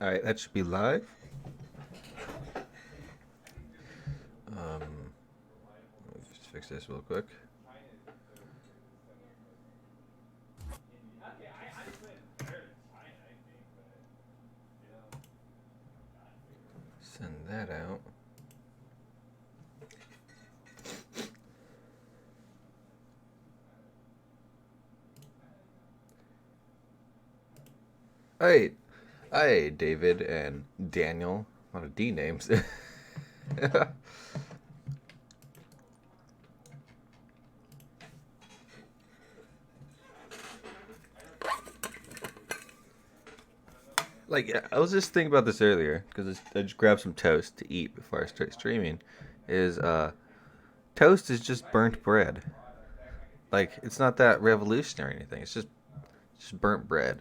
Alright, that should be live. Um, let me just fix this real quick. Send that out. Hey, hi, David and Daniel. A lot of D names. Like, I was just thinking about this earlier because I just grabbed some toast to eat before I start streaming. Is toast is just burnt bread. Like, it's not that revolutionary or anything. It's just burnt bread.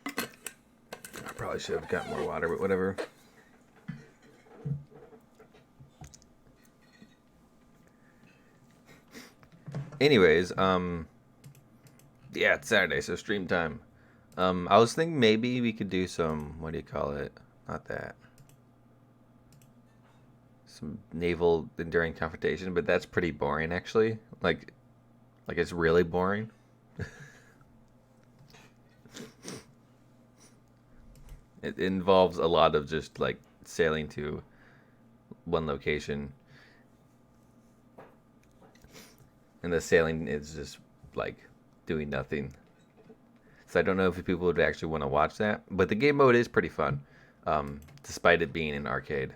I probably should have got more water, but whatever. Anyways, yeah, it's Saturday, so stream time. I was thinking maybe we could do some, what do you call it? Not that. Some naval enduring confrontation, but that's pretty boring actually. Like it's really boring. It involves a lot of just like sailing to one location, and the sailing is just like doing nothing. So I don't know if people would actually want to watch that, but the game mode is pretty fun, despite it being an arcade.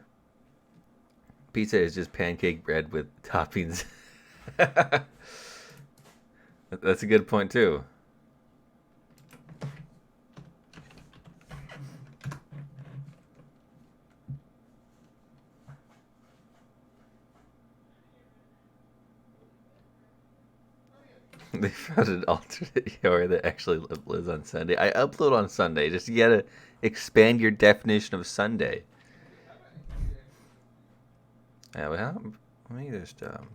Pizza is just pancake bread with toppings. That's a good point too. They found an alternate Yoda that actually lives on Sunday. I upload on Sunday. Just you gotta expand your definition of Sunday. Yeah, well, let me just. I'm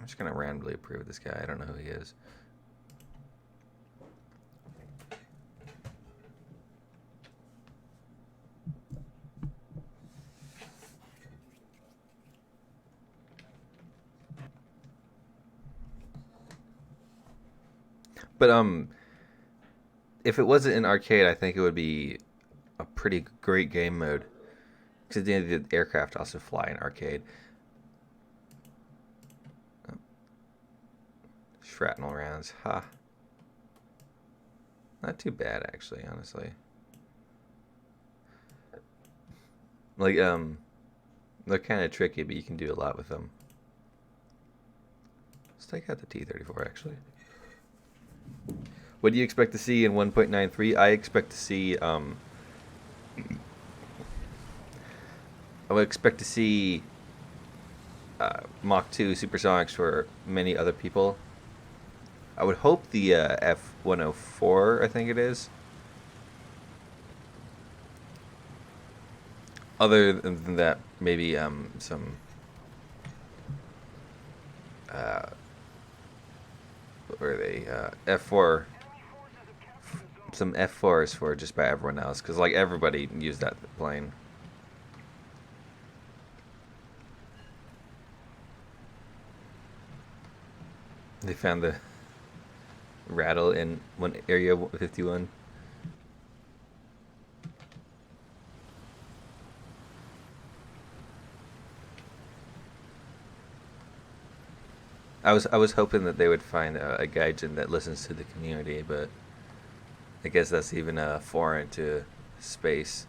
just gonna randomly approve this guy. I don't know who he is. But if it wasn't an arcade, I think it would be a pretty great game mode. Because the aircraft also fly in arcade. Oh, shrapnel rounds, ha. Huh. Not too bad actually, honestly. Like they're kind of tricky, but you can do a lot with them. Let's take out the T-34 actually. What do you expect to see in 1.93? I expect to see I would expect to see Mach 2 supersonics for many other people. I would hope the F-104, I think it is. Other than that, maybe some uh, what were they F4, some F4s for just by everyone else, because like everybody used that plane. They found the rattle in one area 51. I was hoping that they would find a gaijin that listens to the community, but I guess that's even foreign to space.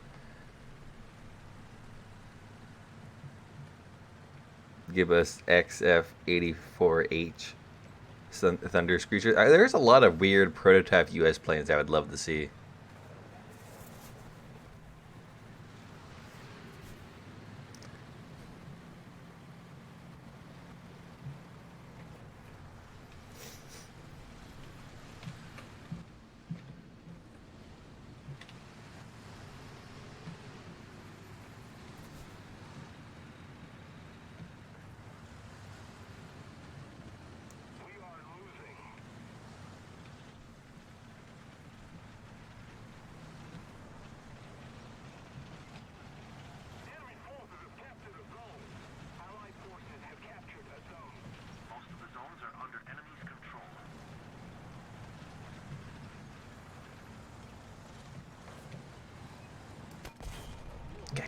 Give us XF-84H Thunder Screecher. There's a lot of weird prototype U.S. planes I would love to see.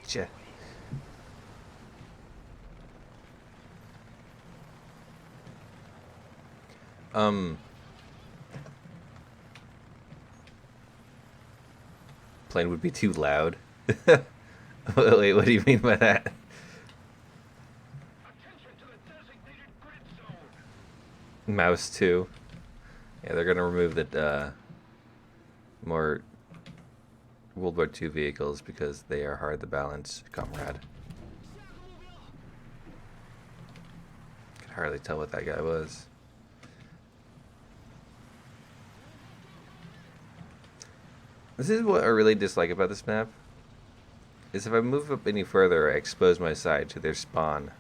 Gotcha. Um, Plane would be too loud. Wait, what do you mean by that? Mouse 2. Yeah, they're gonna remove the more World War II vehicles because they are hard to balance, comrade. Could hardly tell what that guy was. This is what I really dislike about this map. Is if I move up any further, I expose my side to their spawn.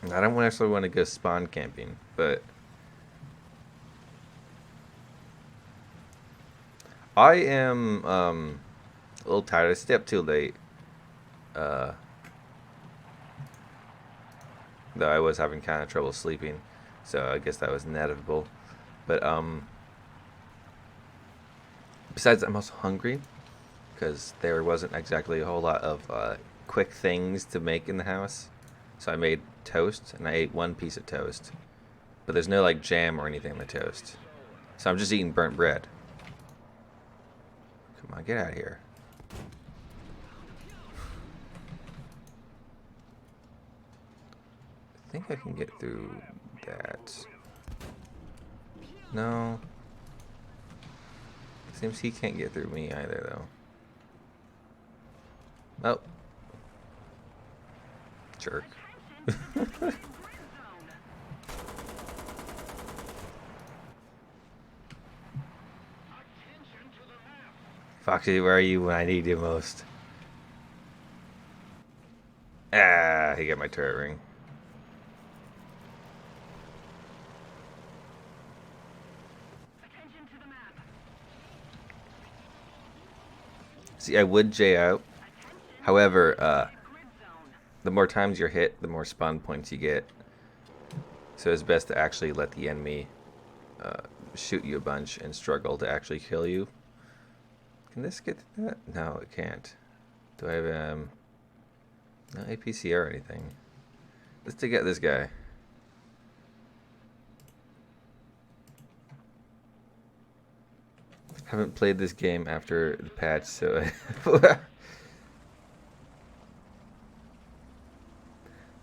And I don't necessarily want to go spawn camping, but I am a little tired. I stayed up too late. Though I was having kind of trouble sleeping, so I guess that was inevitable. But besides, I'm also hungry because there wasn't exactly a whole lot of quick things to make in the house. So I made toast, and I ate one piece of toast. But there's no like jam or anything in the toast. So I'm just eating burnt bread. Come on, get out of here. I think I can get through that. No. Seems he can't get through me either, though. Oh. Jerk. Foxy, where are you when I need you most? Ah, he got my turret ring. See, I would J out. However, the more times you're hit, the more spawn points you get. So it's best to actually let the enemy shoot you a bunch and struggle to actually kill you. Can this get to that? No, it can't. Do I have no APC or anything? Let's take out this guy. Haven't played this game after the patch, so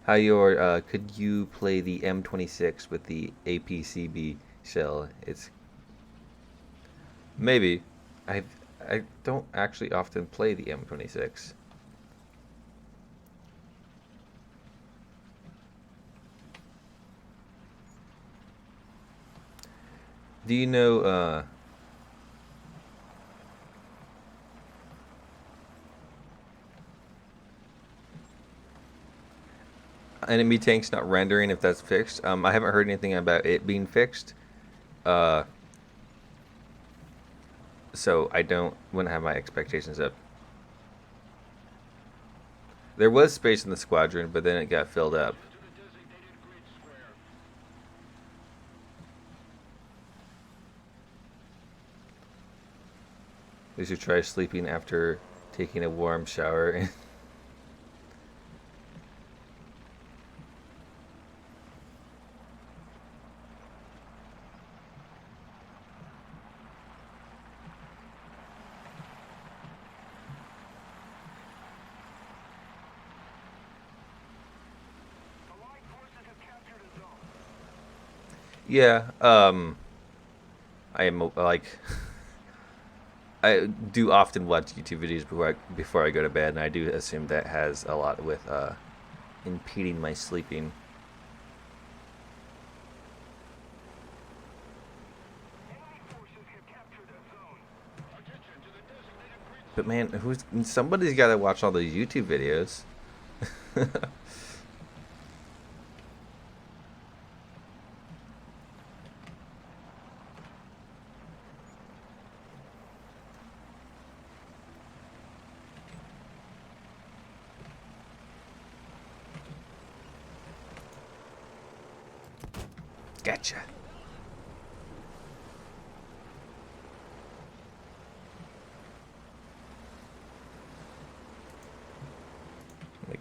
how your could you play the M26 with the APCB shell? It's maybe. I don't actually often play the M26. Do you know enemy tanks not rendering if that's fixed? I haven't heard anything about it being fixed. So I wouldn't have my expectations up. There was space in the squadron, but then it got filled up. You should try sleeping after taking a warm shower. Yeah, I am like I do often watch YouTube videos before I go to bed, and I do assume that has a lot with impeding my sleeping. But man, somebody's got to watch all those YouTube videos. Gotcha.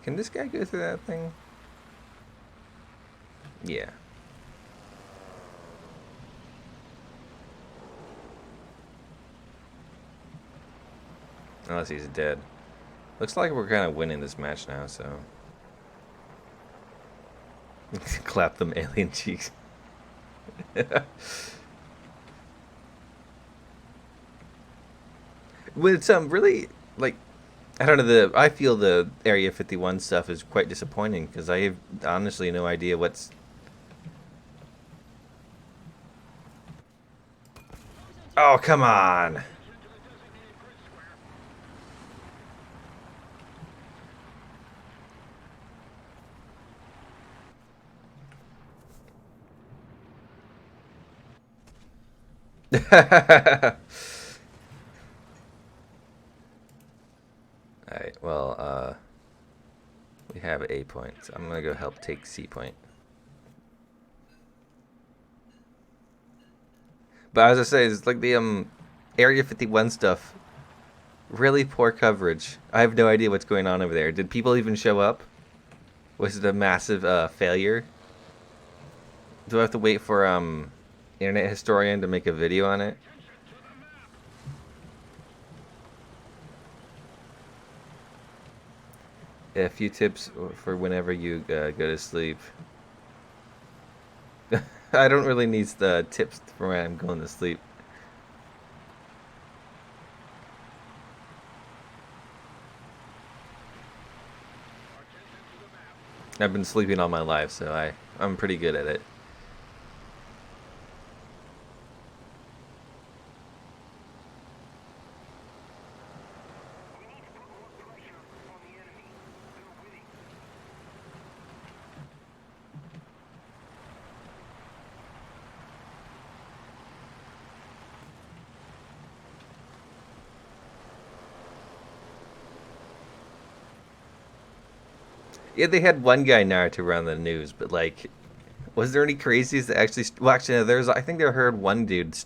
Can this guy go through that thing? Yeah. Unless he's dead. Looks like we're kind of winning this match now, so. Clap them alien cheeks. With some really, like, I don't know, I feel the Area 51 stuff is quite disappointing because I have honestly no idea what's. Oh, come on! Alright, well, we have A point, so I'm gonna go help take C point. But as I say, it's like the Area 51 stuff. Really poor coverage. I have no idea what's going on over there. Did people even show up? Was it a massive failure? Do I have to wait for Internet Historian to make a video on it? A few tips for whenever you go to sleep. I don't really need the tips for when I'm going to sleep. I've been sleeping all my life, so I'm pretty good at it. Yeah, they had one guy narrative around the news, but like, was there any crazies that actually? Well, actually, no, there's. I think they heard one dude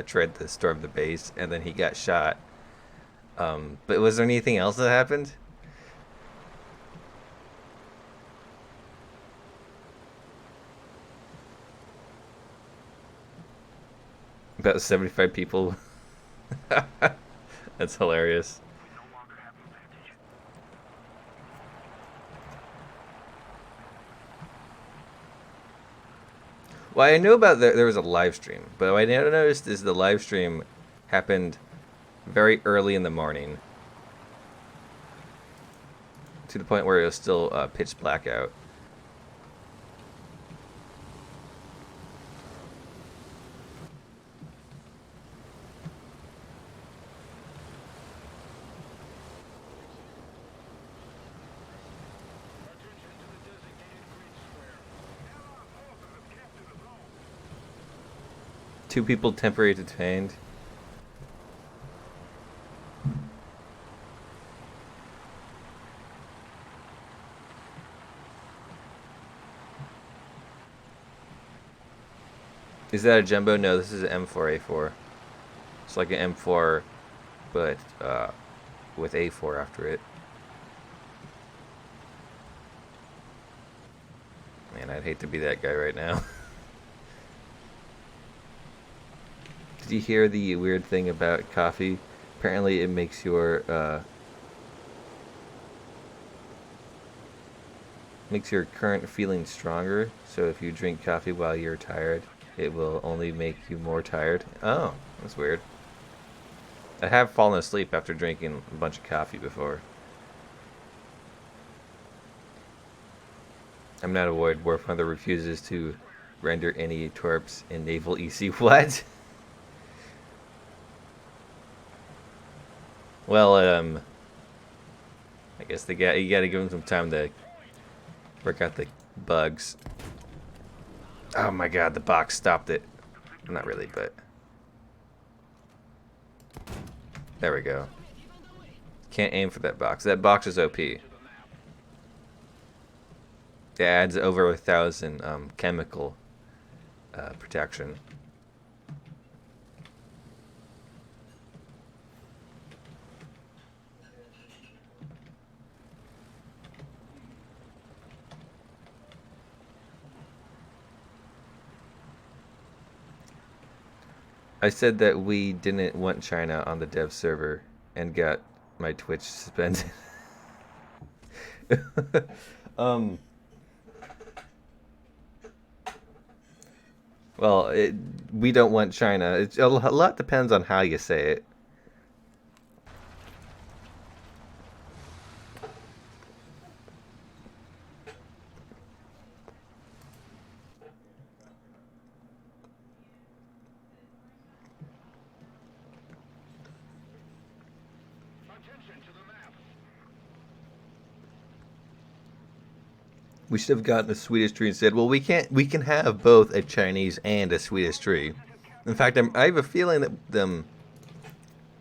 tried to storm the base, and then he got shot. But was there anything else that happened? About 75 people. That's hilarious. Well, I knew about there was a live stream, but what I noticed is the live stream happened very early in the morning, to the point where it was still pitch black out. Two people temporarily detained. Is that a jumbo? No, this is an M4A4. It's like an M4, but with A4 after it. Man, I'd hate to be that guy right now. Did you hear the weird thing about coffee? Apparently, it makes your current feeling stronger. So if you drink coffee while you're tired, it will only make you more tired. Oh, that's weird. I have fallen asleep after drinking a bunch of coffee before. I'm not a Void Warfighter that refuses to render any twerps in Naval EC. What? Well, I guess you gotta give them some time to work out the bugs. Oh my god, the box stopped it. Not really, but there we go. Can't aim for that box. That box is OP. It adds over 1,000 chemical protection. I said that we didn't want China on the dev server and got my Twitch suspended. um, well, we don't want China. A lot depends on how you say it. We should have gotten a Swedish tree and said, "Well, we can't. We can have both a Chinese and a Swedish tree." In fact, I have a feeling that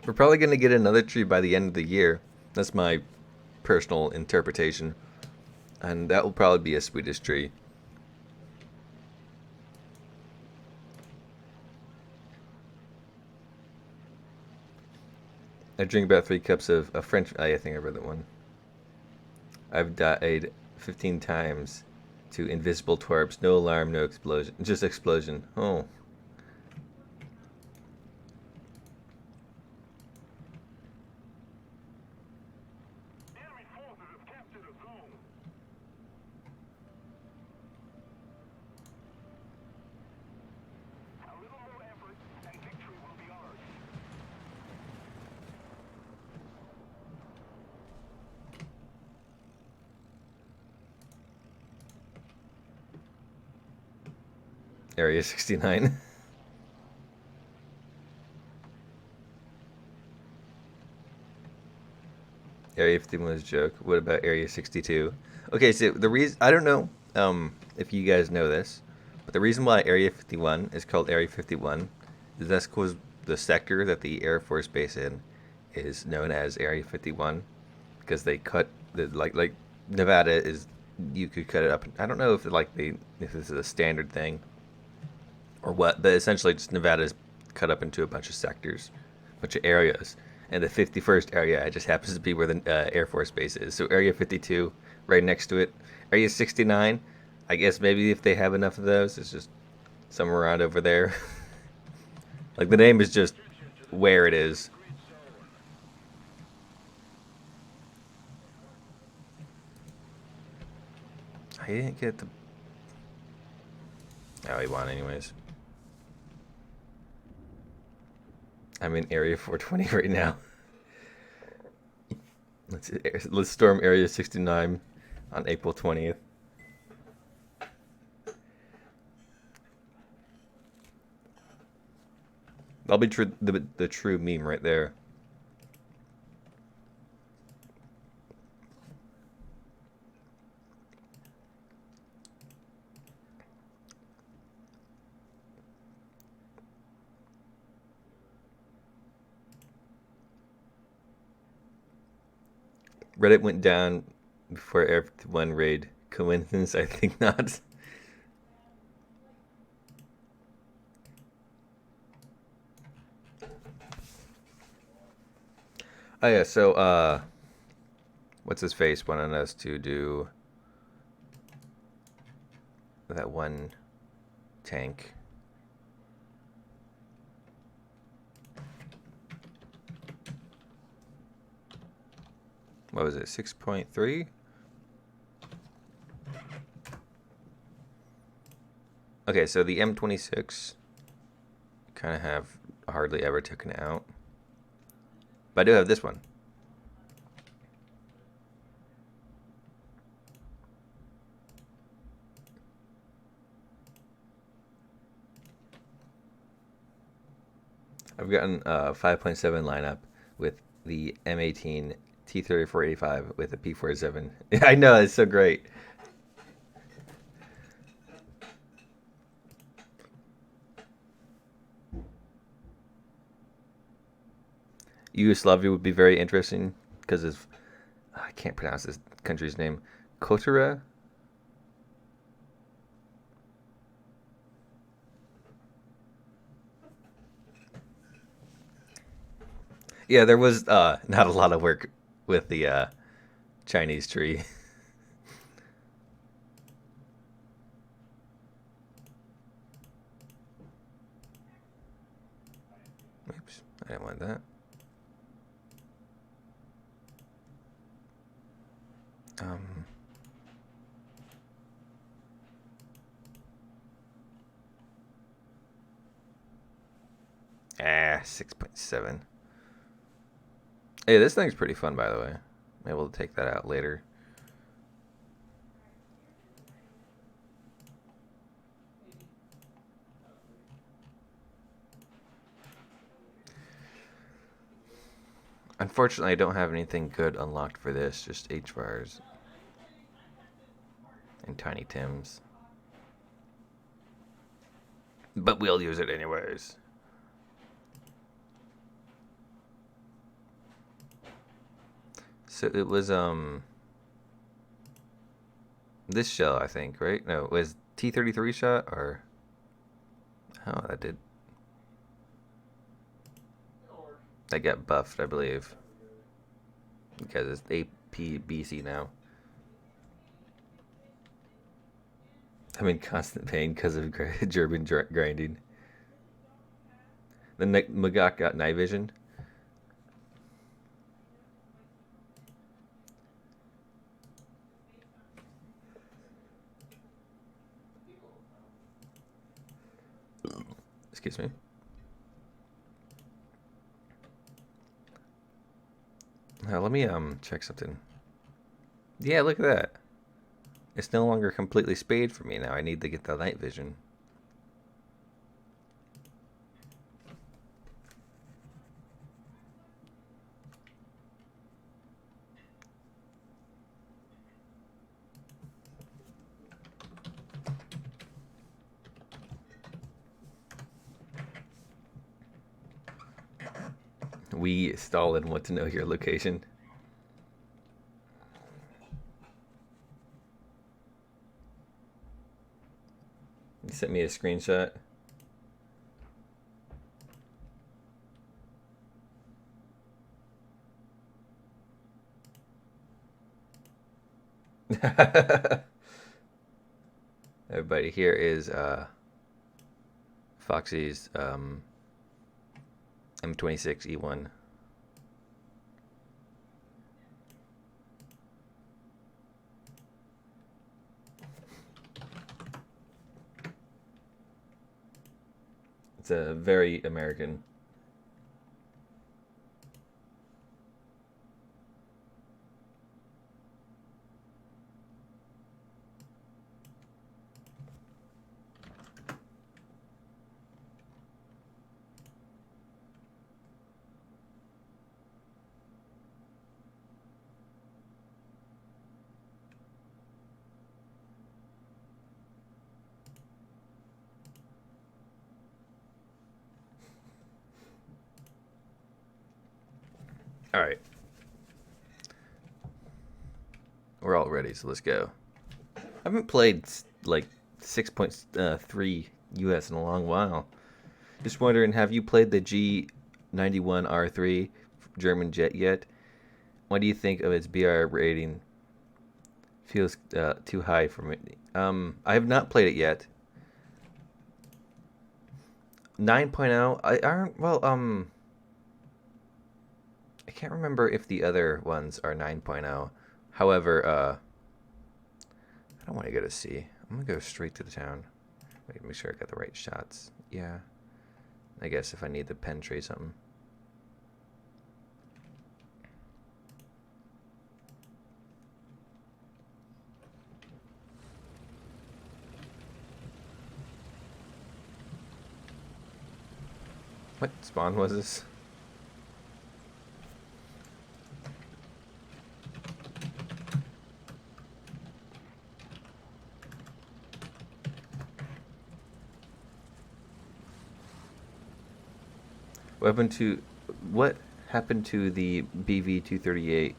we're probably going to get another tree by the end of the year. That's my personal interpretation, and that will probably be a Swedish tree. I drink about 3 cups of a French. I think I read that one. I've died 15 times to invisible twerps. No alarm, no explosion. Just explosion. Oh. Area 69. Area 51 was a joke. What about Area 62? Okay, so the reason I don't know if you guys know this, but the reason why Area 51 is called Area 51 is that's because the sector that the Air Force Base in is known as Area 51 because they cut the like Nevada is you could cut it up. I don't know if if this is a standard thing or what, but essentially just Nevada is cut up into a bunch of sectors, a bunch of areas. And the 51st area it just happens to be where the Air Force Base is. So Area 52, right next to it. Area 69, I guess maybe if they have enough of those, it's just somewhere around over there. Like the name is just where it is. I didn't get the. Oh, he won anyways. I'm in Area 420 right now. Let's storm Area 69 on April 20th. That'll be the true meme right there. Reddit went down before everyone raid. Coincidence? I think not. Oh yeah, so what's his face wanted us to do that one tank. What was it? 6.3? Okay, so the M26 kind of have hardly ever taken out. But I do have this one. I've gotten a 5.7 lineup with the M18 T-3485 with a P-47. I know, it's so great. Yugoslavia would be very interesting because of I can't pronounce this country's name. Kotora. Yeah, there was not a lot of work with the Chinese tree. Oops, I didn't want that. 6.7. Hey, this thing's pretty fun, by the way. I'm able to take that out later. Unfortunately, I don't have anything good unlocked for this, just H-Vars and Tiny Tims. But we'll use it anyways. So it was this shell, I think, right? No, it was T-33 shot or oh, that did. That got buffed, I believe, because it's APBC now. I'm in constant pain because of German grinding. The Magok got night vision. Excuse me. Now, let me check something. Yeah, look at that. It's no longer completely spayed for me now. I need to get the night vision. We Stalin want to know your location. You sent me a screenshot. Everybody, here is Foxy's M26E1. It's a very American. All right. We're all ready, so let's go. I haven't played like 6.3 US in a long while. Just wondering, have you played the G91R3 German jet yet? What do you think of its BR rating? Feels too high for me. I have not played it yet. 9.0. I aren't well. I can't remember if the other ones are 9.0. However, I don't want to go to C. I'm gonna go straight to the town. Wait, make sure I got the right shots. Yeah. I guess if I need to penetrate something. What spawn was this? What happened to the BV-238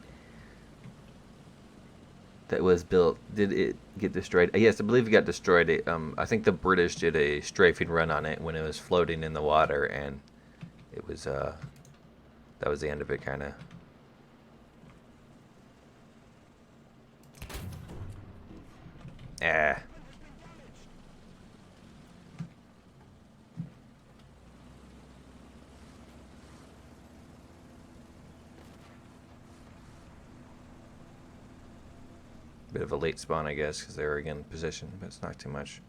that was built? Did it get destroyed? Yes, I believe it got destroyed. I think the British did a strafing run on it when it was floating in the water, and it was that was the end of it, kind of. Ah. Bit of a late spawn, I guess, because they were again in position, but it's not too much.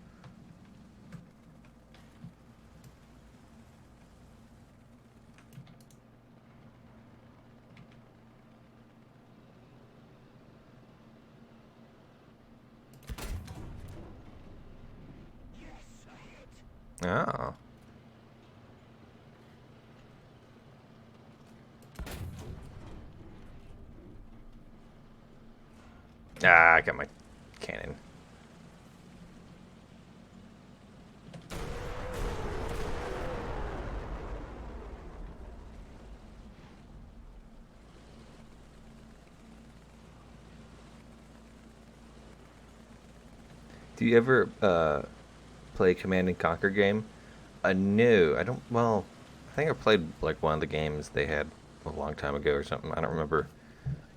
Oh. Ah, I got my cannon. Do you ever play Command and Conquer game? No, I don't. Well, I think I played like one of the games they had a long time ago or something. I don't remember.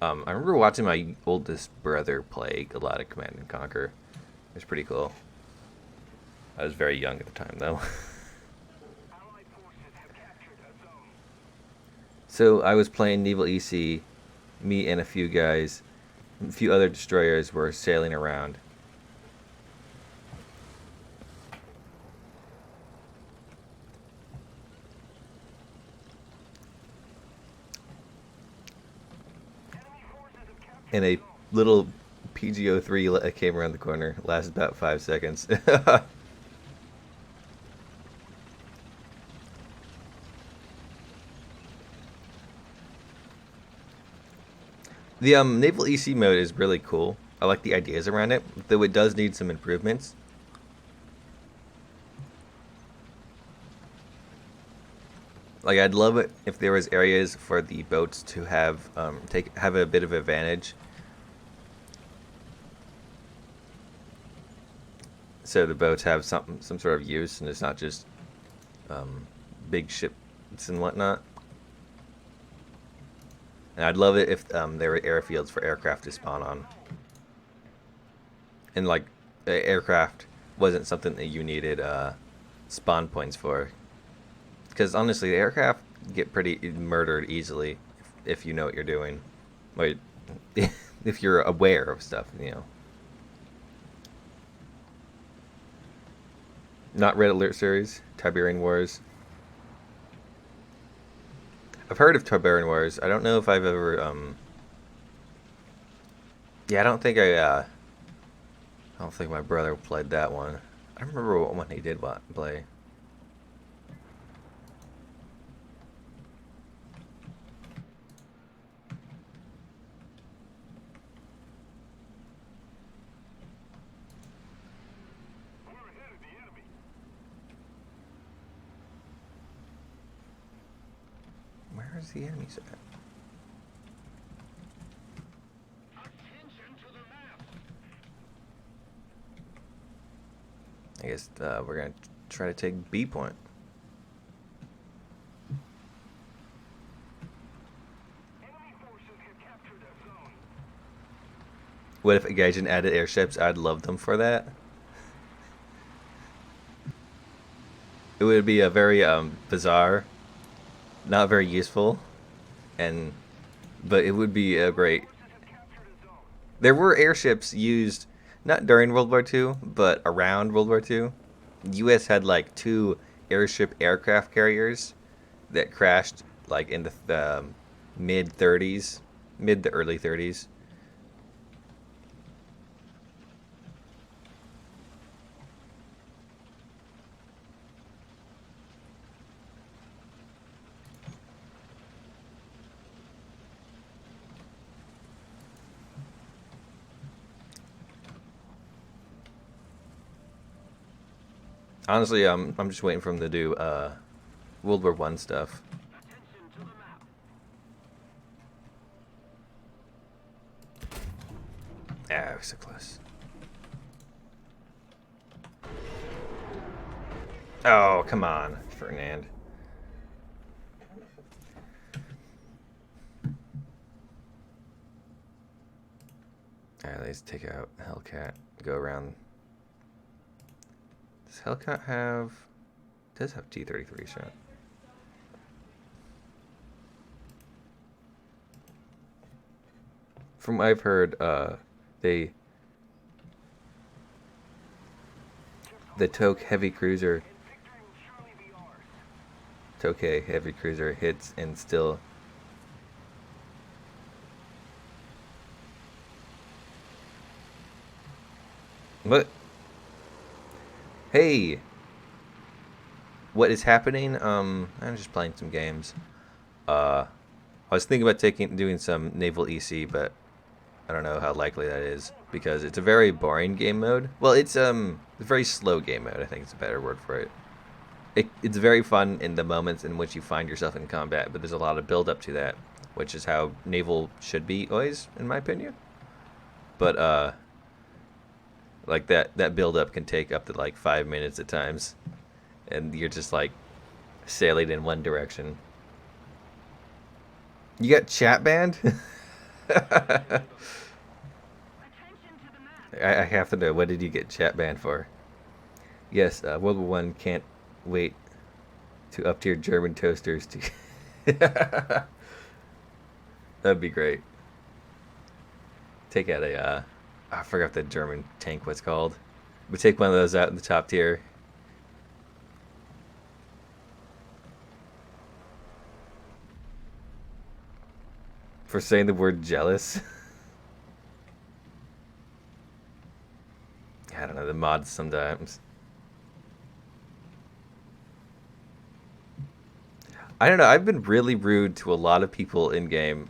I remember watching my oldest brother play a lot of Command and Conquer. It was pretty cool. I was very young at the time, though. So I was playing Naval EC. Me and a few guys, a few other destroyers were sailing around. And a little PGO3 came around the corner. Lasted about 5 seconds. The Naval EC mode is really cool. I like the ideas around it, though it does need some improvements. Like I'd love it if there was areas for the boats to have have a bit of advantage. So the boats have some sort of use, and it's not just big ships and whatnot. And I'd love it if there were airfields for aircraft to spawn on. And like aircraft wasn't something that you needed spawn points for. Because honestly, the aircraft get pretty murdered easily if you know what you're doing. Like, if you're aware of stuff, you know. Not Red Alert series, Tiberian Wars. I've heard of Tiberian Wars. I don't know if I've ever. Yeah, I don't think I don't think my brother played that one. I don't remember what one he did play. Where's the enemies at? I guess we're gonna try to take B point. What if Gaijin added airships? I'd love them for that. It would be a very bizarre, not very useful, and but it would be a great. There were airships used not during World War II, but around World War II. The U.S. had like 2 airship aircraft carriers that crashed like in the mid 30s, mid to early 30s. Honestly, I'm just waiting for them to do World War One stuff. Ah, so close. Oh, come on, Ferdinand. Alright, let's take out Hellcat. Go around. Does Hellcat have... It does have T-33 shot. From what I've heard, they The Toke heavy cruiser. Toke heavy cruiser hits and still. What? Hey! What is happening? I'm just playing some games. I was thinking about doing some Naval EC, but I don't know how likely that is because it's a very boring game mode. Well, it's a very slow game mode. I think it's a better word for it. It's very fun in the moments in which you find yourself in combat, but there's a lot of build up to that, which is how Naval should be always, in my opinion. But like that build up can take up to like 5 minutes at times, and you're just like sailing in one direction. You got chat banned? I have to know, what did you get chat banned for? Yes, World War One can't wait to up tier German toasters to. That'd be great. Take out a, I forgot what the German tank was called. We take one of those out in the top tier. For saying the word jealous. I don't know, the mods sometimes. I don't know, I've been really rude to a lot of people in game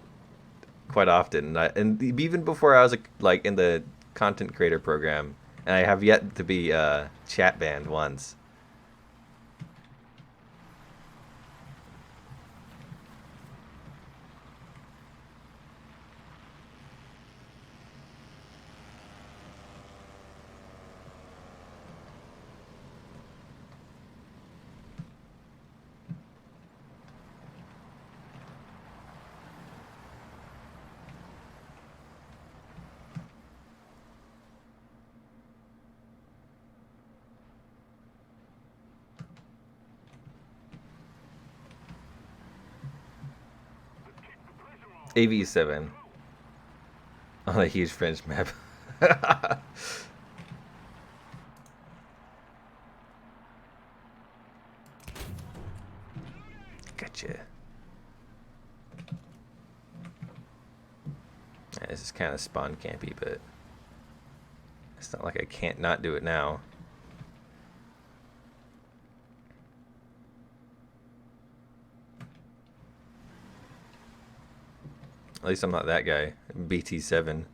quite often. And even before I was like in the content creator program, and I have yet to be chat banned once. AV7 on a huge French map. Gotcha. Yeah, this is kind of spawn campy, but it's not like I can't not do it now. At least I'm not that guy. BT7.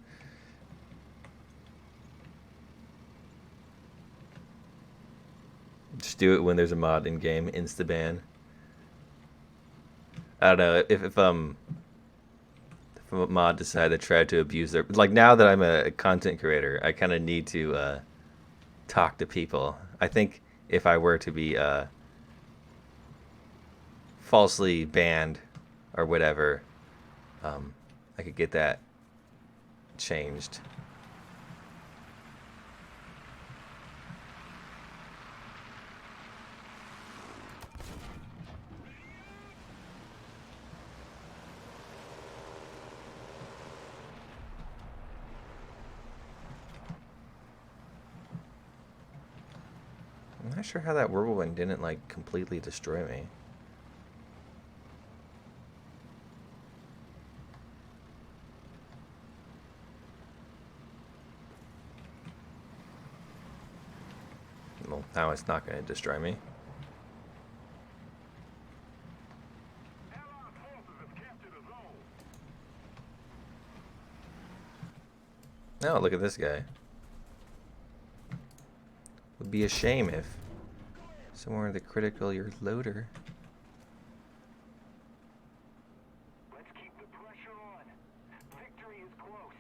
Just do it when there's a mod in game. Insta ban. I don't know if a mod decide to try to abuse their, like, now that I'm a content creator, I kind of need to talk to people. I think if I were to be falsely banned or whatever, I could get that changed. I'm not sure how that whirlwind didn't like completely destroy me. Well, now it's not going to destroy me. Oh, look at this guy. Would be a shame if somewhere in the critical your loader. Let's keep the pressure on. Victory is close.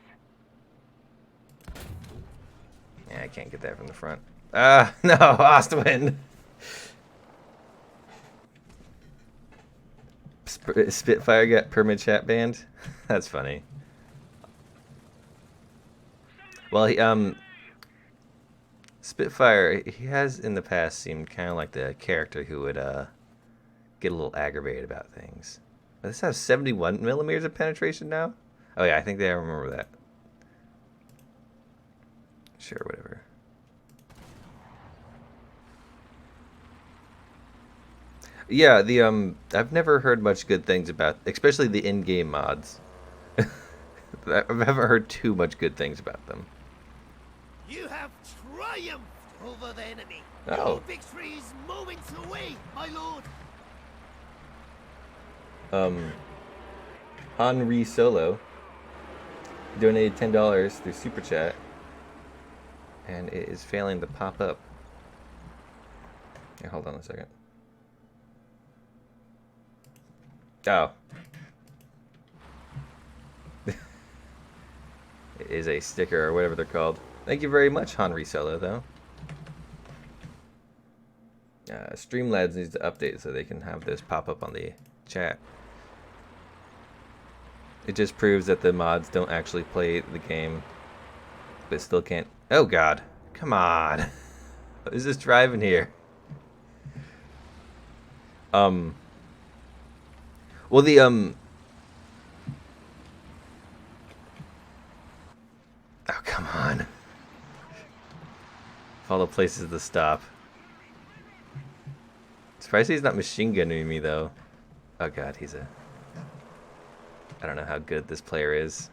Yeah, I can't get that from the front. Ah, no, Ostwind. Spitfire got permit chat banned. That's funny. Well, Spitfire, he has in the past seemed kind of like the character who would get a little aggravated about things. But this has 71 millimeters of penetration now? Oh yeah, I think I remember that. Sure, whatever. Yeah, the I've never heard much good things about, especially the in-game mods. I haven't heard too much good things about them. You have triumphed over the enemy. Oh. Your victory is moments away, my lord. Henri Solo donated $10 through Super Chat, and it is failing to pop up. Here, hold on a second. Oh. It is a sticker or whatever they're called. Thank you very much, Henri Solo, though. Streamlabs needs to update so they can have this pop up on the chat. It just proves that the mods don't actually play the game, but still can't. Oh God! Come on! What is this driving here? Well, the Oh, come on! Of all the places to stop. Surprised he's not machine gunning me though. Oh God, he's a. I don't know how good this player is.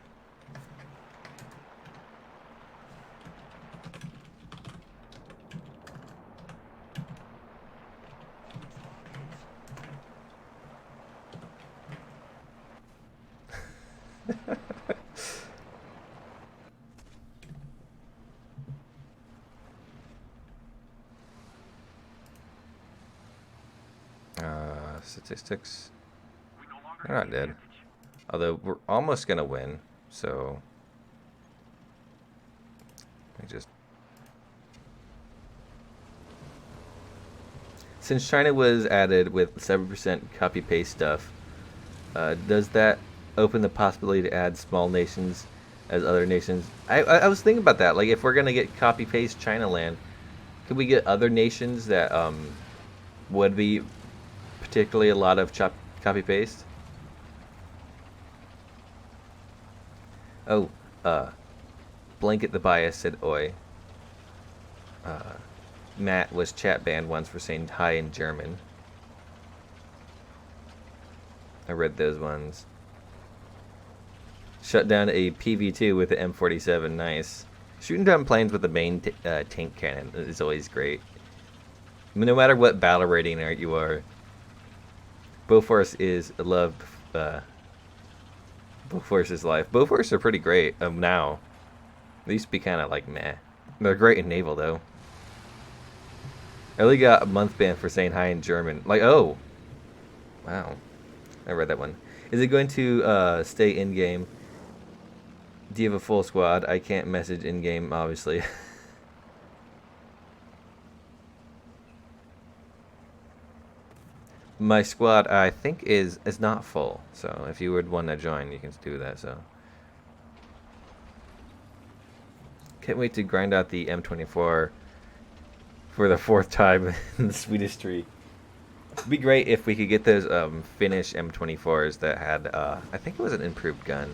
Statistics. They're not dead. Although we're almost gonna win, so I just. Since China was added with 7% copy paste stuff, does that open the possibility to add small nations as other nations? I was thinking about that. Like, if we're gonna get copy paste China land, could we get other nations that would be particularly a lot of copy paste? Oh, Blanket the Bias said oi. Matt was chat banned once for saying hi in German. I read those ones. Shut down a PV2 with the M47, nice. Shooting down planes with the main tank cannon is always great. I mean, no matter what battle rating you are, Bofors is loved. Bofors is life. Bofors are pretty great now. They used to be kind of like meh. They're great in Naval though. I only got a month ban for saying hi in German. Like, oh, wow, I read that one. Is it going to stay in game? Do you have a full squad? I can't message in game, obviously. My squad, I think, is not full. So if you would want to join, you can do that. So can't wait to grind out the M24 for the 4th time in the Swedish tree. It'd be great if we could get those Finnish M24s that had, I think it was an improved gun.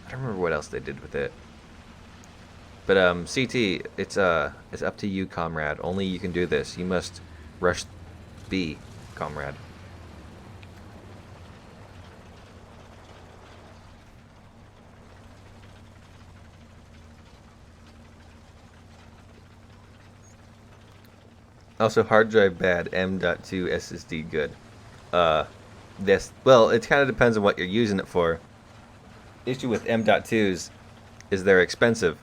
I don't remember what else they did with it. But CT, it's up to you, comrade. Only you can do this. You must rush B, comrade. Also, hard drive bad, M.2 SSD good. Well, it kind of depends on what you're using it for. Issue with M.2s is they're expensive,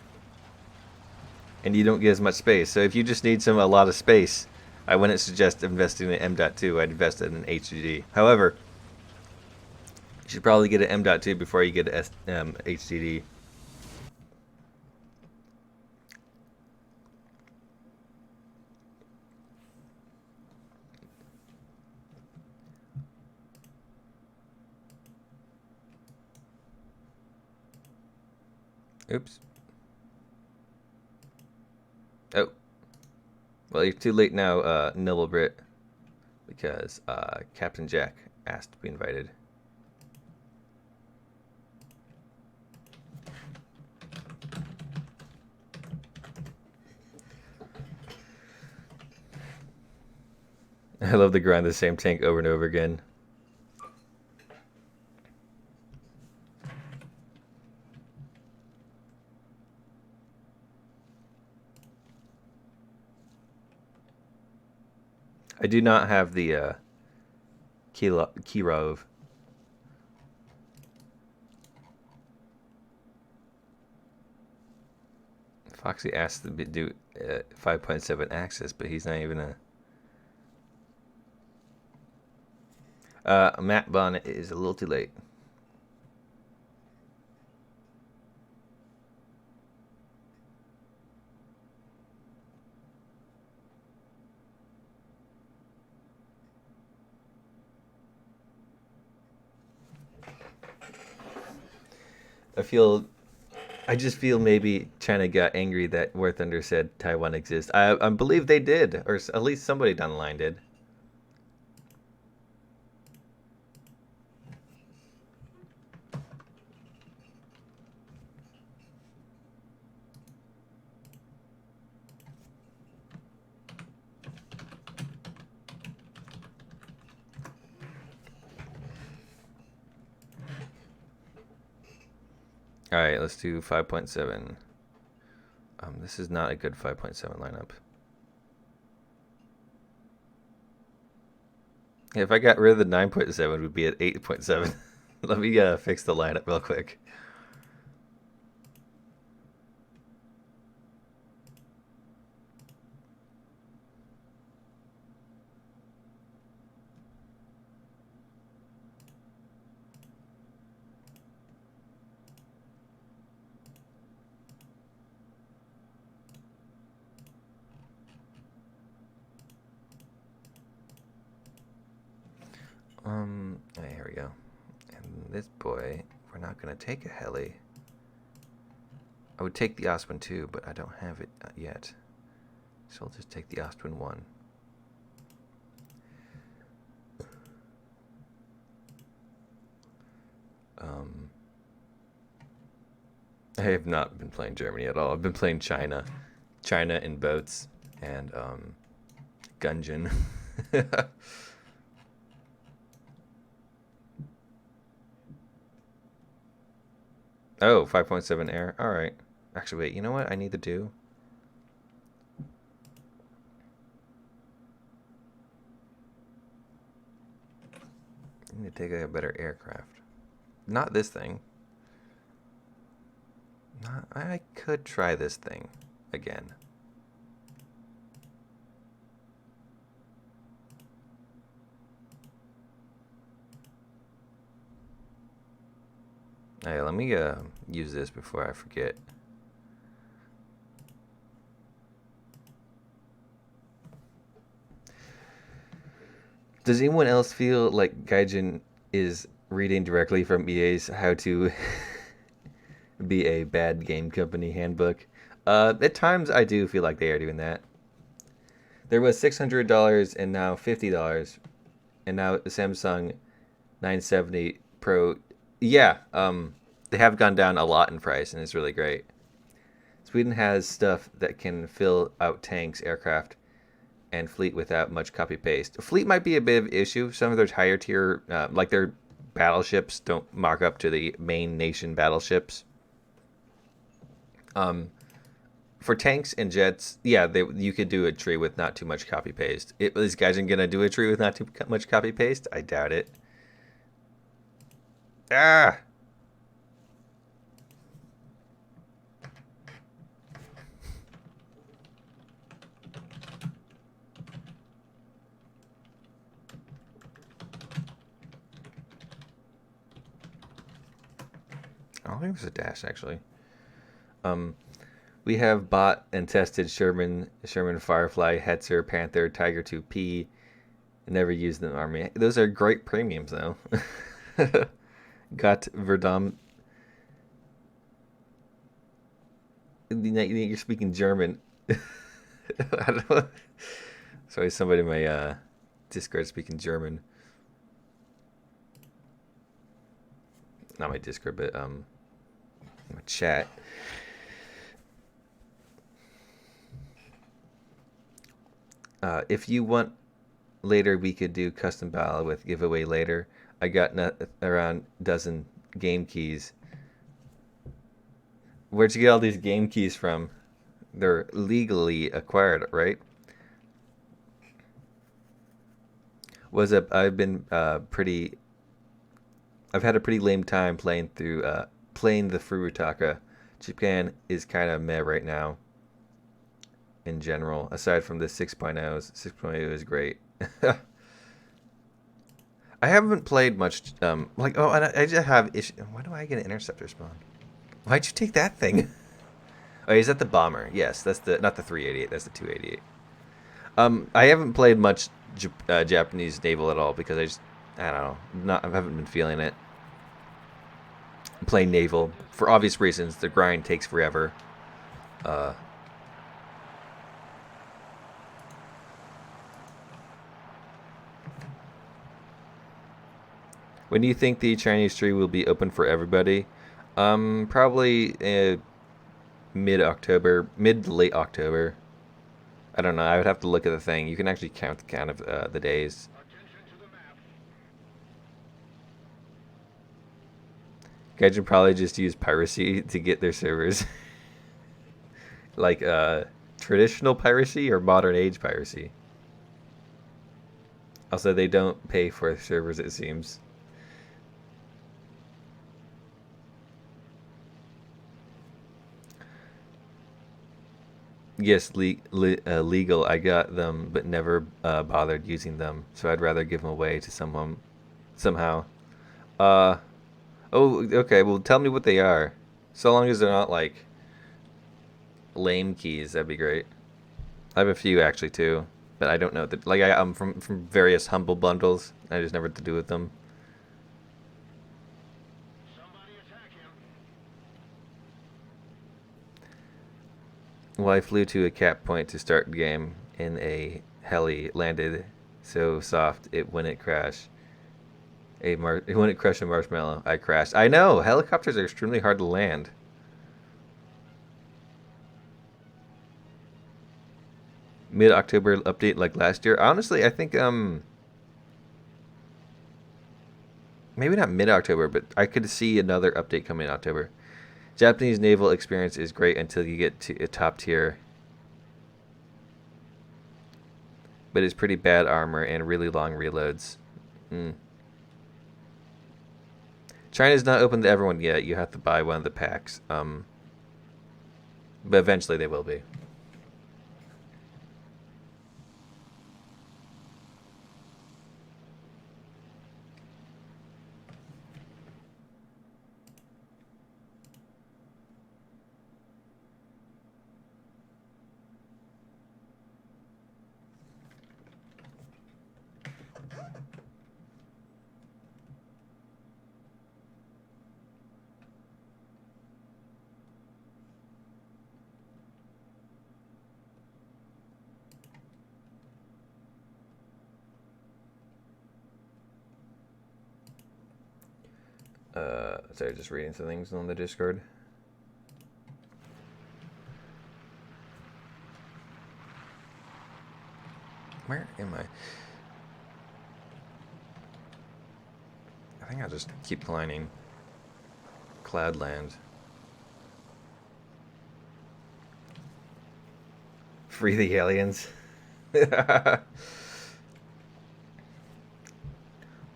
and you don't get as much space. So if you just need a lot of space, I wouldn't suggest investing in M.2. I'd invest in an HDD. However, you should probably get an M.2 before you get an HDD. Oops. Oh. Well, you're too late now, Noble Brit, because Captain Jack asked to be invited. I love to grind the same tank over and over again. I do not have the Kirov. Foxy asked to do 5.7 access, but he's not even a... Matt Bonnet is a little too late. I just feel maybe China got angry that War Thunder said Taiwan exists. I believe they did, or at least somebody down the line did. All right, let's do 5.7. This is not a good 5.7 lineup. If I got rid of the 9.7, we'd be at 8.7. Let me fix the lineup real quick. Here we go. And this boy, we're not gonna take a heli. I would take the Osprey 2, but I don't have it yet. So I'll just take the Osprey 1. I have not been playing Germany at all. I've been playing China. China in boats and Gungeon. Oh, 5.7 air. All right. Actually, wait. You know what I need to do? I need to take a better aircraft. Not this thing. I could try this thing again. Hey, let me use this before I forget. Does anyone else feel like Gaijin is reading directly from EA's How to Be a Bad Game Company handbook? At times, I do feel like they are doing that. There was $600 and now $50, and now the Samsung 970 Pro. Yeah, they have gone down a lot in price, and it's really great. Sweden has stuff that can fill out tanks, aircraft, and fleet without much copy paste. Fleet might be a bit of an issue. Some of their higher tier, like their battleships, don't mark up to the main nation battleships. For tanks and jets, yeah, you could do a tree with not too much copy paste. Is Gaijin gonna do a tree with not too much copy paste? I doubt it. Ah! I don't think there's a dash, actually. We have bought and tested Sherman Firefly, Hetzer, Panther, Tiger 2P. Never used them in Army. Those are great premiums, though. Got Verdam. You're speaking German. I don't know. Sorry, somebody in my Discord speaking German. Not my Discord, but my chat. If you want later we could do custom battle with giveaway later. I got around a dozen game keys. Where'd you get all these game keys from? They're legally acquired, right? I've been pretty. I've had a pretty lame time playing playing the Furutaka. Japan is kind of meh right now. In general, aside from the 6.0s, 6.0 is great. I haven't played much. Like, oh, and I just have issue. Why do I get an interceptor spawn? Why'd you take that thing? Oh, is that the bomber? Yes, that's the not the 388. That's the 288. I haven't played much Japanese naval at all because I don't know, I haven't been feeling it. I'm playing naval for obvious reasons. The grind takes forever. When do you think the Chinese tree will be open for everybody? Probably mid-October, mid to late October. I don't know. I would have to look at the thing. You can actually count the days. Gaijin probably just use piracy to get their servers. Like traditional piracy or modern age piracy. Also, they don't pay for servers, it seems. Yes, legal. I got them, but never bothered using them. So I'd rather give them away to someone, somehow. Oh, okay. Well, tell me what they are. So long as they're not like lame keys, that'd be great. I have a few actually too, but I don't know that. Like I'm from various humble bundles. I just never had to do with them. Well, I flew to a cap point to start the game in a heli, landed so soft it wouldn't crash. It wouldn't crush a marshmallow. I crashed. I know, helicopters are extremely hard to land. Mid-October update like last year. Honestly, I think maybe not mid-October, but I could see another update coming in October. Japanese naval experience is great until you get to a top tier. But it's pretty bad armor and really long reloads. China's not open to everyone yet. You have to buy one of the packs. But eventually they will be. Sorry, just reading some things on the Discord. Where am I? I think I'll just keep climbing. Cloudland. Free the aliens.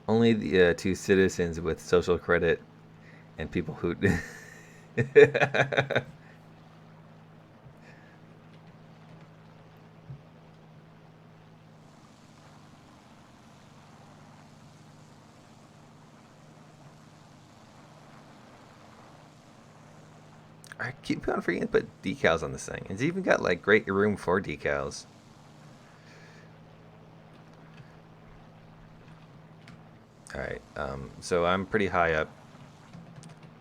Only the two citizens with social credit and people who. I keep on forgetting to put decals on this thing. It's even got like great room for decals. Alright, so I'm pretty high up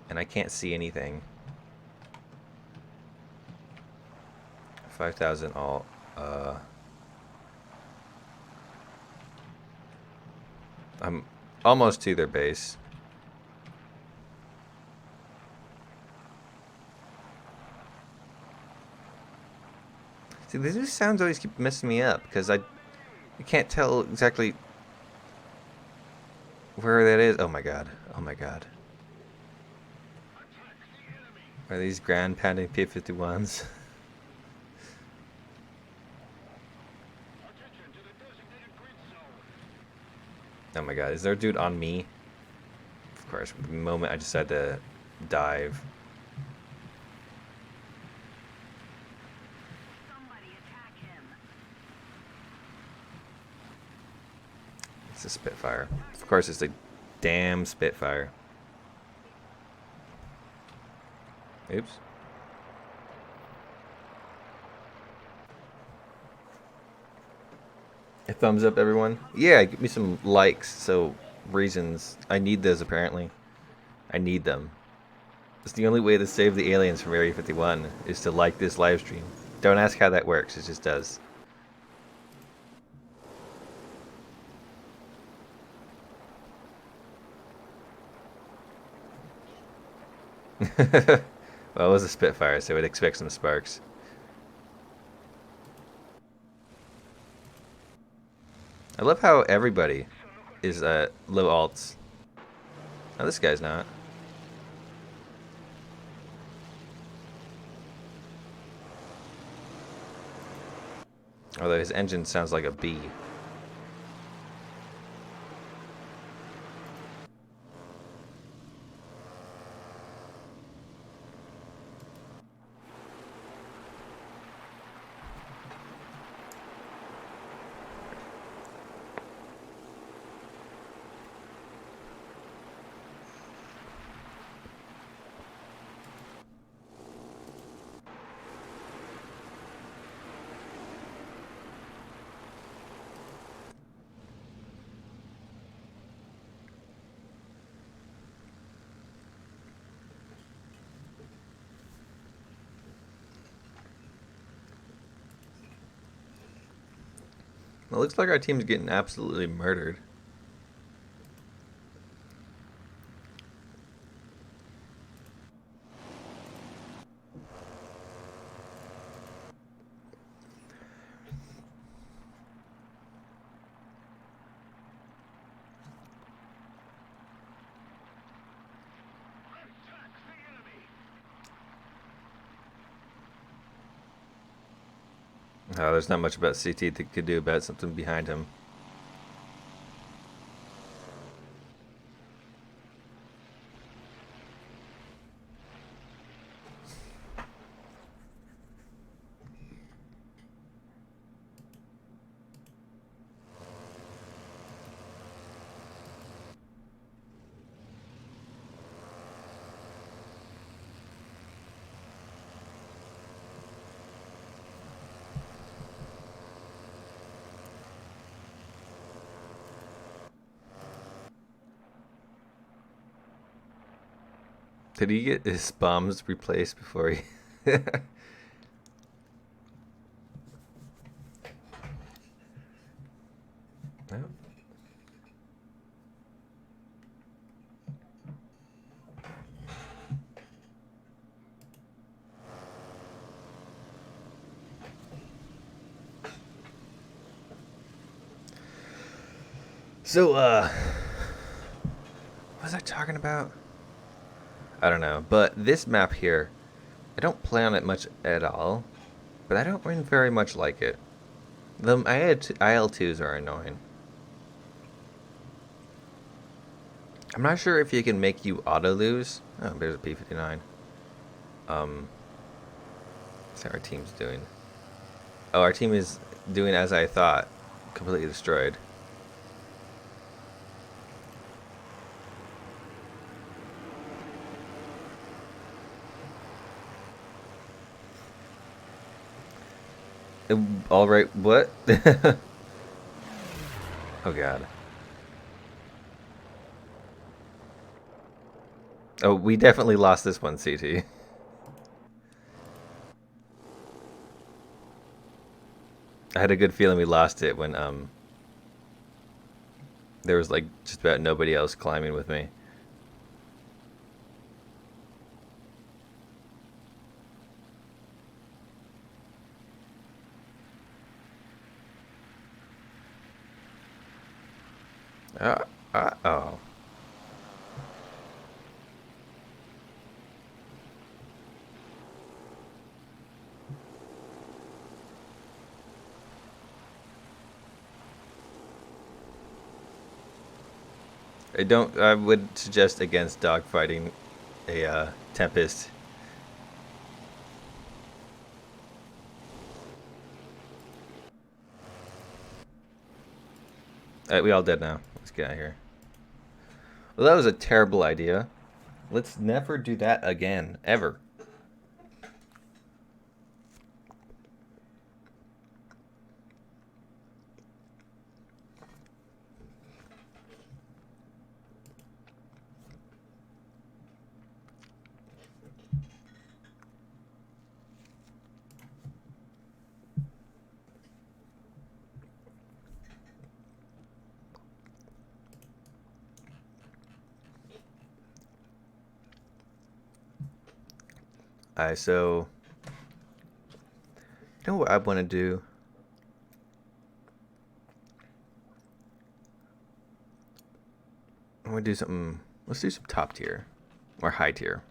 and I can't see anything. 5,000 all. I'm almost to their base. See, these sounds always keep messing me up because I can't tell exactly where that is. Oh my god. Oh my god. Are these grand pounding P-51s? Oh my god. Is there a dude on me? Of course. The moment I decide to dive. It's a Spitfire. Of course, it's a damn Spitfire. Oops. A thumbs up, everyone. Yeah, give me some likes. So, reasons. I need those, apparently. I need them. It's the only way to save the aliens from Area 51 is to like this live stream. Don't ask how that works, it just does. Well, it was a Spitfire, so we'd expect some sparks. I love how everybody is low alts. Oh, this guy's not. Although his engine sounds like a bee. It looks like our team's getting absolutely murdered. Oh, there's not much about CT that could do about something behind him. Did he get his bombs replaced before he... No. So, what was I talking about? I don't know, but this map here, I don't play on it much at all, but I don't very much like it. The IL-2s are annoying. I'm not sure if you can make you auto-lose. Oh, there's a P-59. What's our team's doing? Oh, our team is doing as I thought. Completely destroyed. All right, what? Oh god. Oh, we definitely lost this one, CT. I had a good feeling we lost it when there was like just about nobody else climbing with me. Oh. I would suggest against dogfighting a Tempest. We all dead now. Let's get out of here. Well, that was a terrible idea. Let's never do that again, ever. Alright, so you know what I want to do? I want to do something. Let's do some top tier or high tier.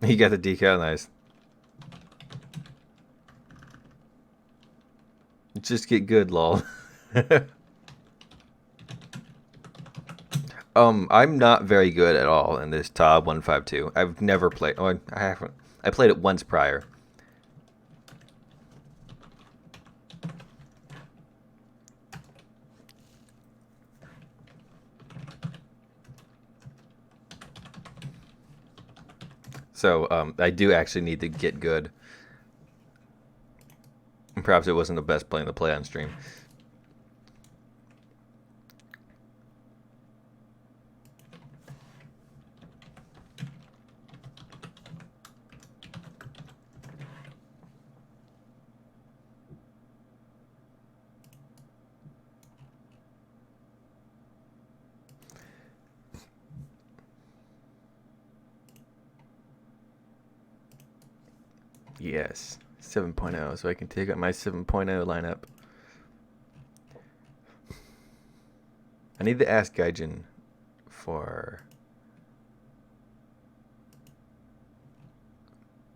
You got the decal, nice. Just get good, lol. I'm not very good at all in this TOB 152. I've never played. Oh, I haven't. I played it once prior. So I do actually need to get good. And perhaps it wasn't the best playing to play on stream. Yes, 7.0, so I can take up my 7.0 lineup. I need to ask Gaijin for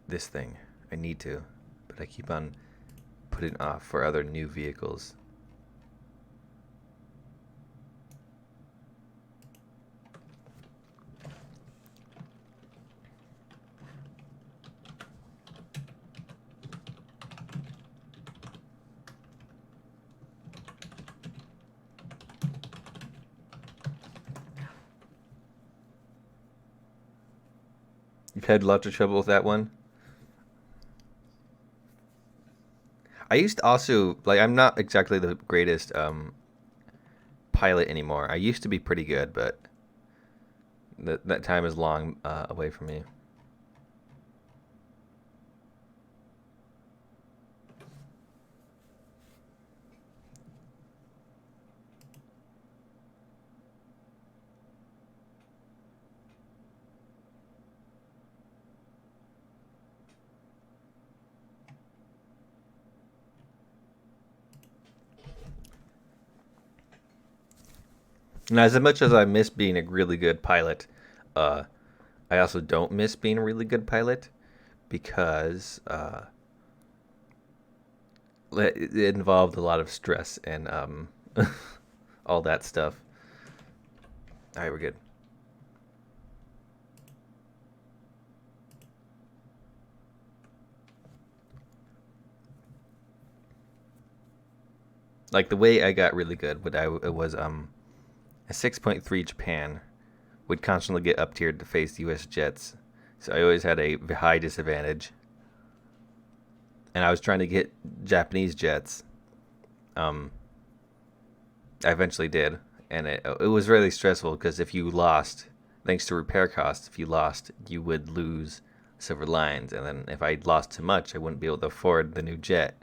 this thing. I need to, but I keep on putting off for other new vehicles. You've had lots of trouble with that one? I used to also, like, I'm not exactly the greatest pilot anymore. I used to be pretty good, but that time is long away from me. And as much as I miss being a really good pilot, uh, I also don't miss being a really good pilot because it involved a lot of stress and all that stuff. All right, we're good. Like the way I got really good, it was a 6.3 Japan would constantly get up tiered to face U.S. jets, so I always had a high disadvantage. And I was trying to get Japanese jets. I eventually did, and it was really stressful because if you lost, thanks to repair costs, if you lost, you would lose silver lines, and then if I lost too much, I wouldn't be able to afford the new jet,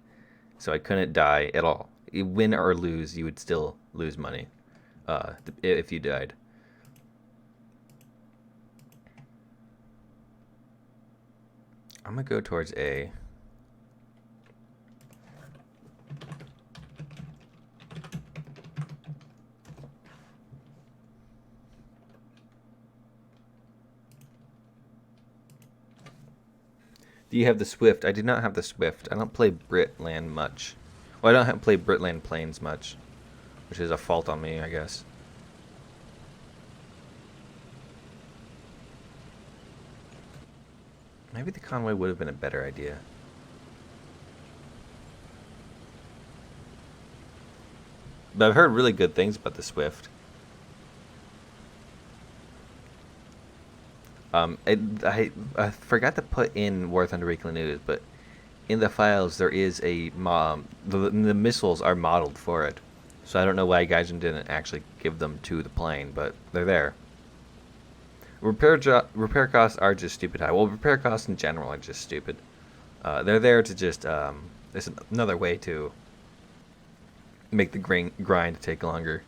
so I couldn't die at all. Win or lose, you would still lose money if you died. I'm gonna go towards A. Do you have the Swift? I do not have the Swift. I don't play Britland much. Well, I don't play Britland planes much, which is a fault on me, I guess. Maybe the Conway would have been a better idea. But I've heard really good things about the Swift. I forgot to put in War Thunder Weekly News, but in the files there is a the missiles are modeled for it. So I don't know why Gaijin didn't actually give them to the plane, but they're there. Repair costs are just stupid high. Well, repair costs in general are just stupid. They're there to just there's another way to make the grind take longer.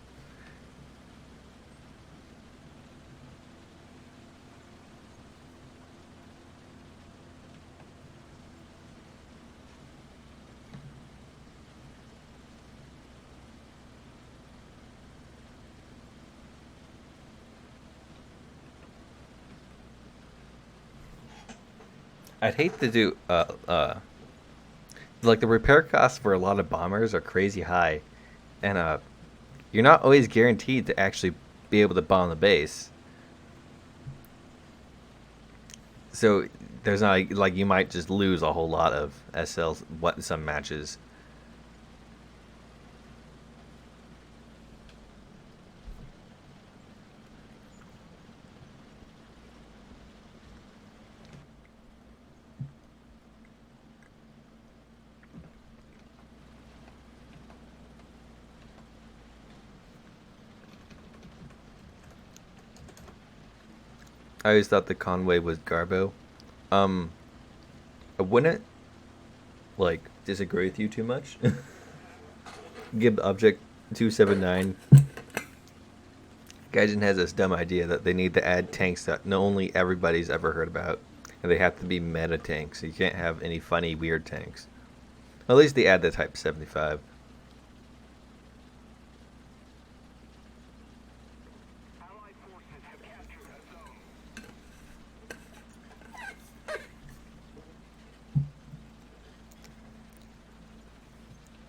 I'd hate to do like the repair costs for a lot of bombers are crazy high, and you're not always guaranteed to actually be able to bomb the base. So there's not like you might just lose a whole lot of SLs what some matches. I always thought the Conway was Garbo. I wouldn't like disagree with you too much. Gib Object 279. Gaijin has this dumb idea that they need to add tanks that not only everybody's ever heard about, and they have to be meta tanks. So you can't have any funny weird tanks. At least they add the Type 75. Allied forces have captured a zone.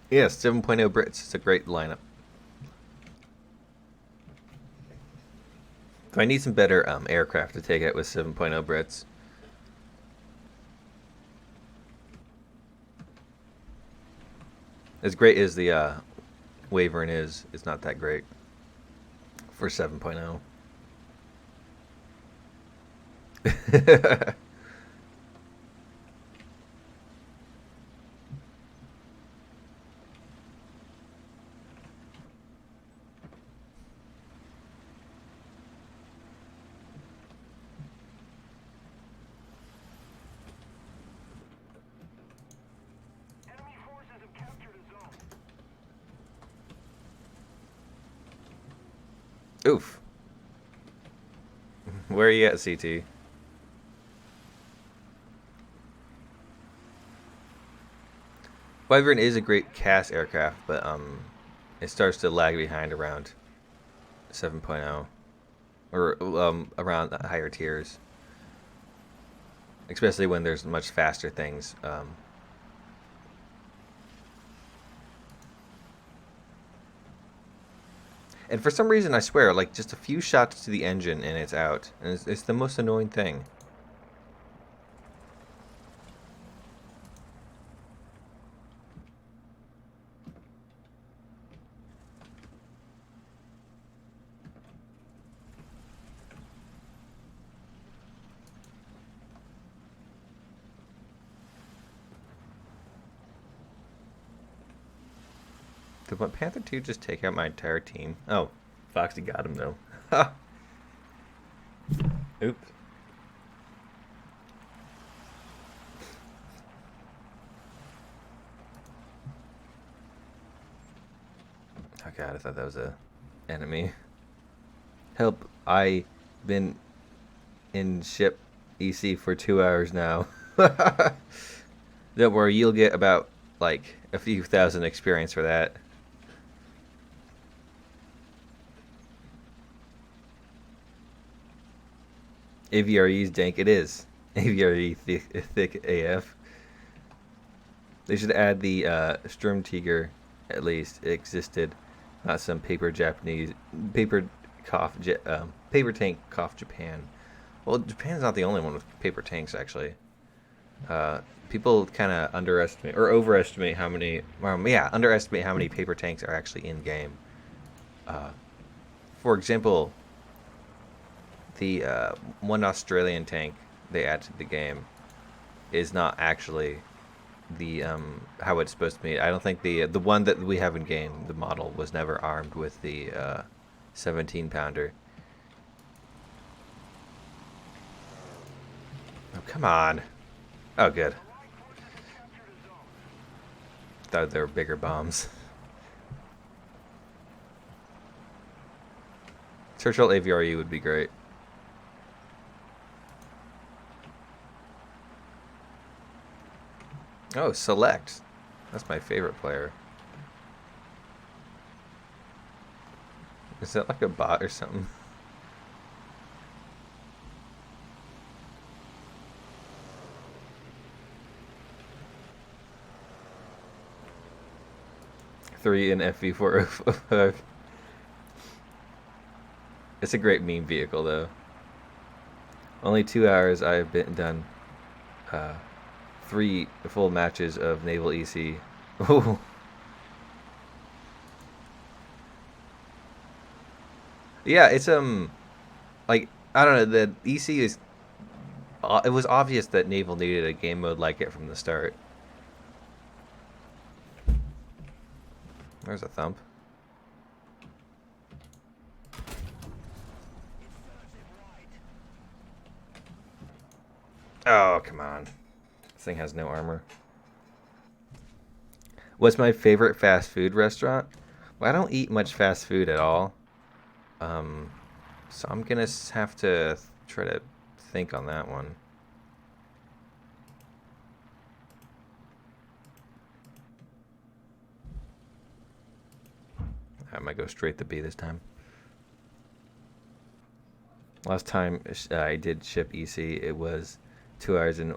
Yes, 7.0 Brits. It's a great lineup. So I need some better aircraft to take out with 7.0 Brits. As great as the Wyvern is, it's not that great for 7.0. Enemy forces have captured a zone. Oof. Where are you at, CT? Wyvern is a great cast aircraft, but it starts to lag behind around 7.0 or around higher tiers, especially when there's much faster things. And for some reason, I swear, like just a few shots to the engine and it's out, and it's the most annoying thing. Did what Panther 2 just take out my entire team? Oh, Foxy got him though. Oops. Oh god, I thought that was a enemy. Help, I been in ship EC for 2 hours now. Don't worry, you'll get about like a few thousand experience for that. AVRE's dank, it is. Aviary thick AF. They should add the Sturmtiger, at least. It existed. Not some paper Japanese. Paper tank cough Japan. Well, Japan's not the only one with paper tanks, actually. People kind of underestimate or overestimate how many. Underestimate how many paper tanks are actually in game. For example, the one Australian tank they add to the game is not actually the how it's supposed to be. I don't think the one that we have in game, the model, was never armed with the 17 pounder. Oh, come on. Oh, good. Thought there were bigger bombs. Churchill AVRE would be great. Oh, Select. That's my favorite player. Is that like a bot or something? Three in FV405. It's a great meme vehicle, though. Only 2 hours I've been done 3 full matches of Naval EC. Ooh. Yeah, it's like I don't know, the EC is it was obvious that Naval needed a game mode like it from the start. There's a thump. Oh, come on. This thing has no armor. What's my favorite fast food restaurant? Well, I don't eat much fast food at all. So I'm gonna have to try to think on that one. I might go straight to B this time. Last time I did ship EC, it was 2 hours and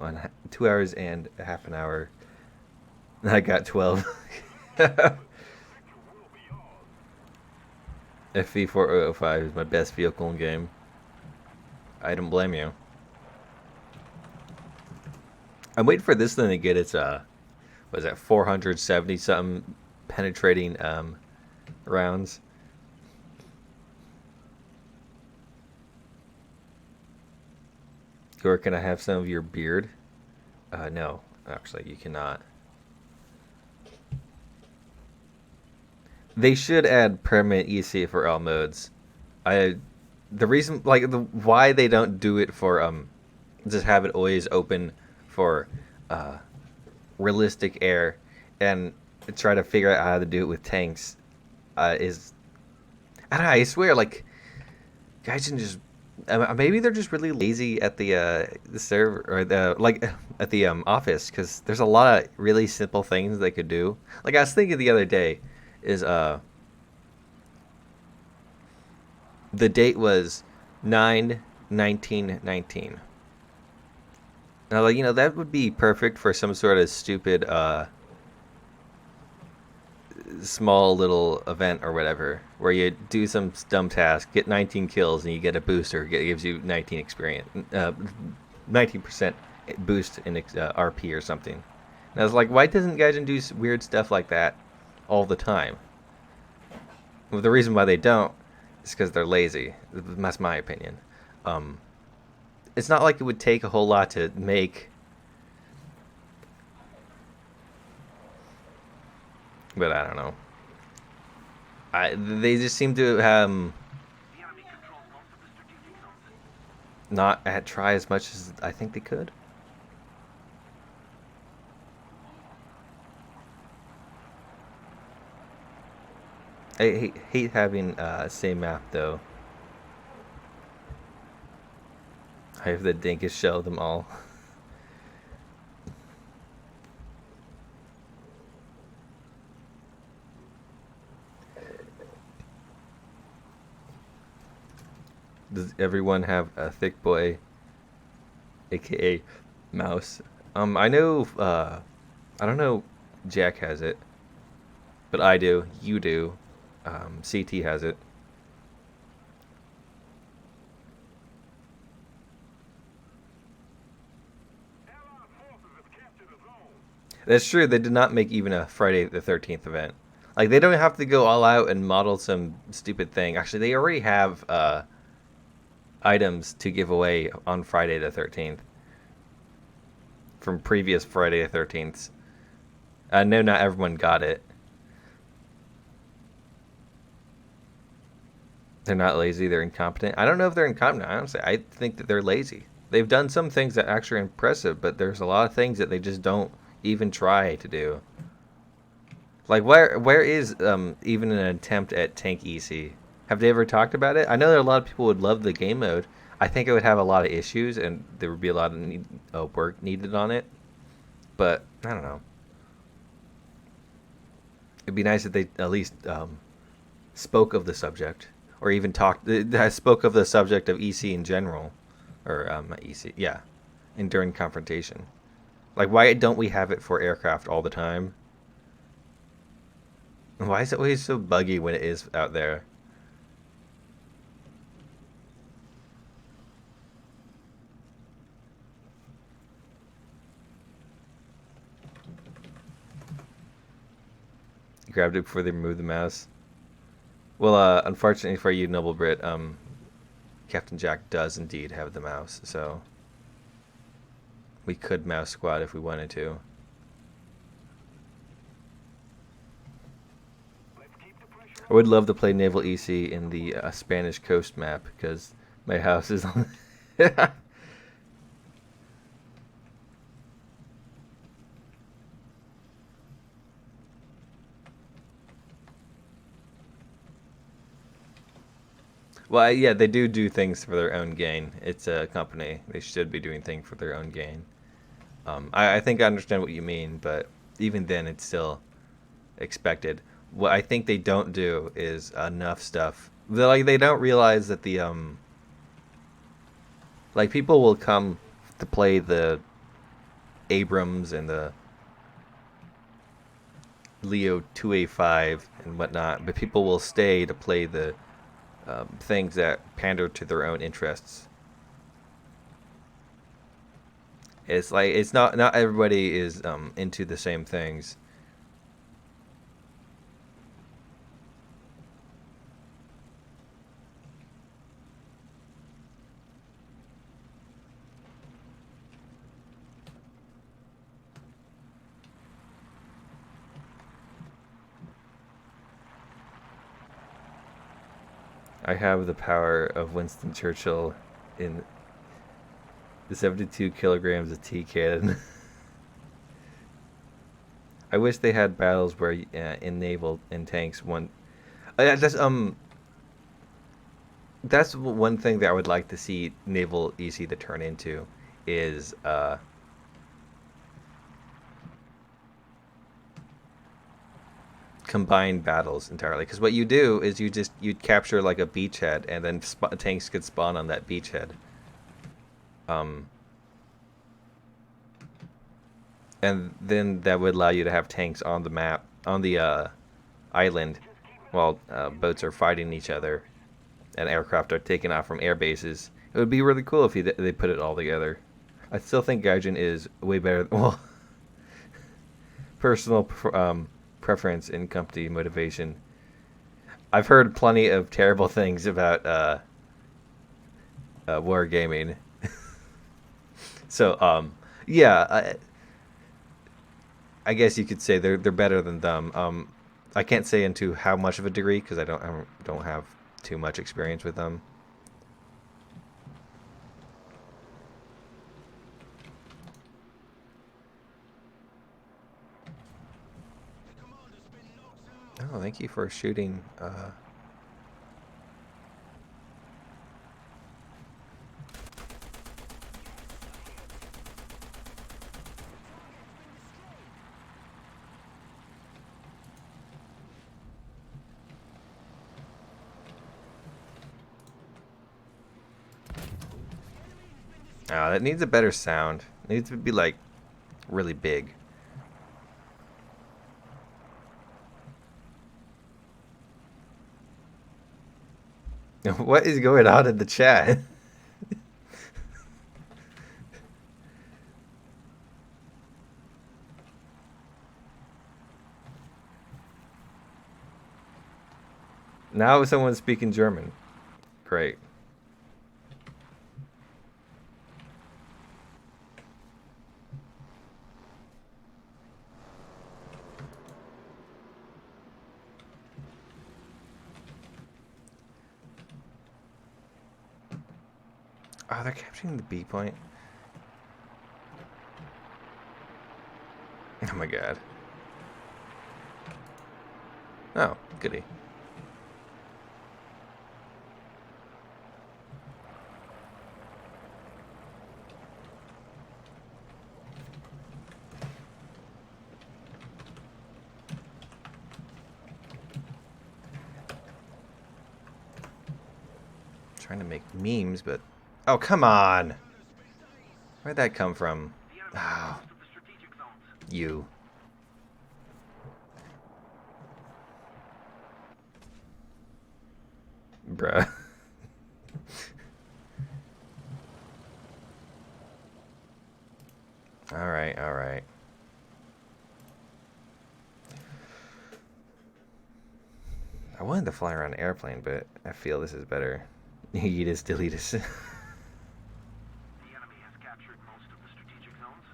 2 hours and a half an hour. I got 12. FV4005 is my best vehicle in game. I don't blame you. I'm waiting for this thing to get its what is that, 470 something penetrating rounds. Or can I have some of your beard? No, actually, you cannot. They should add permanent EC for all modes. The reason, like, why they don't do it for just have it always open for realistic air, and try to figure out how to do it with tanks, is, I don't know. I swear, like, guys can just. Maybe they're just really lazy at the server or at the office, because there's a lot of really simple things they could do. Like I was thinking the other day, is the date was 9/19/19. Now, like, that would be perfect for some sort of stupid small little event or whatever, where you do some dumb task, get 19 kills, and you get a booster. It gives you 19 experience, 19% boost in RP or something. And I was like, why doesn't Gaijin do weird stuff like that all the time? Well, the reason why they don't is because they're lazy. That's my opinion. It's not like it would take a whole lot to make. But I don't know. They just seem to not try as much as I think they could. I hate having same map though. I have the dinkest shell of them all. Does everyone have a thick boy aka mouse. I know. I don't know. Jack has it, but I do. You do. CT has it. Allied forces have captured a zone. That's true. They did not make even a Friday the 13th event. Like they don't have to go all out and model some stupid thing. Actually, they already have items to give away on Friday the 13th from previous Friday the 13th. I know not everyone got it. They're not lazy. They're incompetent. I don't know if they're incompetent. Honestly, I think that they're lazy. They've done some things that actually are impressive, but there's a lot of things that they just don't even try to do. Like where is even an attempt at tank EC? Have they ever talked about it? I know that a lot of people would love the game mode. I think it would have a lot of issues, and there would be a lot of work needed on it. But I don't know. It'd be nice if they at least spoke of the subject, or even spoke of the subject of EC in general, or not EC, yeah, and during confrontation. Like, why don't we have it for aircraft all the time? Why is it always so buggy when it is out there? Grabbed it before they removed the mouse. Well, unfortunately for you, Noble Brit, Captain Jack does indeed have the mouse, so we could mouse squad if we wanted to. I would love to play Naval EC in the Spanish coast map because my house is on. Well, yeah, they do things for their own gain. It's a company; they should be doing things for their own gain. I think I understand what you mean, but even then, it's still expected. What I think they don't do is enough stuff. They don't realize that the like people will come to play the Abrams and the Leo 2A5 and whatnot, but people will stay to play the things that pander to their own interests. It's like it's not everybody is into the same things. I have the power of Winston Churchill in the 72 kilograms of T cannon. I wish they had battles where in naval and tanks one. That's one thing that I would like to see naval EC to turn into is combined battles entirely. Because what you do is you capture like a beachhead and then tanks could spawn on that beachhead. And then that would allow you to have tanks on the map on the island while boats are fighting each other and aircraft are taken off from air bases. It would be really cool if they put it all together. I still think Gaijin is way better. Well, personal preference in company motivation. I've heard plenty of terrible things about wargaming. So yeah, I guess you could say they're better than them. I can't say into how much of a degree because I don't have too much experience with them. Oh, thank you for shooting. Oh, that needs a better sound. It needs to be like really big. What is going on in the chat? Now someone's speaking German. Great. Oh, they're capturing the B point. Oh my god. Oh, goody. Trying to make memes, but... Oh, come on! Where'd that come from? Oh, you. Bruh. Alright, alright. I wanted to fly around an airplane, but I feel this is better. Yeetus, deletus. The enemy has captured most of the strategic zones.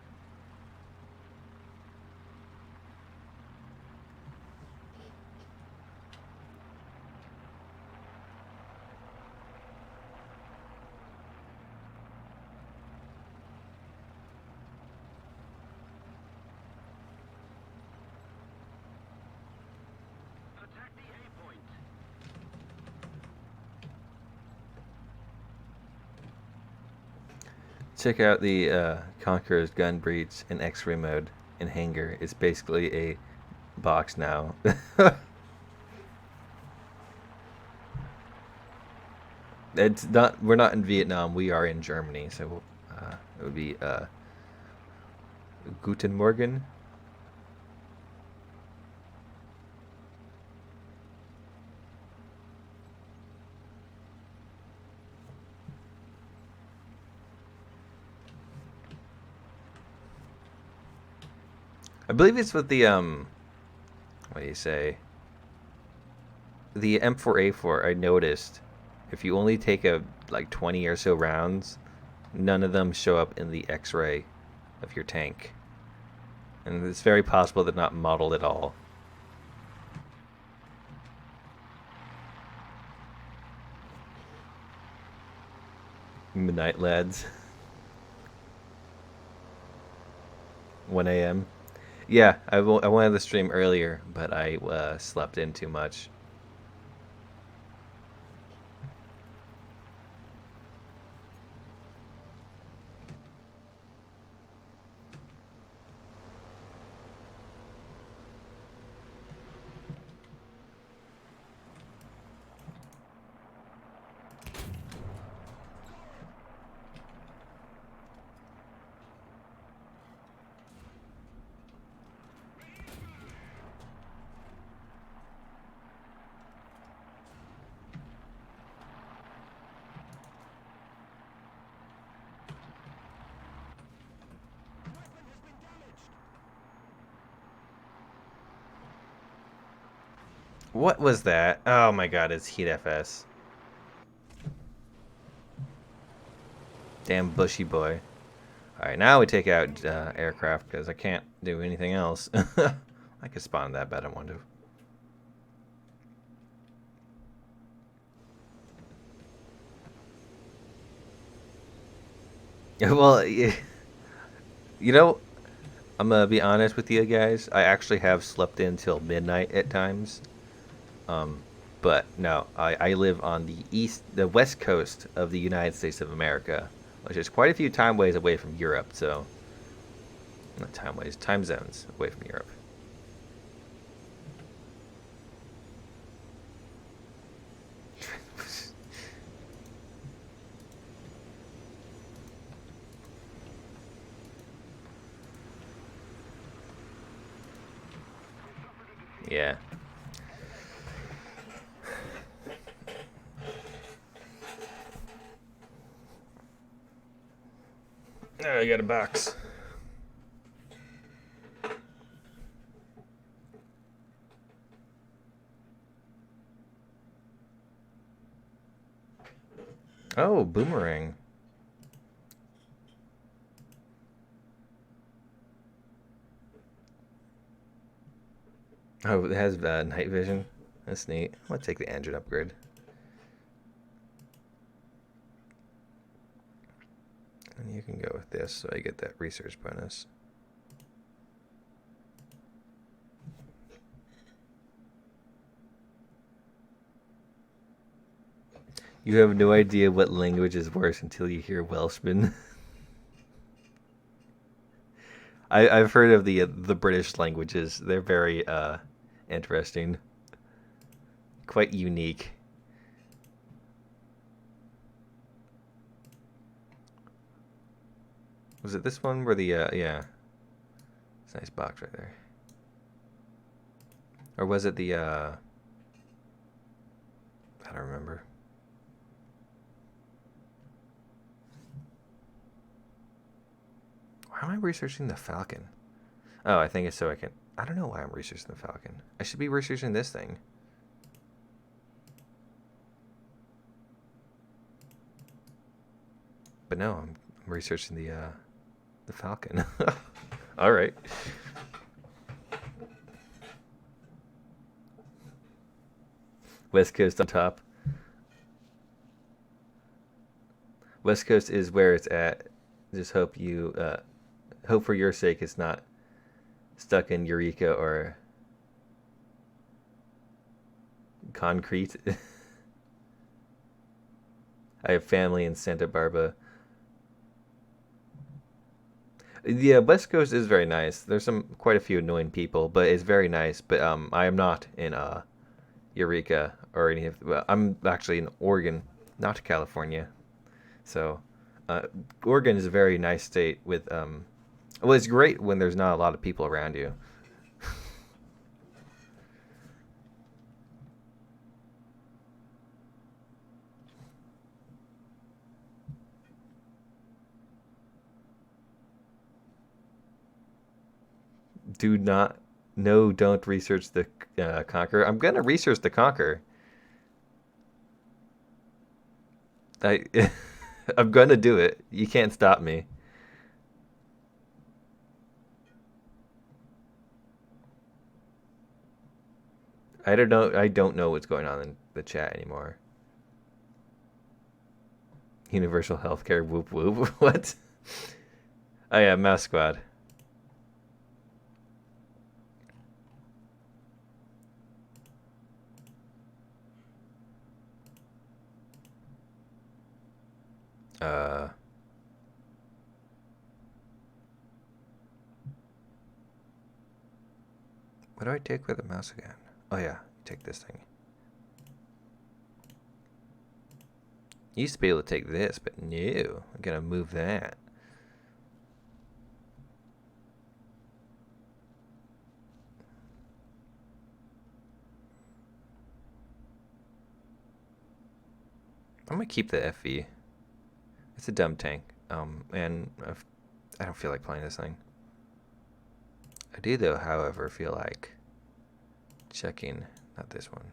Attack the A point. Check out the Conqueror's gun breach in X-ray mode in Hangar. It's basically a box now. It's not. We're not in Vietnam. We are in Germany, so it would be Guten Morgen. I believe it's with the what do you say? The M4A4. I noticed if you only take a like 20 or so rounds, none of them show up in the X-ray of your tank, and it's very possible they're not modeled at all. Midnight lads. 1 a.m. Yeah, I wanted to stream earlier, but I slept in too much. What was that? Oh my god, it's Heat FS. Damn bushy boy. Alright, now we take out aircraft because I can't do anything else. I could spawn that, but I don't want to. Well, you know, I'm gonna be honest with you guys. I actually have slept in till midnight at times. But no, I live on the west coast of the United States of America, which is quite a few time ways away from Europe. So, not time zones away from Europe. Yeah. Oh, I got a box. Oh, boomerang. Oh, it has night vision. That's neat. I'm gonna take the engine upgrade. And you can go with this so I get that research bonus. You have no idea what language is worse until you hear Welshman. I've heard of the British languages. They're very interesting, quite unique. Was it this one where the yeah? It's a nice box right there. Or was it the I don't remember. Why am I researching the Falcon? Oh, I think it's so I can. I don't know why I'm researching the Falcon. I should be researching this thing. But no, I'm researching the Falcon. All right. West Coast on top. West Coast is where it's at. Just hope you hope for your sake it's not stuck in Eureka or concrete. I have family in Santa Barbara. Yeah, West Coast is very nice. There's quite a few annoying people, but it's very nice. But I am not in Eureka or any of. Well, I'm actually in Oregon, not California. So, Oregon is a very nice state with. Well, it's great when there's not a lot of people around you. Do not. No, don't research the Conqueror. I'm gonna research the Conqueror. I, I'm gonna do it. You can't stop me. I don't know. I don't know what's going on in the chat anymore. Universal healthcare. Whoop whoop. What? Oh yeah, Mouse Squad. Uh. What do I take with the mouse again? Oh yeah, take this thing. Used to be able to take this, but no. I'm gonna move that. I'm gonna keep the FV. It's a dumb tank. And I don't feel like playing this thing. I do though, however, feel like checking. Not this one.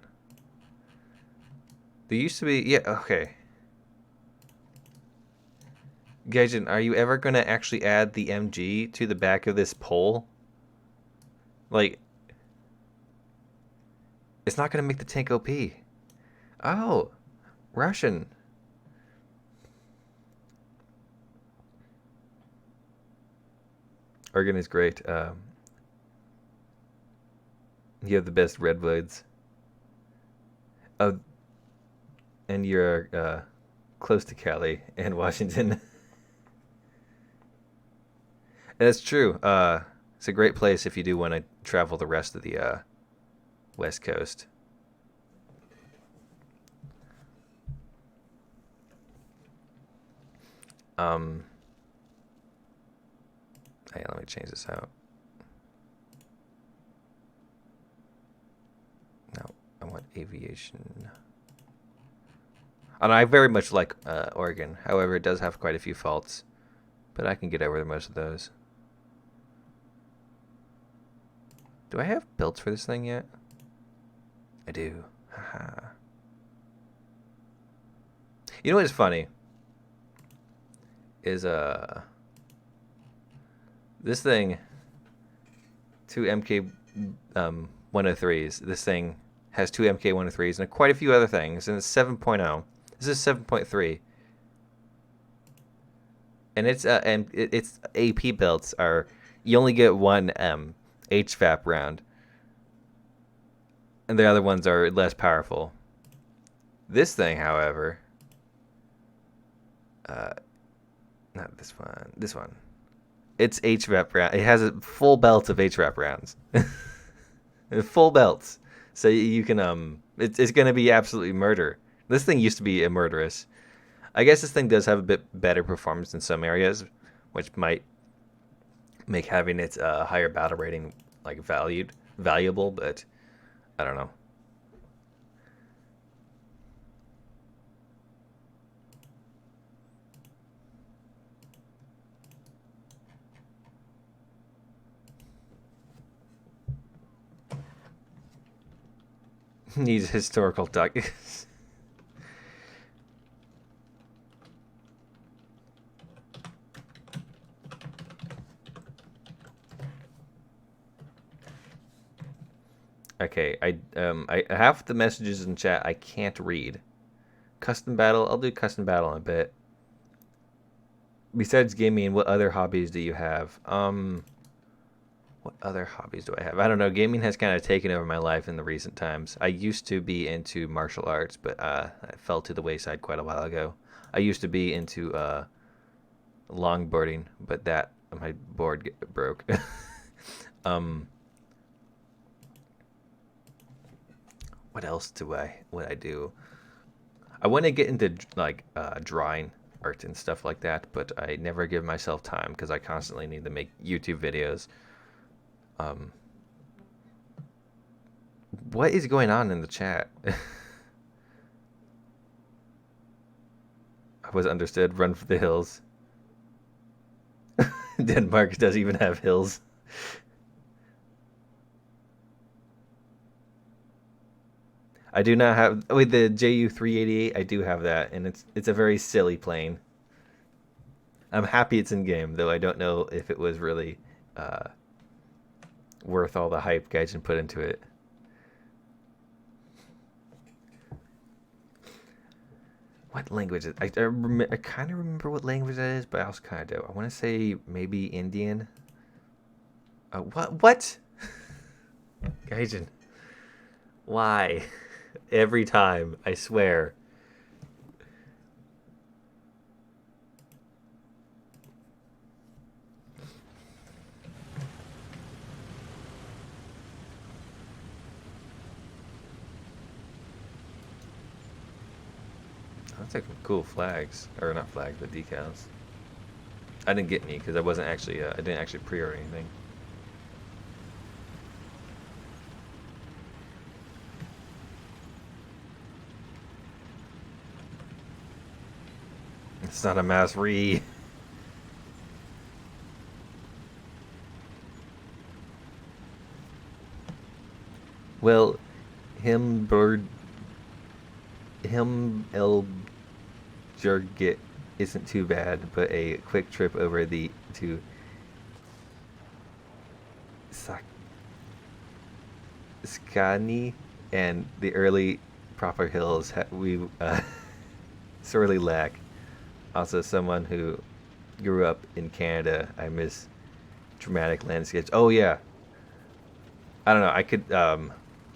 There used to be, yeah, okay. Gaijin, are you ever gonna actually add the MG to the back of this pole? Like, it's not gonna make the tank OP. Oh, Russian. Oregon is great. You have the best redwoods. Oh, and you're close to Cali and Washington. That's true. It's a great place if you do want to travel the rest of the West Coast. Hey, let me change this out. Aviation. And I very much like Oregon. However, it does have quite a few faults, but I can get over most of those. Do I have builds for this thing yet? I do. Haha. You know what is funny? Is this thing, two MK 103s. This thing has two MK 103s and quite a few other things, and it's 7.0. This is 7.3. And its AP builds are, you only get one HVAP round, and the other ones are less powerful. This thing, however, not this one, this one. It's HVAP round. It has a full belt of HVAP rounds. Full belts. So you can it's gonna be absolutely murder. This thing used to be a murderous. I guess this thing does have a bit better performance in some areas, which might make having its higher battle rating like valuable, but I don't know. Needs historical documents. Okay, I half the messages in chat I can't read. Custom battle, I'll do custom battle in a bit. Besides gaming, what other hobbies do you have? What other hobbies do I have? I don't know. Gaming has kind of taken over my life in the recent times. I used to be into martial arts, but I fell to the wayside quite a while ago. I used to be into longboarding, but that my board broke. What else would I do? I want to get into like drawing art and stuff like that, but I never give myself time because I constantly need to make YouTube videos. What is going on in the chat? I was understood. Run for the hills. Denmark doesn't even have hills. I do not have. Wait, the JU-388. I do have that, and it's a very silly plane. I'm happy it's in game, though I don't know if it was really worth all the hype Gaijin put into it. What language is I kind of remember what language that is, but I also kind of don't. I want to say maybe Indian. What? Gaijin. Why? Every time, I swear. That's like cool flags, or not flags, but decals. I didn't get any because I wasn't actually. I didn't actually pre-order anything. It's not a mass re. Well, him El Jurgit isn't too bad, but a quick trip over to Skani and the early proper hills we sorely lack. Also, someone who grew up in Canada, I miss dramatic landscapes. Oh yeah, I don't know.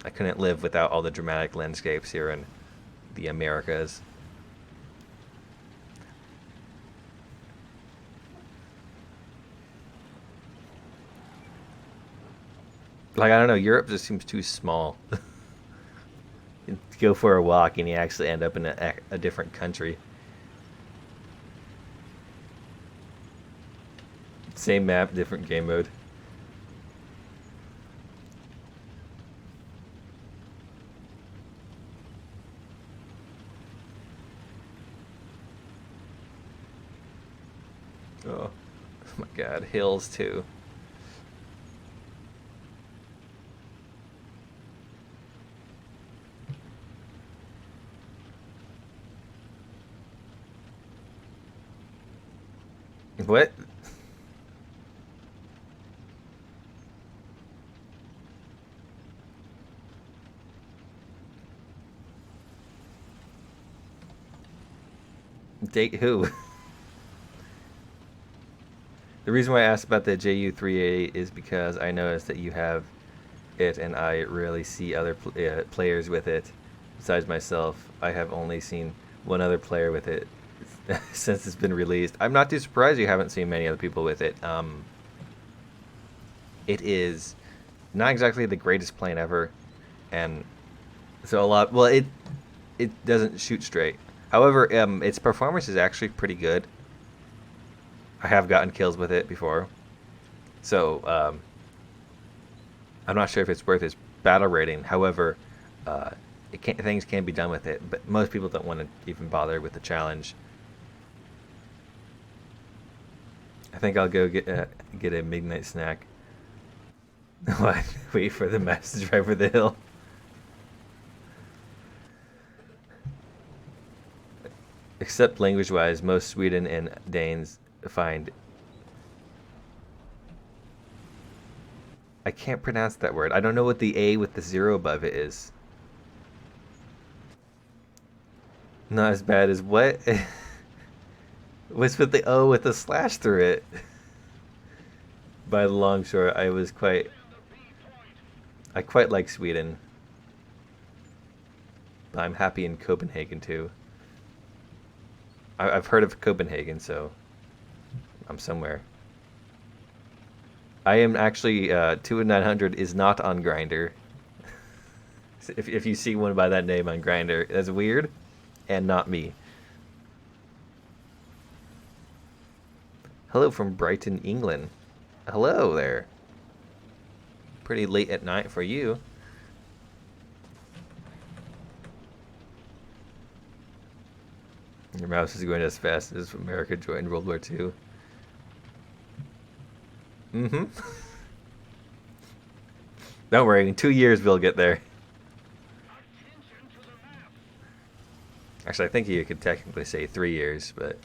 I couldn't live without all the dramatic landscapes here in the Americas. Like, I don't know, Europe just seems too small. You go for a walk and you actually end up in a different country. Same map, different game mode. Oh my god, hills too. What? Date who? The reason why I asked about the JU388 is because I noticed that you have it, and I rarely see other players with it. Besides myself, I have only seen one other player with it since it's been released. I'm not too surprised you haven't seen many other people with it. It is not exactly the greatest plane ever, and so a lot. Well, it doesn't shoot straight. However, its performance is actually pretty good. I have gotten kills with it before, so I'm not sure if it's worth its battle rating. However, things can be done with it, but most people don't want to even bother with the challenge. I think I'll go get a midnight snack. Wait for the message right over the hill. Except language-wise, most Sweden and Danes find... I can't pronounce that word. I don't know what the A with the 0 above it is. Not as bad as what? What's with the O with the slash through it? By the long short, I quite like Sweden. But I'm happy in Copenhagen too. I've heard of Copenhagen, so I'm somewhere. I am actually 2 900 is not on Grindr. If you see one by that name on Grindr, that's weird, and not me. Hello from Brighton, England. Hello there. Pretty late at night for you. Your mouse is going as fast as America joined World War II. Mm-hmm. Don't worry, in 2 years we'll get there. Actually, I think you could technically say 3 years, but...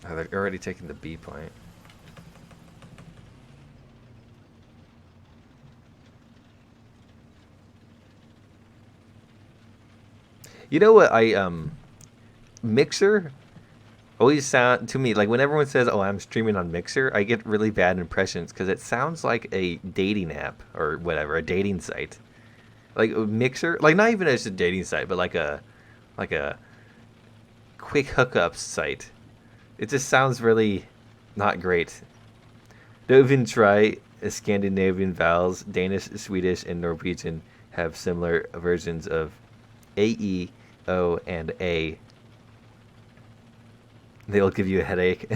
Oh, they're already taking the B point. You know what Mixer always sound to me like when everyone says, "Oh, I'm streaming on Mixer," I get really bad impressions because it sounds like a dating app or whatever, a dating site. Like Mixer, like not even as a dating site, but like a quick hookup site. It just sounds really not great. Don't even try Scandinavian vowels. Danish, Swedish, and Norwegian have similar versions of AE, O, and A. They'll give you a headache.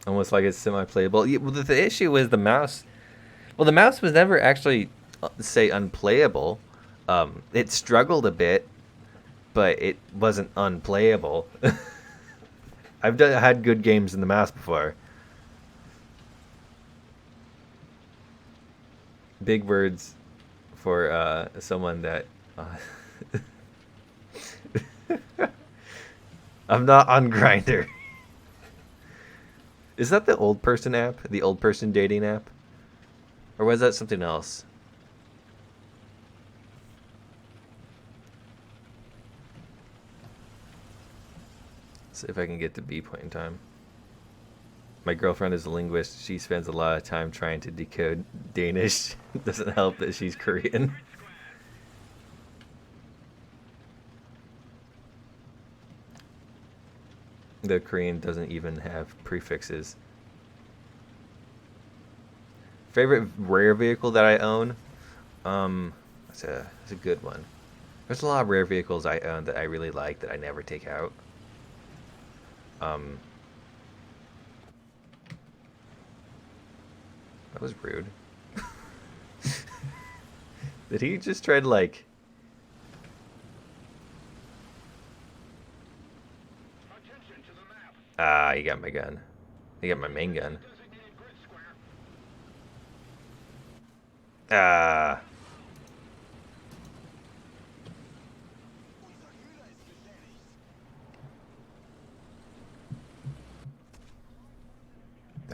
Almost like it's semi-playable. Yeah, well, the issue is the mouse. Well, the mouse was never actually, say, unplayable. It struggled a bit, but it wasn't unplayable. Had good games in the mouse before. Big words for someone that... I'm not on Grindr. Is that the old person app? The old person dating app? Or was that something else? See if I can get to B point in time. My girlfriend is a linguist. She spends a lot of time trying to decode Danish. It doesn't help that she's Korean. The Korean doesn't even have prefixes. Favorite rare vehicle that I own? That's a good one. There's a lot of rare vehicles I own that I really like that I never take out. That was rude. Did he just try to like? Ah, he got my gun. He got my main gun. Ah.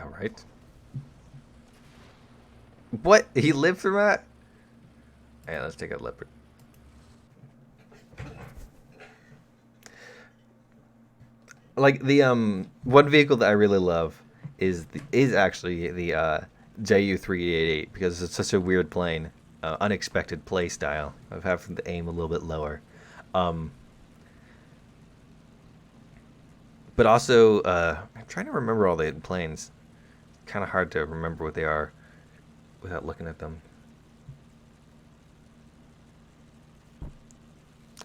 All right. What? He lived through that? Yeah, let's take a leopard. Like the one vehicle that I really love is actually the JU-388 because it's such a weird plane, unexpected play style of having to aim a little bit lower. Um, but also, I'm trying to remember all the planes. Kind of hard to remember what they are without looking at them.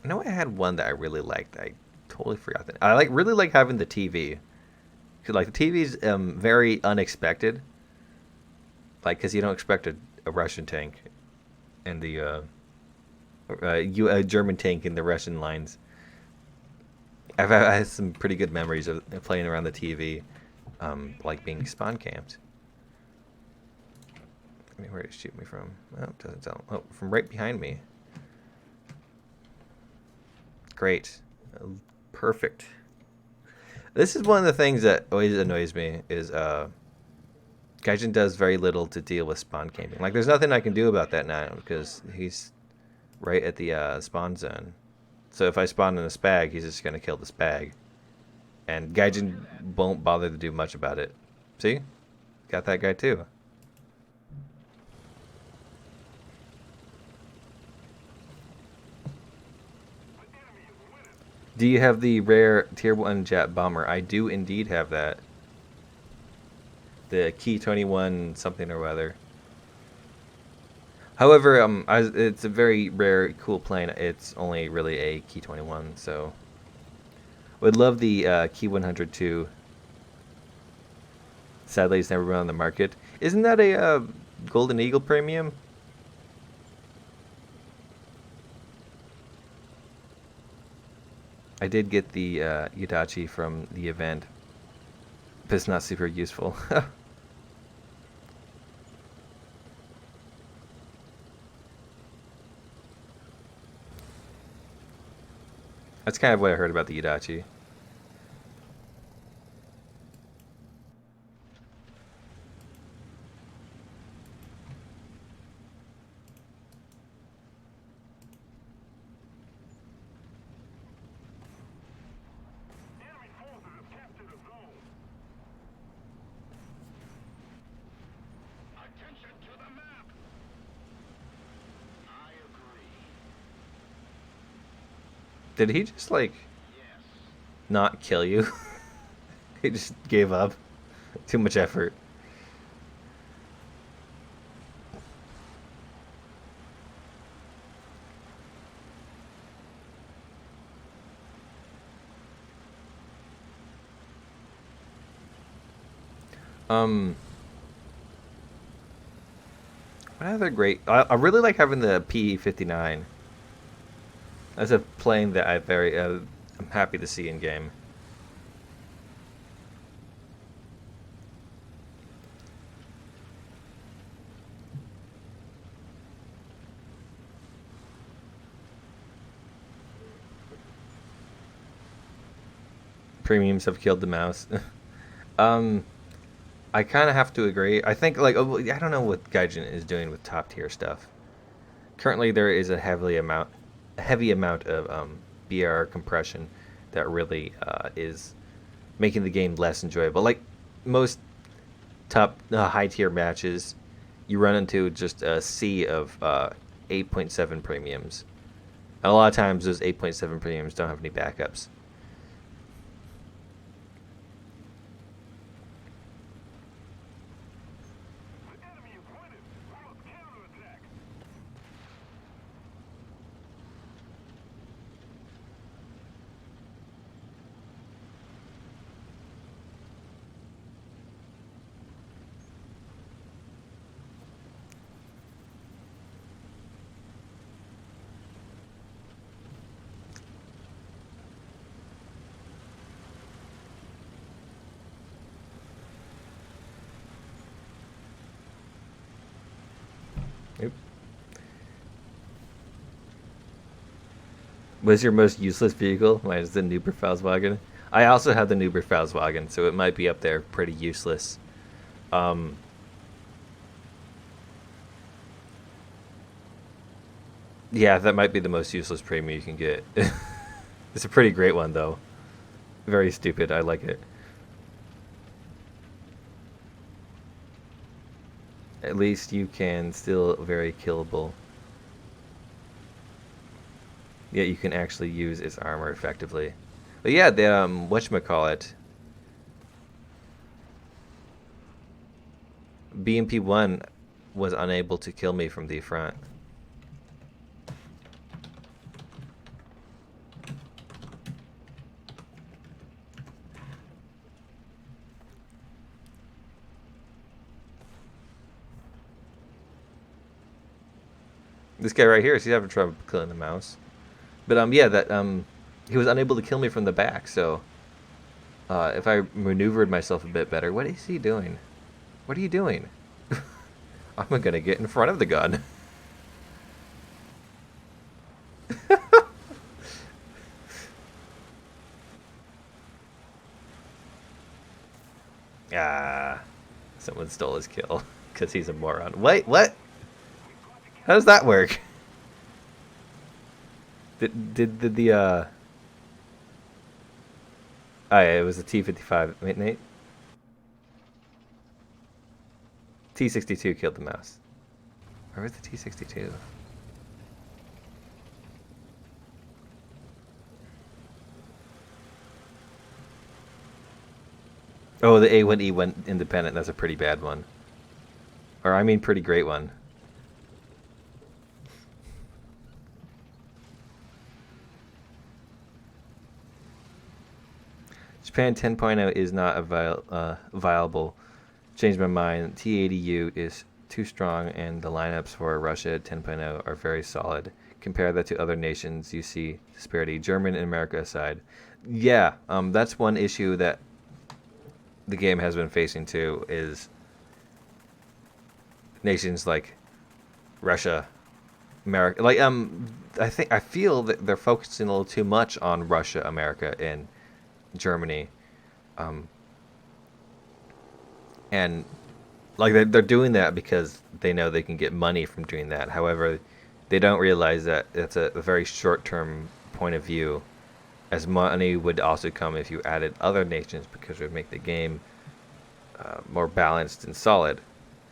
I know I had one that I really liked. I totally forgot that. I really like having the TV. 'Cause, like the TV's very unexpected. Like because you don't expect a Russian tank and the a German tank in the Russian lines. I had some pretty good memories of playing around the TV, like being spawn camped. I mean, where did it shoot me from? Oh, it doesn't tell. Oh, from right behind me. Great. Perfect. This is one of the things that always annoys me is Gaijin does very little to deal with spawn camping. Like there's nothing I can do about that now because he's right at the spawn zone. So if I spawn in a spag, he's just gonna kill the spag. And Gaijin won't bother to do much about it. See? Got that guy too. Do you have the rare tier 1 jet bomber? I do indeed have that. The Key 21 something or other. However, it's a very rare, cool plane. It's only really a Key 21, so would love the Key 102. Sadly, it's never been on the market. Isn't that a Golden Eagle premium? I did get the Yudachi from the event, but it's not super useful. That's kind of what I heard about the Yudachi. Enemy forces have captured a zone. Attention to the map. I agree. Did he just like Yes. not kill you? He just gave up. Too much effort. What other great? I really like having the PE-59. That's a plane that I'm happy to see in game. Premiums have killed the mouse. um, I kind of have to agree. I think like I don't know what Gaijin is doing with top tier stuff. Currently, there is a heavy amount of BR compression that really is making the game less enjoyable. Like most top high tier matches, you run into just a sea of 8.7 premiums. And a lot of times, those 8.7 premiums don't have any backups. Oop. What's your most useless vehicle? Mine is the Nuberfauswagen. I also have the Nuberfauswagen, so it might be up there pretty useless. Um, yeah, that might be the most useless premium you can get. It's a pretty great one, though. Very stupid. I like it. At least you can still very killable. Yet you can actually use its armor effectively. But yeah, the whatchamacallit, BMP-1 was unable to kill me from the front. This guy right here, he's having trouble killing the mouse. But yeah, that he was unable to kill me from the back. So if I maneuvered myself a bit better, what is he doing? What are you doing? I'm gonna get in front of the gun. Ah, someone stole his kill because he's a moron. Wait, what? How does that work? Did the oh yeah, it was the T-55. Wait, Nate. T-62 killed the mouse. Where was the T-62? Oh, the A1E1 independent. That's a pretty bad one. Or I mean, pretty great one. Japan 10.0 is not viable. Changed my mind. T80U is too strong, and the lineups for Russia 10.0 are very solid. Compare that to other nations, you see disparity. German and America aside. Yeah, that's one issue that the game has been facing too, is nations like Russia, America. Like I feel that they're focusing a little too much on Russia, America, and Germany, and like they're doing that because they know they can get money from doing that. However, they don't realize that it's a very short-term point of view, as money would also come if you added other nations, because it would make the game more balanced and solid.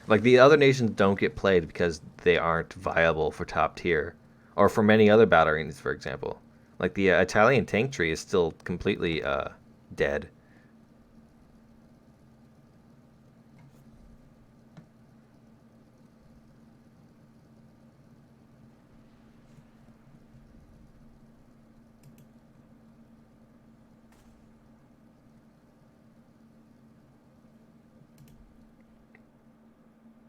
Like the other nations don't get played because they aren't viable for top tier, or for many other battle arenas, for example. Like the Italian tank tree is still completely dead.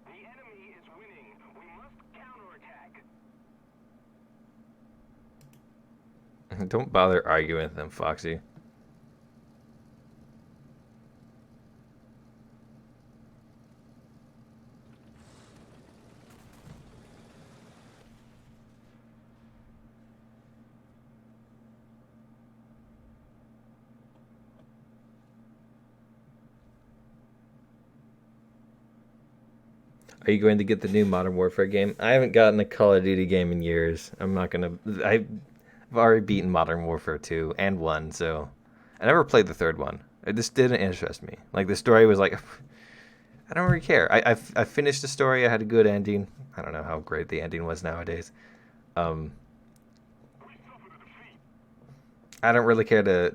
The enemy is winning. We must counterattack. Don't bother arguing with them, Foxy. Are you going to get the new Modern Warfare game? I haven't gotten a Call of Duty game in years. I'm not gonna. I've already beaten Modern Warfare 2 and 1, so I never played the third one. It just didn't interest me. Like the story was like, I don't really care. I finished the story. I had a good ending. I don't know how great the ending was nowadays. I don't really care to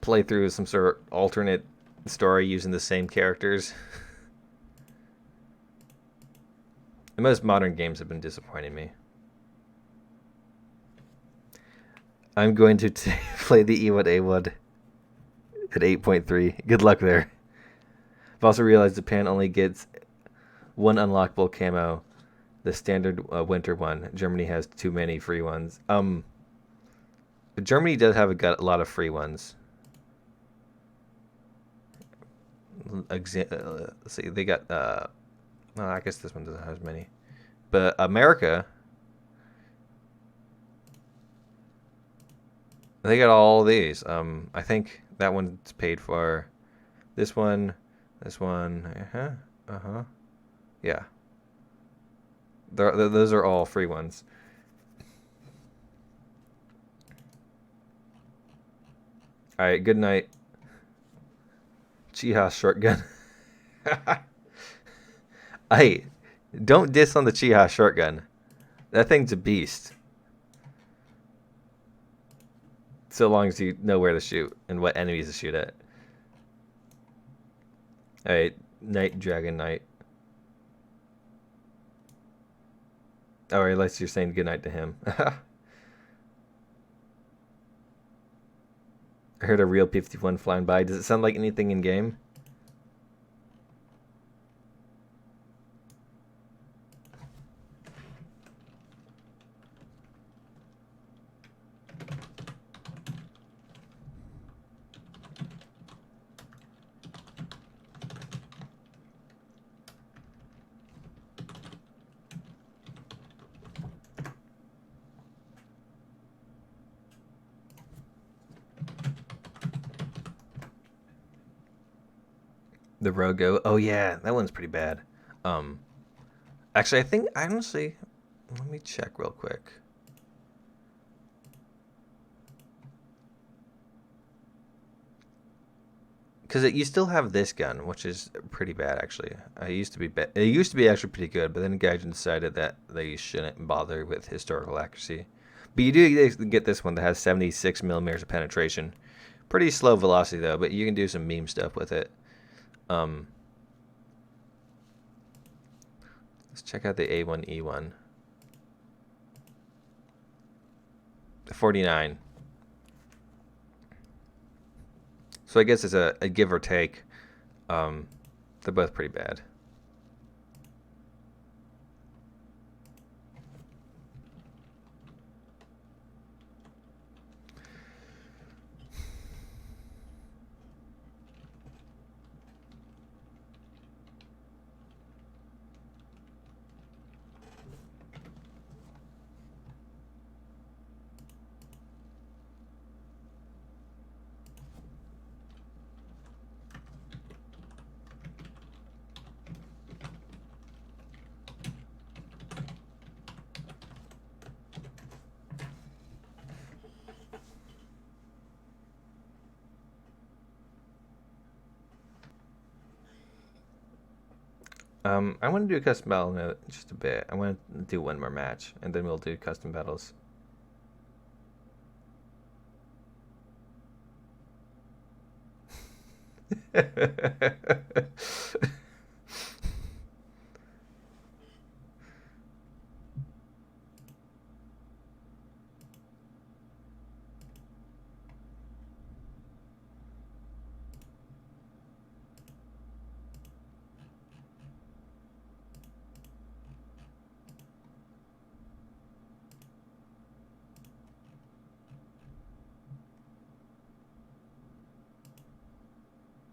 play through some sort of alternate story using the same characters. The most modern games have been disappointing me. I'm going to play the E1A1 at 8.3. Good luck there. I've also realized Japan only gets one unlockable camo, the standard winter one. Germany has too many free ones. Germany does have a lot of free ones. Let's see, they got. Well, I guess this one doesn't have as many. But America, they got all these. I think that one's paid for. This one, yeah. Those are all free ones. All right, good night. Chiha shotgun. Hey, don't diss on the Chiha shotgun. That thing's a beast. So long as you know where to shoot and what enemies to shoot at. Alright, Night Dragon Knight. Alright, unless you're saying goodnight to him. I heard a real P-51 flying by. Does it sound like anything in game? The Rogo. Oh yeah, that one's pretty bad. Actually, I think honestly, let me check real quick. Because you still have this gun, which is pretty bad actually. It used to be actually pretty good, but then Gaijin decided that they shouldn't bother with historical accuracy. But you do get this one that has 76 millimeters of penetration. Pretty slow velocity though, but you can do some meme stuff with it. Let's check out the A1E1. 49. So I guess it's a give or take. They're both pretty bad. I want to do a custom battle in just a bit. I want to do one more match, and then we'll do custom battles.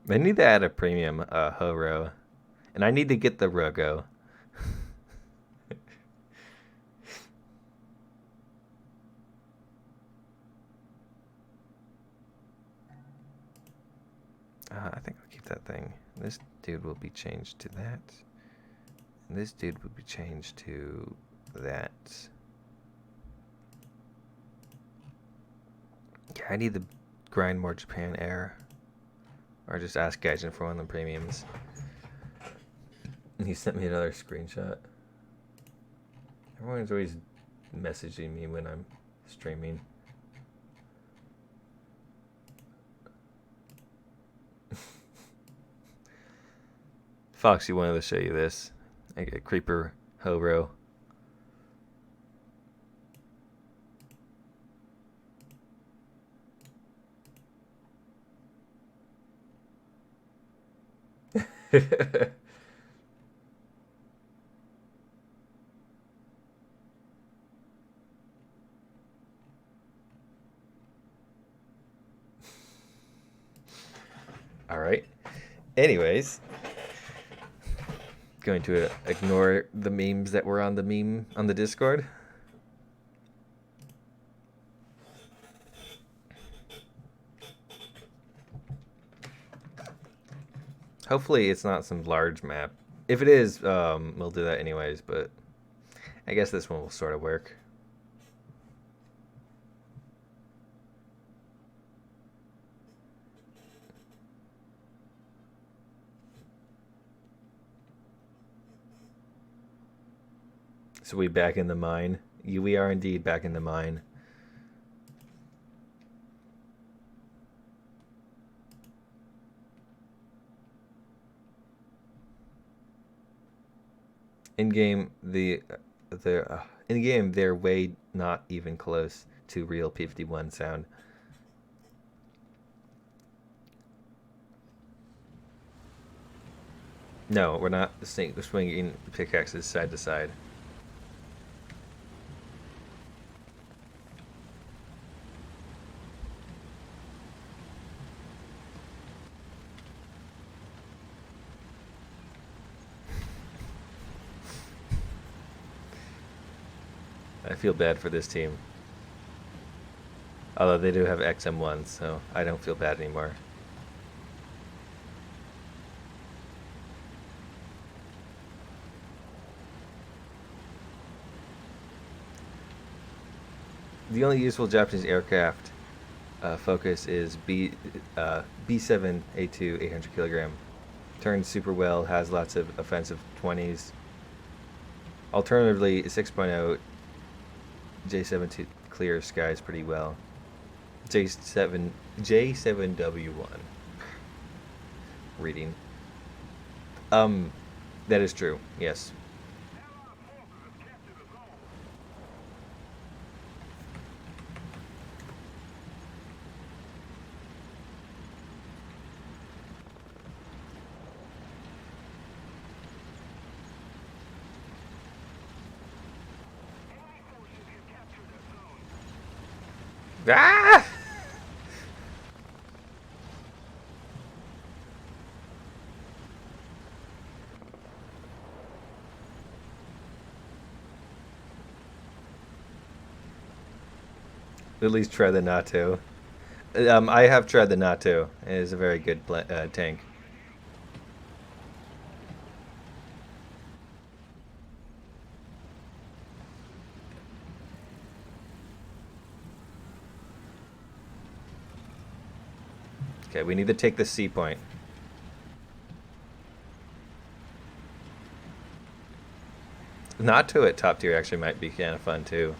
I need to add a premium Horo, and I need to get the Rogo. I think I'll keep that thing. This dude will be changed to that. And this dude will be changed to that. Yeah, I need to grind more Japan Air. Or just ask Gaijin for one of the premiums. And he sent me another screenshot. Everyone's always messaging me when I'm streaming. Foxy wanted to show you this. I get Creeper Horo. All right. Anyways, Going to ignore the memes that were on the Discord. Hopefully it's not some large map. If it is, we'll do that anyways, but I guess this one will sort of work. So we back in the mine. We are indeed back in the mine. In game, in game they're way not even close to real P-51 sound. No, we're not swinging pickaxes side to side. I feel bad for this team. Although they do have XM1s, so I don't feel bad anymore. The only useful Japanese aircraft focus is B7A2 800 kilogram. Turns super well, has lots of offensive 20s. Alternatively, 6.0 J7 clears skies pretty well. J7W1 reading. That is true. Yes. Ah! At least try the NATO. I have tried the NATO. It is a very good tank. Okay, we need to take the C point. NATO at top tier actually might be kind of fun too.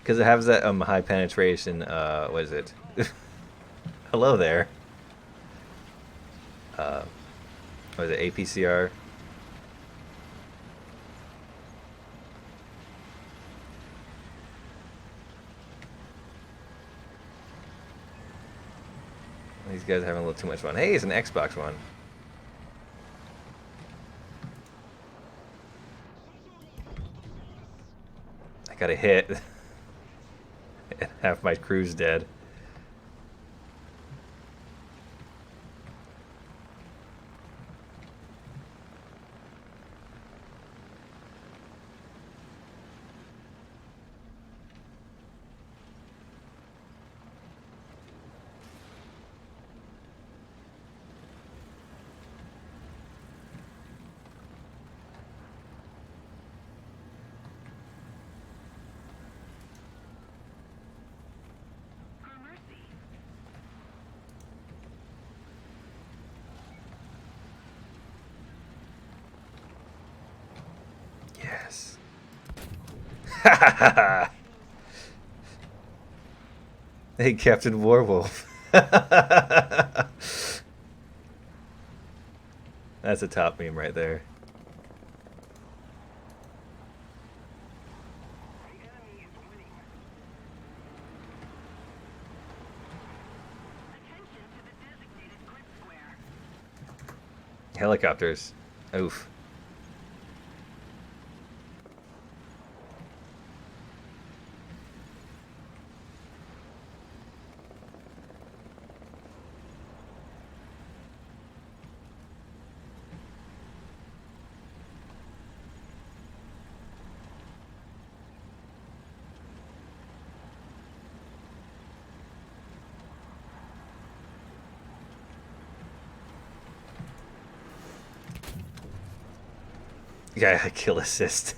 Because it has that high penetration, what is it? Hello there. What is it, APCR? These guys are having a little too much fun. Hey, it's an Xbox One. I got a hit. And half my crew's dead. Yes. Hey, Captain Warwolf. That's a top meme right there. Helicopters. Oof. Yeah, kill assist.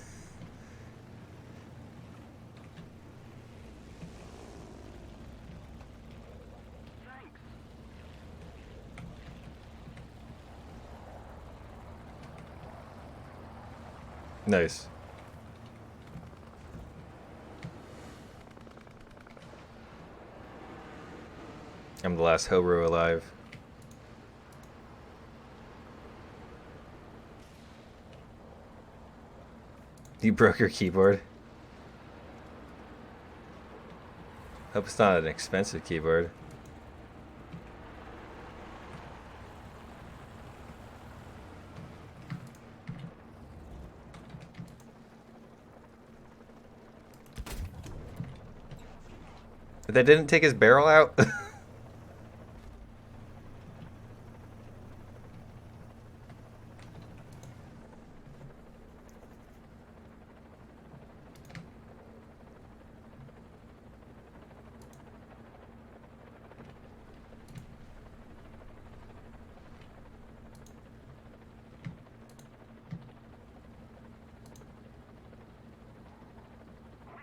Nice. I'm the last Hobro alive. You broke your keyboard. Hope it's not an expensive keyboard. But that didn't take his barrel out? We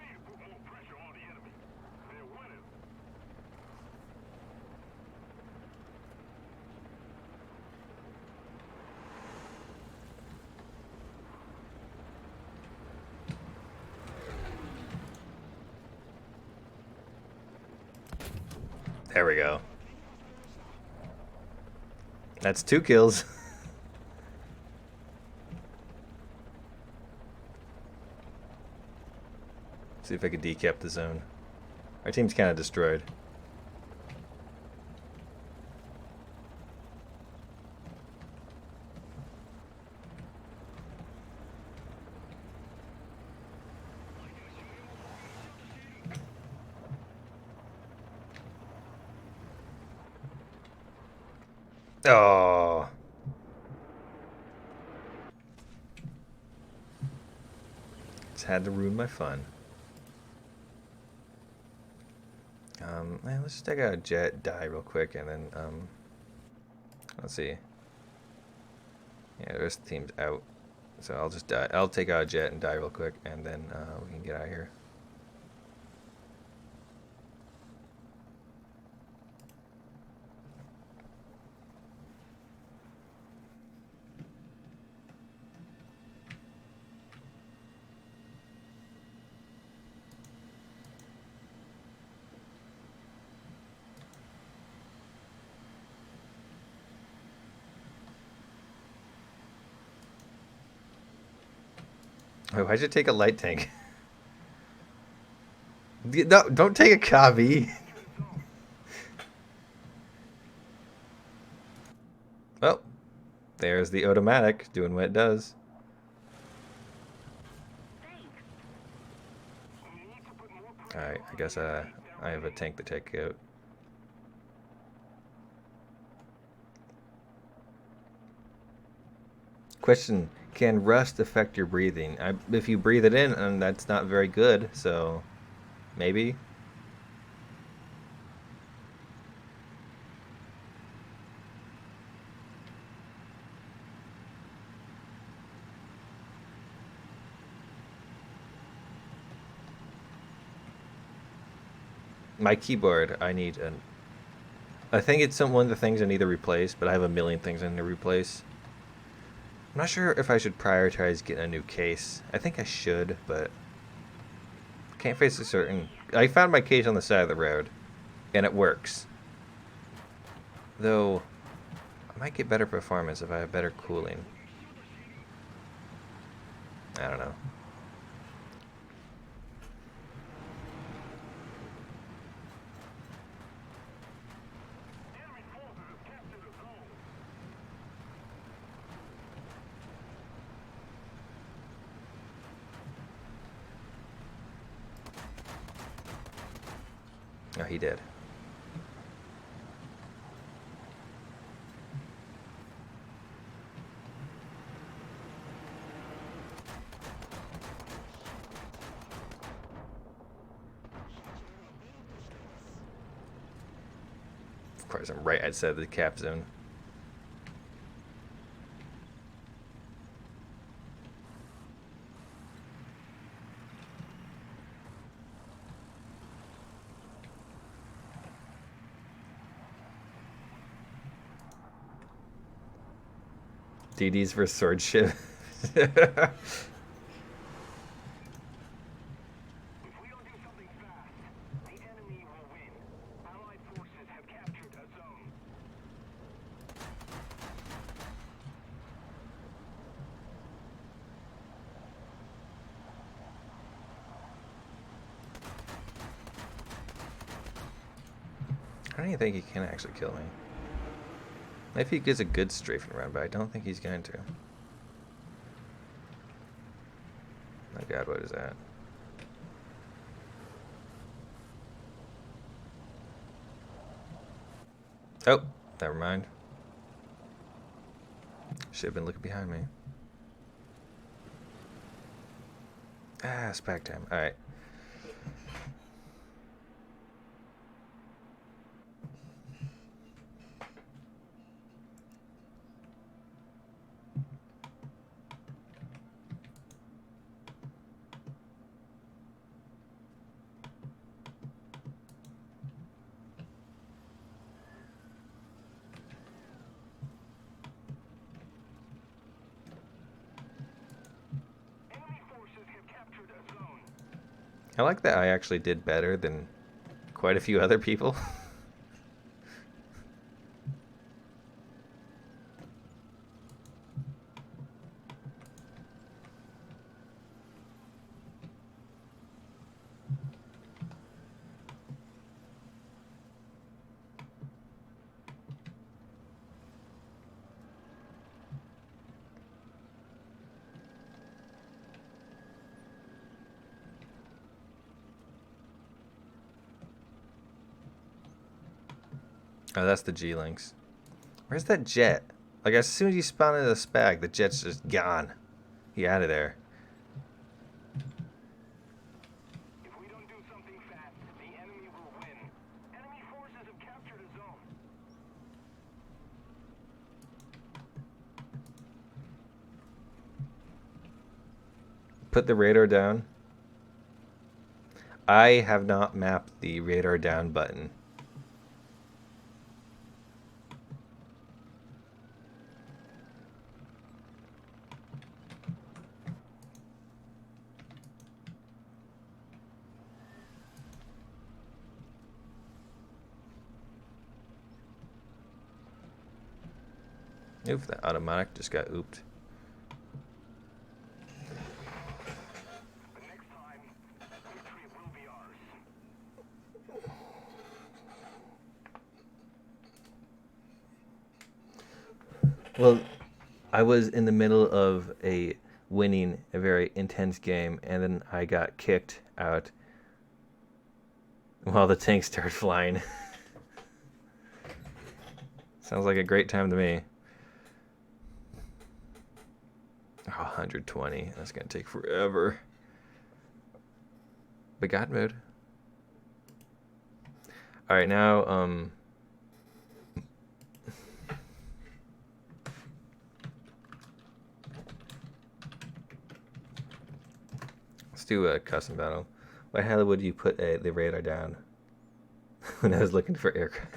need to put more pressure on the enemy. They're winning. There we go. That's 2 kills. See if I can decap the zone. Our team's kind of destroyed. Oh. Just had to ruin my fun. Let's just take out a jet, die real quick, and then, let's see. Yeah, the rest of the team's out. So I'll just die. I'll take out a jet and die real quick, and then we can get out of here. Wait, why'd you take a light tank? No, don't take a copy. Oh, there's the automatic doing what it does. Alright, I guess I have a tank to take out. Question, can rust affect your breathing? If you breathe it in, and that's not very good, so maybe? My keyboard, I need an... I think it's one of the things I need to replace, but I have a million things I need to replace. I'm not sure if I should prioritize getting a new case. I think I should, but... Can't face a certain... I found my case on the side of the road, and it works. Though, I might get better performance if I have better cooling. I don't know. Enemy forces have captured the zone. Oh, he did. Of course, I'm right outside the cap zone. DD's for swordship. If we don't do something fast, the enemy will win. Allied forces have captured a zone. I don't even think he can actually kill me. If he gets a good strafing round, but I don't think he's going to. My god, what is that? Oh, never mind. Should have been looking behind me. Ah, spag time. Alright. Enemy forces have captured a zone. I like that I actually did better than quite a few other people. Oh, that's the G-Links. Where's that jet? Like, as soon as you spawn into the spag, the jet's just gone. He out of there. If we don't do something fast, the enemy will win. Enemy forces have captured a zone. Put the radar down. I have not mapped the radar down button. Oof, that automatic just got ooped. But next time, victory will be ours. Well, I was in the middle of winning a very intense game, and then I got kicked out while the tank started flying. Sounds like a great time to me. Oh, 120. That's going to take forever. But God mode. Alright, now, let's do a custom battle. Why the hell would you put the radar down when I was looking for aircraft?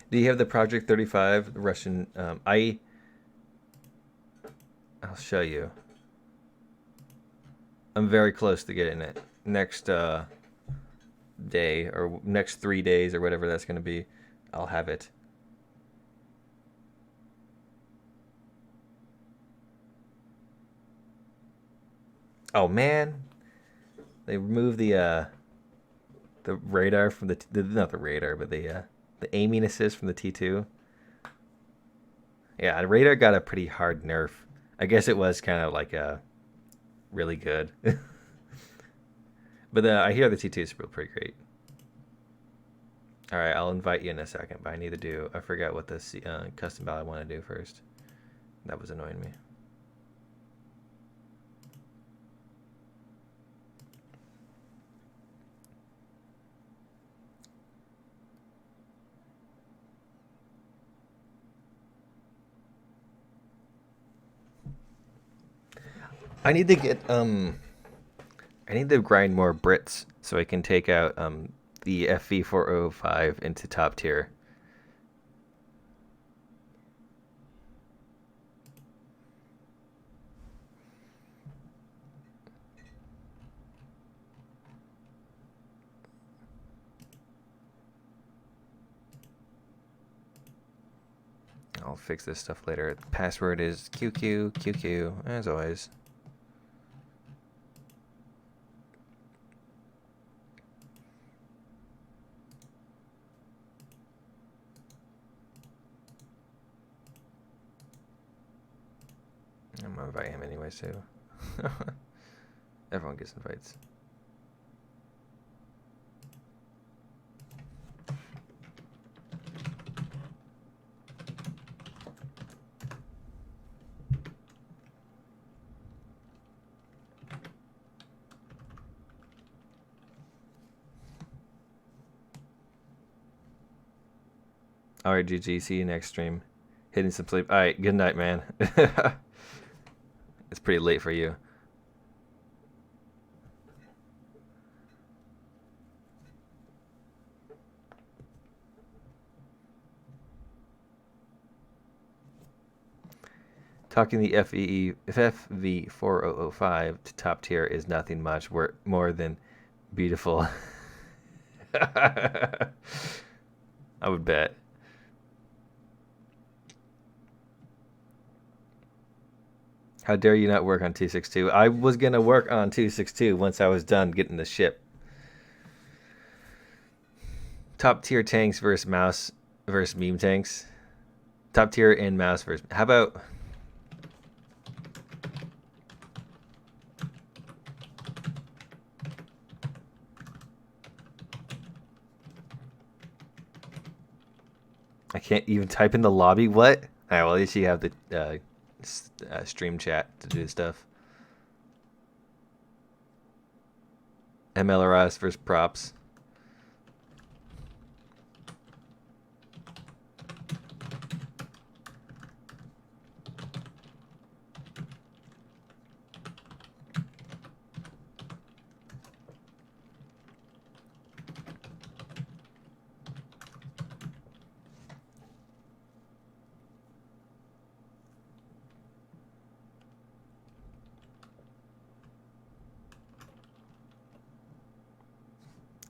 Do you have the Project 35 Russian? I'll show you. I'm very close to getting it next day or next 3 days or whatever that's going to be. I'll have it. Oh man, they removed the radar from the not the radar, but the aiming assist from the T2. Yeah, the radar got a pretty hard nerf. I guess it was kind of like really good. But I hear the T2 is still pretty great. All right, I'll invite you in a second, but I need to do. I forgot what the custom battle I want to do first. That was annoying me. I need to get I need to grind more Brits so I can take out the FV405 into top tier. I'll fix this stuff later. The password is QQ, as always. I'm gonna invite him anyway, too. Everyone gets invites. Alright, GG. See you next stream. Hitting some sleep. Alright, good night, man. It's pretty late for you. Talking the FV4005 to top tier is nothing much more than beautiful. I would bet. How dare you not work on 262? I was going to work on 262 once I was done getting the ship. Top tier tanks versus mouse versus meme tanks. Top tier and mouse versus... How about... I can't even type in the lobby. What? All right, well, at least you have the stream chat to do stuff. MLRS versus props.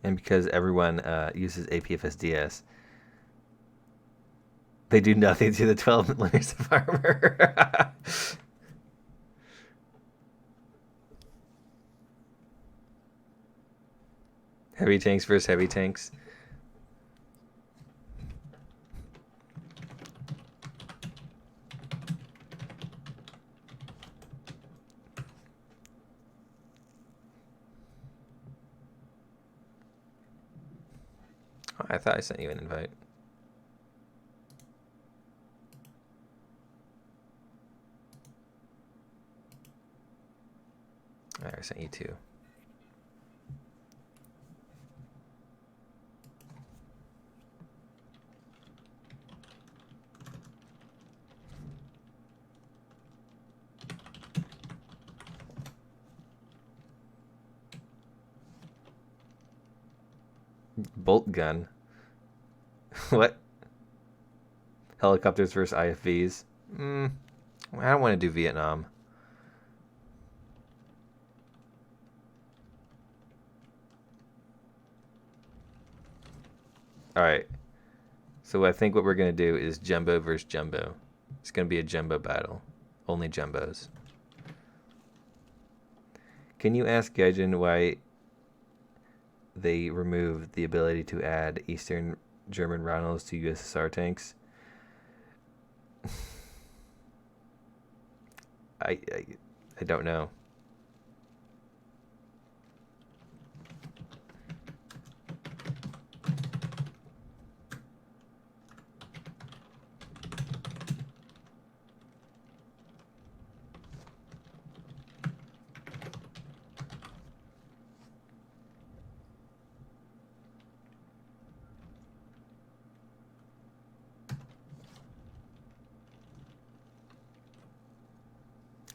And because everyone uses APFSDS, they do nothing to the 12 layers of armor. Heavy tanks versus heavy tanks. Oh, I thought I sent you an invite. All right, I sent you two. Bolt gun. What? Helicopters versus IFVs. I don't want to do Vietnam. Alright. So I think what we're going to do is Jumbo versus Jumbo. It's going to be a Jumbo battle. Only Jumbos. Can you ask Gaijin why they removed the ability to add Eastern German Ronalds to USSR tanks? I don't know.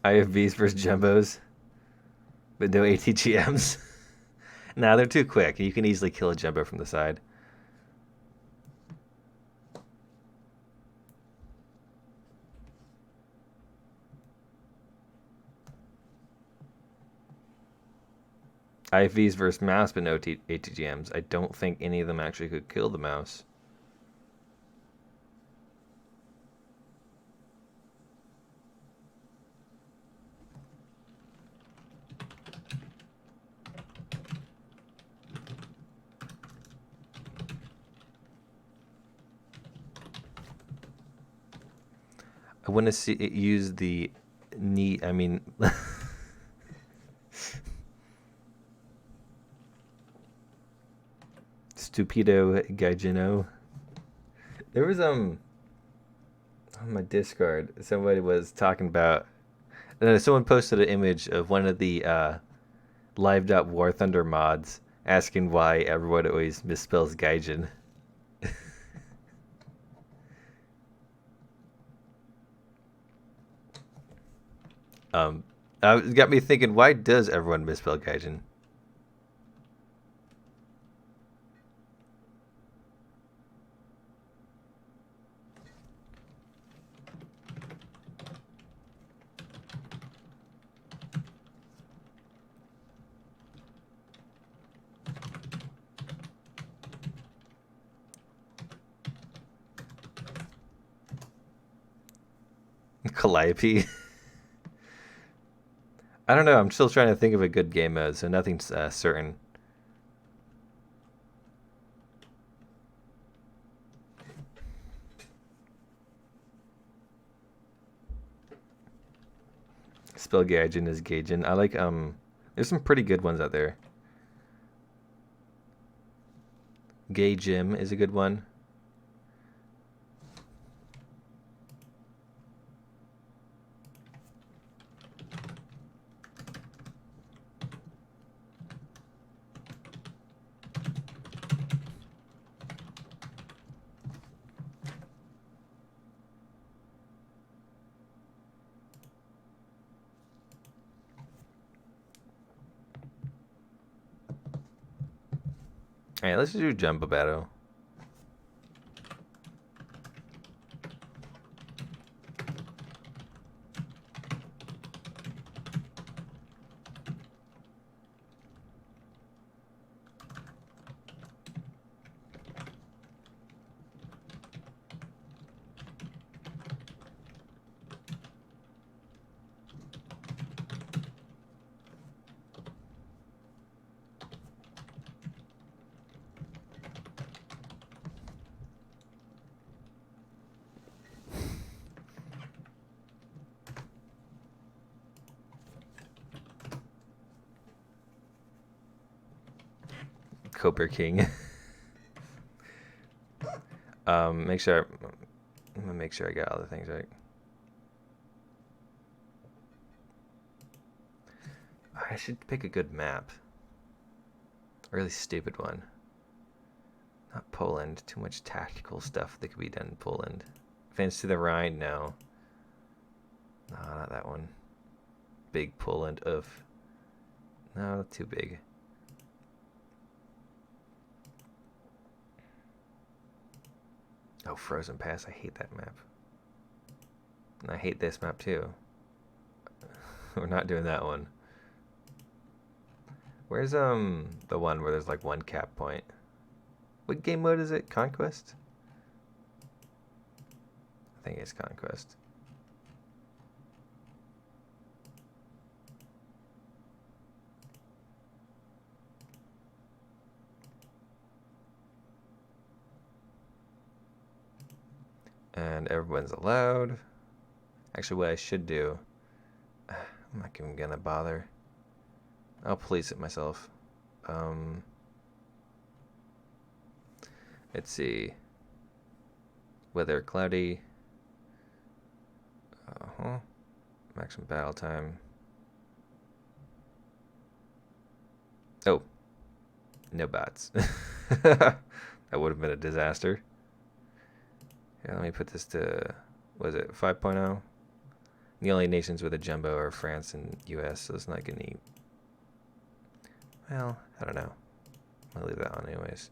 IFVs versus Jumbos, but no ATGMs. Nah, they're too quick. You can easily kill a Jumbo from the side. IFVs versus mouse, but no ATGMs. I don't think any of them actually could kill the mouse. I want to see it use the knee. I mean, Stupido Gaijino. There was on my Discord, somebody was talking about. Someone posted an image of one of the lived up War Thunder mods, asking why everyone always misspells Gaijin. It got me thinking, why does everyone misspell Gaijin? Calliope. I don't know. I'm still trying to think of a good game mode, so nothing's certain. Spell Gaijin is Gaijin. I like there's some pretty good ones out there. Gay Jim is a good one. Alright, let's do Jumbo Battle. Cobra King. Make sure. I'm gonna make sure I got all the things right. I should pick a good map. A really stupid one. Not Poland. Too much tactical stuff that could be done in Poland. Fence to the Rhine? No. No, not that one. Big Poland of. No, too big. Oh, Frozen Pass. I hate that map. And I hate this map too. We're not doing that one. Where's the one where there's like one cap point? What game mode is it? Conquest? I think it's Conquest. And everyone's allowed. Actually, what I should do, I'm not even gonna bother. I'll police it myself. Let's see. Weather cloudy. Maximum battle time. Oh, no bots. That would have been a disaster. Yeah, let me put this to, what is it, 5.0? The only nations with a jumbo are France and U.S., so it's not gonna. Well, I don't know. I'll leave that on anyways.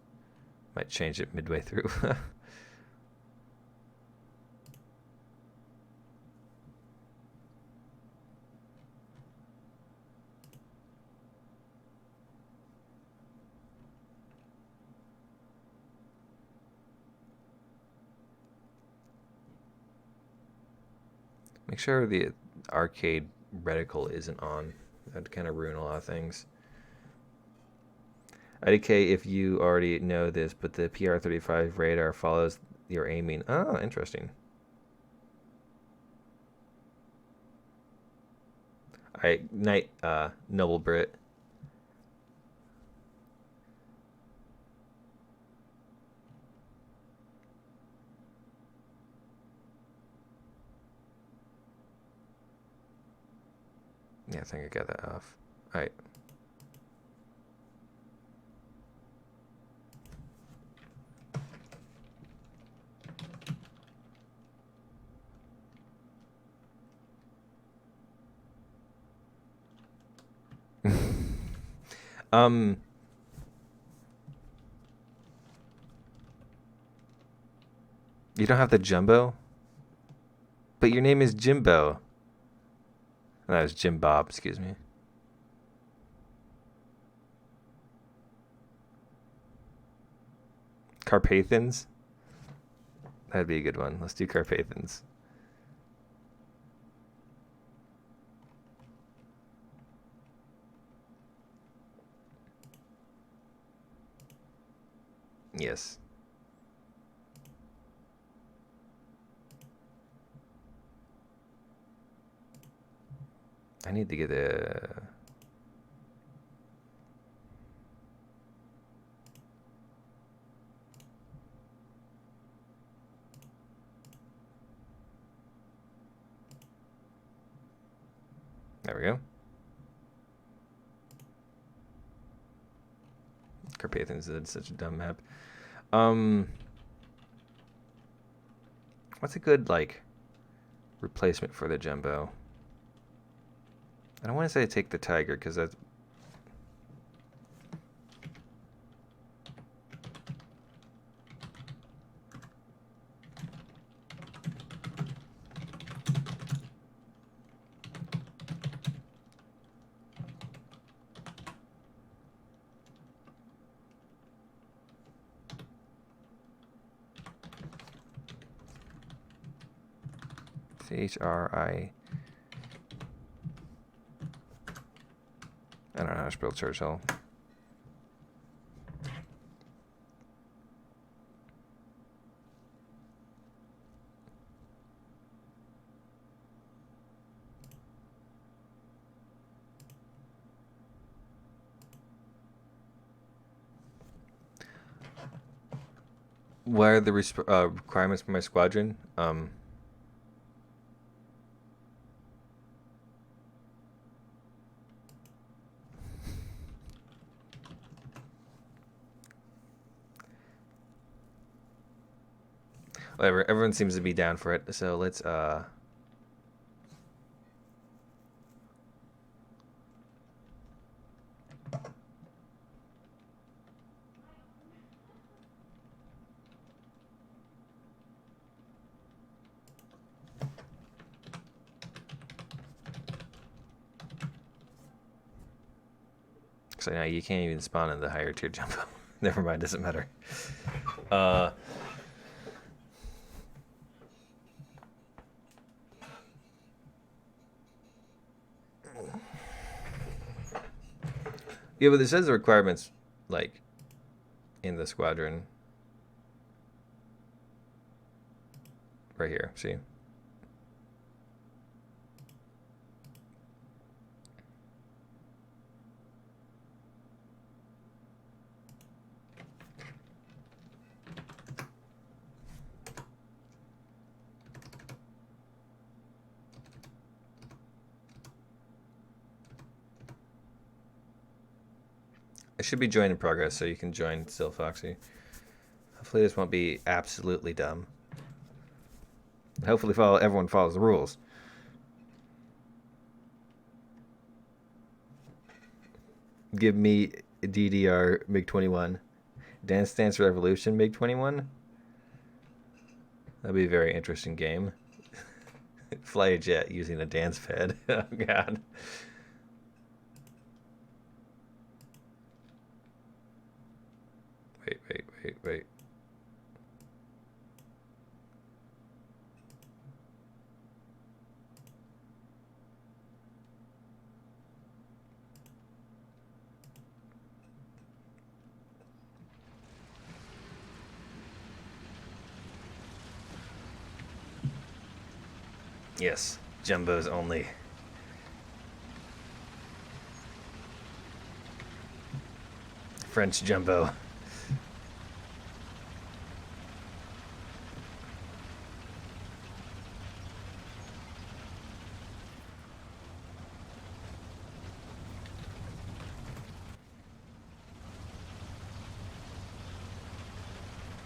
Might change it midway through. Make sure the arcade reticle isn't on. That'd kind of ruin a lot of things. IDK, if you already know this, but the PR-35 radar follows your aiming. Oh, interesting. Alright, night, Noble Brit. Yeah, I think I got that off. Alright. You don't have the jumbo? But your name is Jimbo. That was Jim Bob, excuse me. Carpathans? That'd be a good one. Let's do Carpathans. Yes. I need to get a... There we go. Carpathans is such a dumb map. What's a good, like, replacement for the jumbo? I don't want to say take the Tiger, because that's... CHRI... I don't know how to spell Churchill. What are the requirements for my squadron? Whatever, everyone seems to be down for it, so let's so now you can't even spawn in the higher tier jumbo. Never mind, doesn't matter. Yeah, but it says the requirements, like, in the squadron. Right here, see? It should be join in progress, so you can join still, Foxy. Hopefully this won't be absolutely dumb. Hopefully everyone follows the rules. Give me DDR MiG-21. Dance Dance Revolution MiG-21. That'd be a very interesting game. Fly a jet using a dance pad. Oh god. Wait. Yes, jumbos only. French jumbo.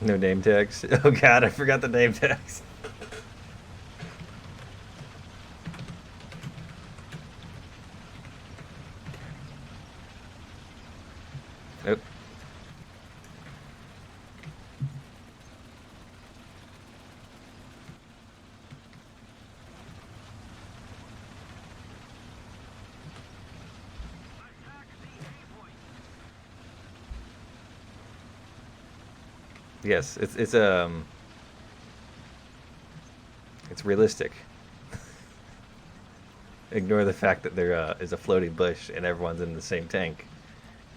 No name tags. Oh god, I forgot the name tags. Nope. Yes, it's realistic. Ignore the fact that there is a floating bush and everyone's in the same tank.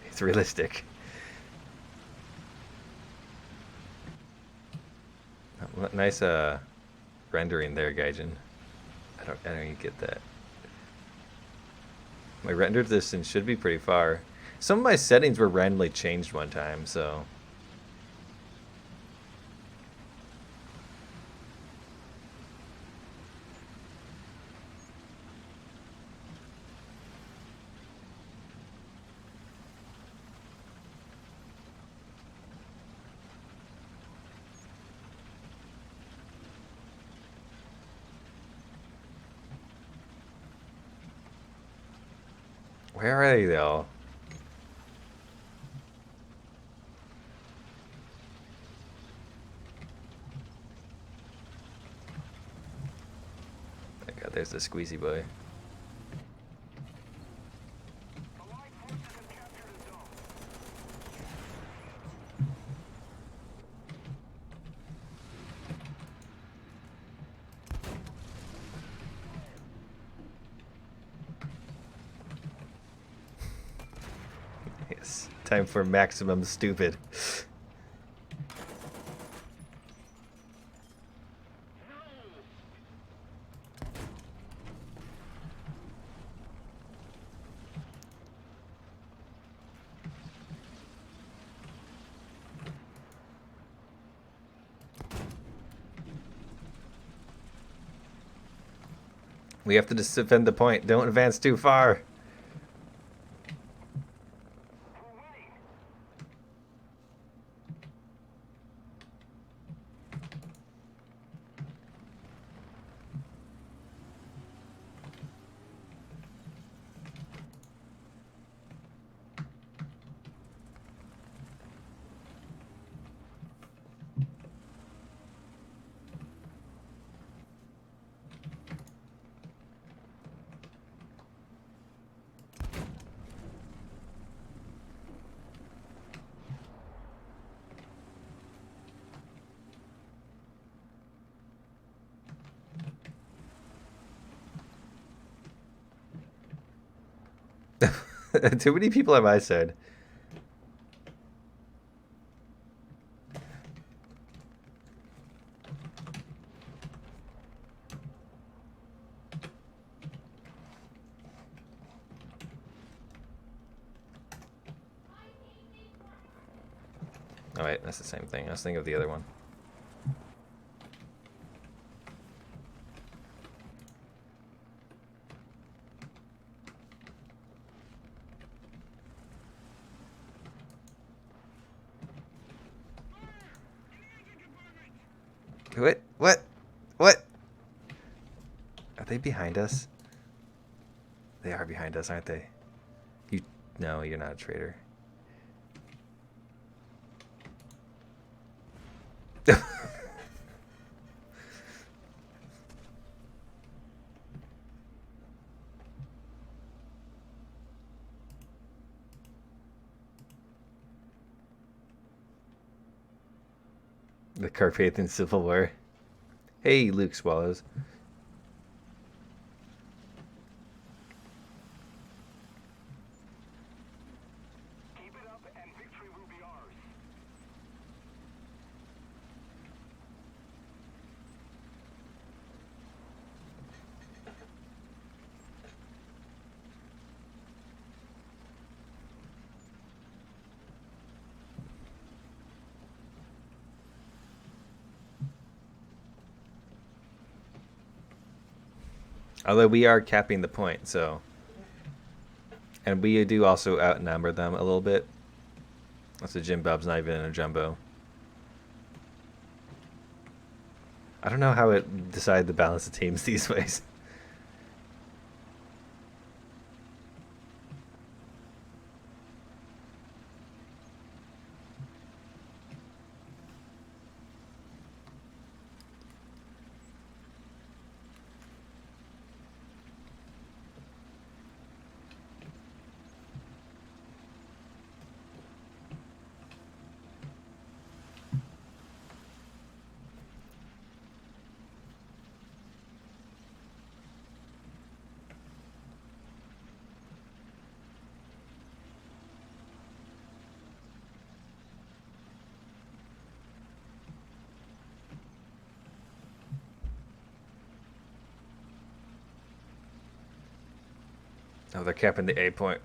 It's realistic. Nice rendering there, Gaijin. I don't even get that. My render distance should be pretty far. Some of my settings were randomly changed one time, so where are they though? Oh god, there's the squeezy boy. Allied forces have captured a zone. Yes, time for maximum stupid. We have to just defend the point. Don't advance too far. We're winning. Too many people on my side. Oh wait, that's the same thing. I was thinking of the other one. What? What? What? Are they behind us? They are behind us, aren't they? You No, you're not a traitor. The Carpathian Civil War. Hey, Luke Swallows. Keep it up and victory will be ours. Although we are capping the point, so. And we do also outnumber them a little bit. So Jim Bob's not even in a jumbo. I don't know how it decided to balance the teams these ways. Oh, they're capping the A point.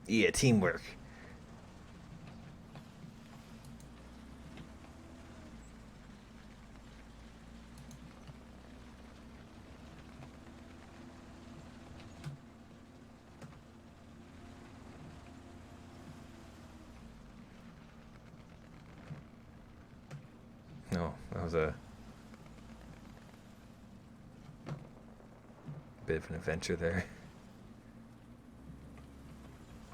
Yeah, teamwork. No, that was a bit of an adventure there.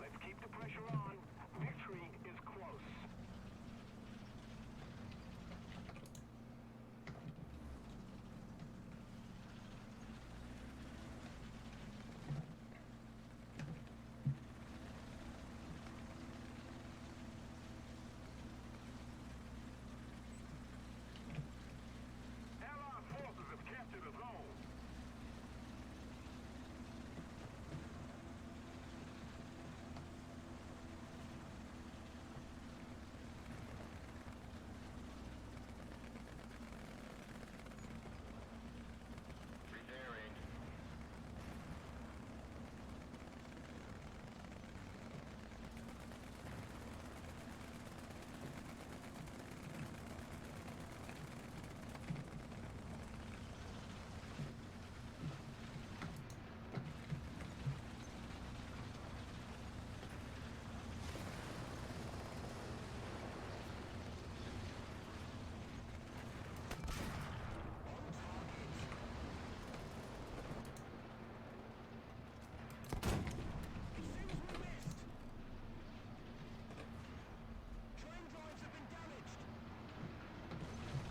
Let's keep the pressure on. Victory is close. Allied forces have captured a zone.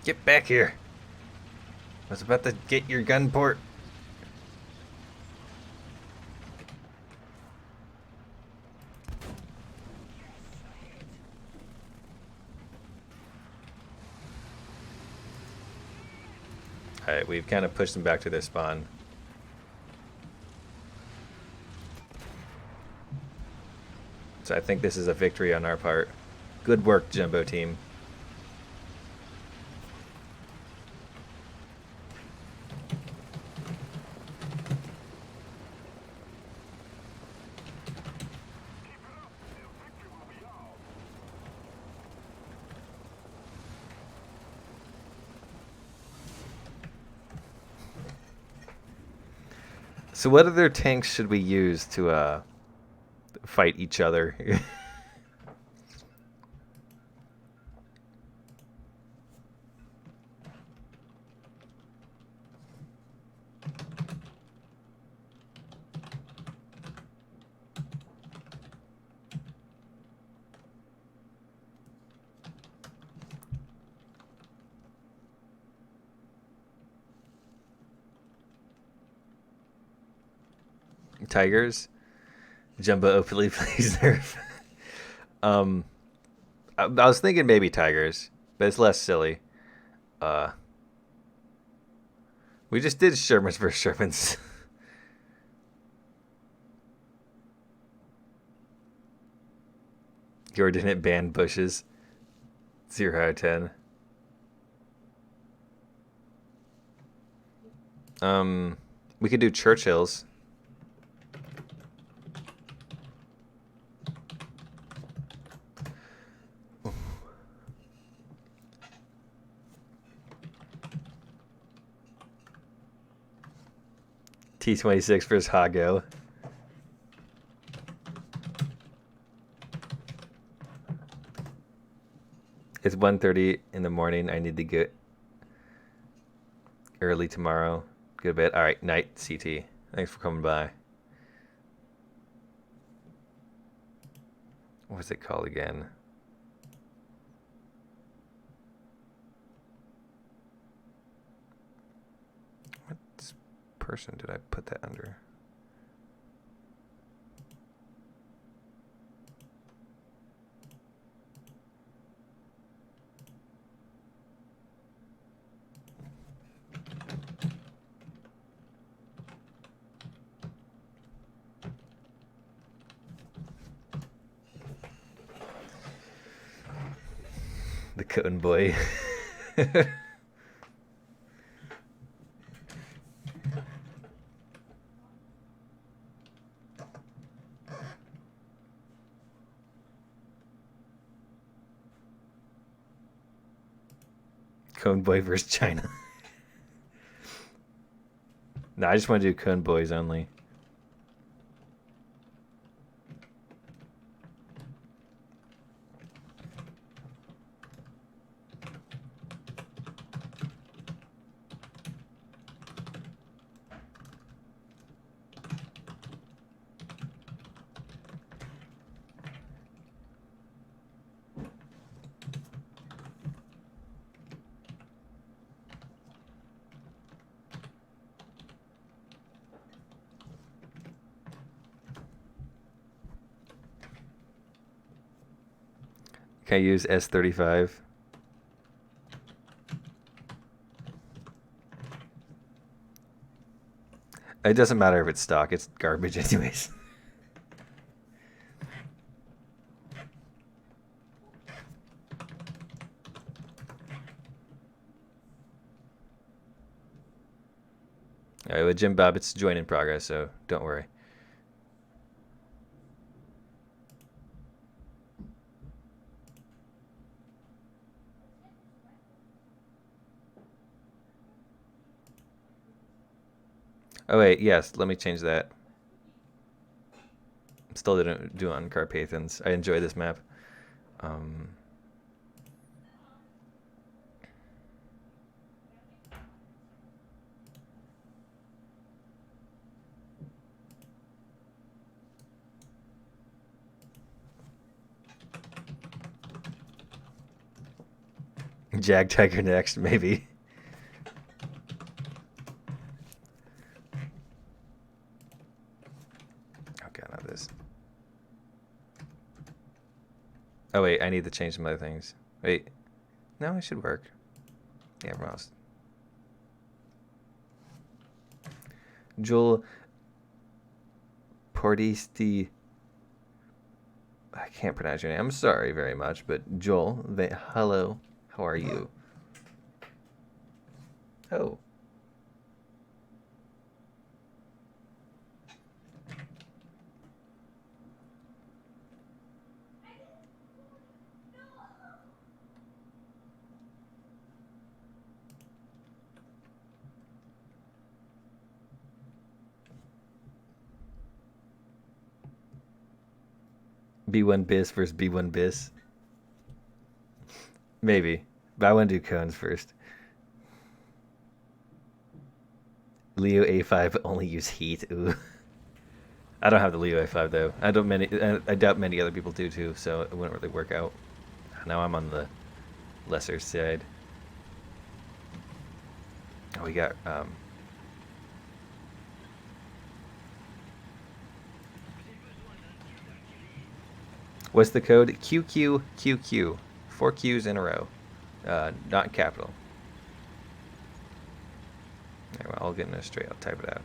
Get back here. I was about to get your gun port. Alright, we've kind of pushed them back to their spawn. So I think this is a victory on our part. Good work, Jumbo team. So what other tanks should we use to fight each other? Tigers? Jumbo openly plays nerf. I was thinking maybe tigers, but it's less silly. Uh, we just did Shermans versus Shermans. Your didn't ban bushes. 0 out of 10. We could do Churchill's. T-26 versus Hago. It's 1:30 in the morning. I need to get early tomorrow. Go to bed. All right, night, CT. Thanks for coming by. What was it called again? What person did I put that under? The Cone Boy. Cone Boy versus China. No, I just want to do Cone Boys only. Can I use S-35? It doesn't matter if it's stock. It's garbage anyways. All right, with Jim Bob, it's join in progress, so don't worry. Oh wait, yes, let me change that. Still didn't do on Carpathians. I enjoy this map. Jag Tiger next, maybe. Okay, not this. Oh wait, I need to change some other things. Wait, no, it should work. Yeah, everyone else. Joel Portisti. I can't pronounce your name. I'm sorry very much, but Joel, hello. How are you? Oh. B1 bis versus B1 bis. Maybe. But I want to do cones first. Leo A5 only use heat. Ooh. I don't have the Leo A5 though. I doubt many other people do too, so it wouldn't really work out. Now I'm on the lesser side. Oh, we got what's the code? QQQQ. 4 Q's in a row. Not capital. Anyway, I'll get in a straight. I'll type it out.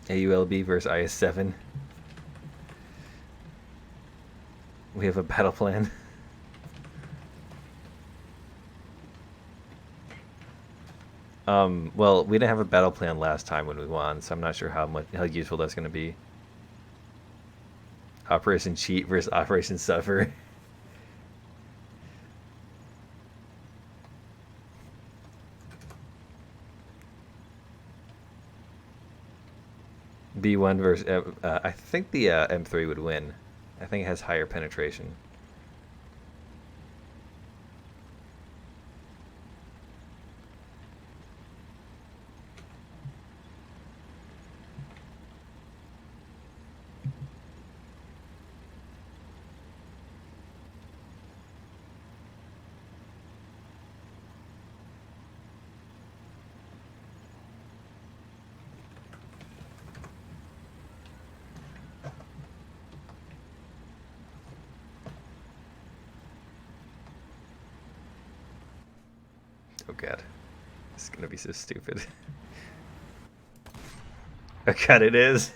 AULB versus IS-7. We have a battle plan. Well, we didn't have a battle plan last time when we won, so I'm not sure how useful that's going to be. Operation Cheat versus Operation Suffer. B1 versus... I think the M3 would win. I think it has higher penetration. Oh god. This is gonna be so stupid. Oh god, it is.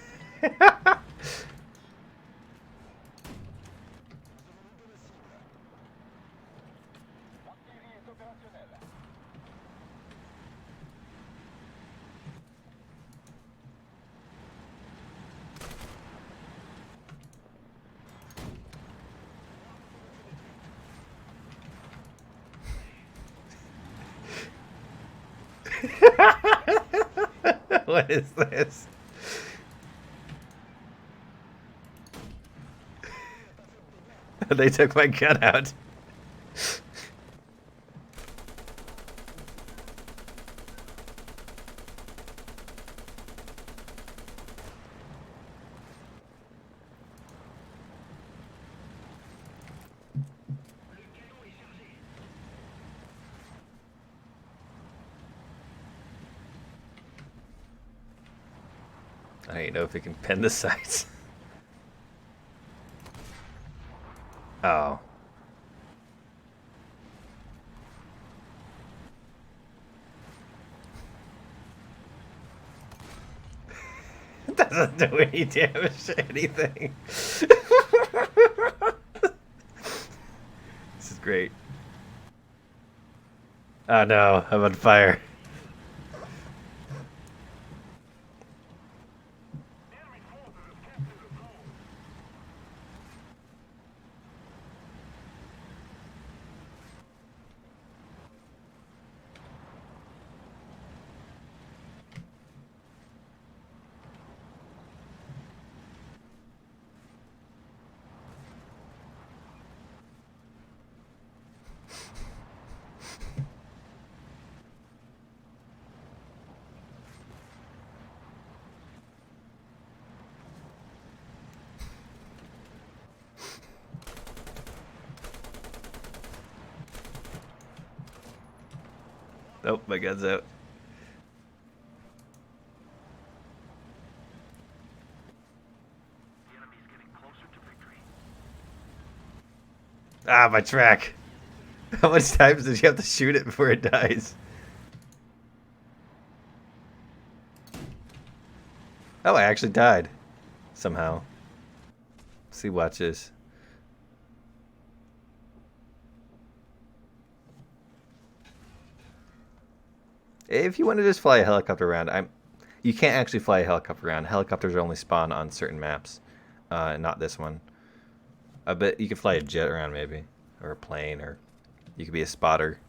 What is this? They took my gun out. I don't even know if it can pen the sights. Oh. It doesn't do any damage to anything. This is great. Oh no, I'm on fire. Nope, my gun's out. The enemy's getting closer to victory. Ah, my track. How much times did you have to shoot it before it dies? Oh, I actually died. Somehow. See, watch this. If you want to just fly a helicopter around, you can't actually fly a helicopter around. Helicopters only spawn on certain maps, not this one. I bet you could fly a jet around maybe, or a plane, or you could be a spotter.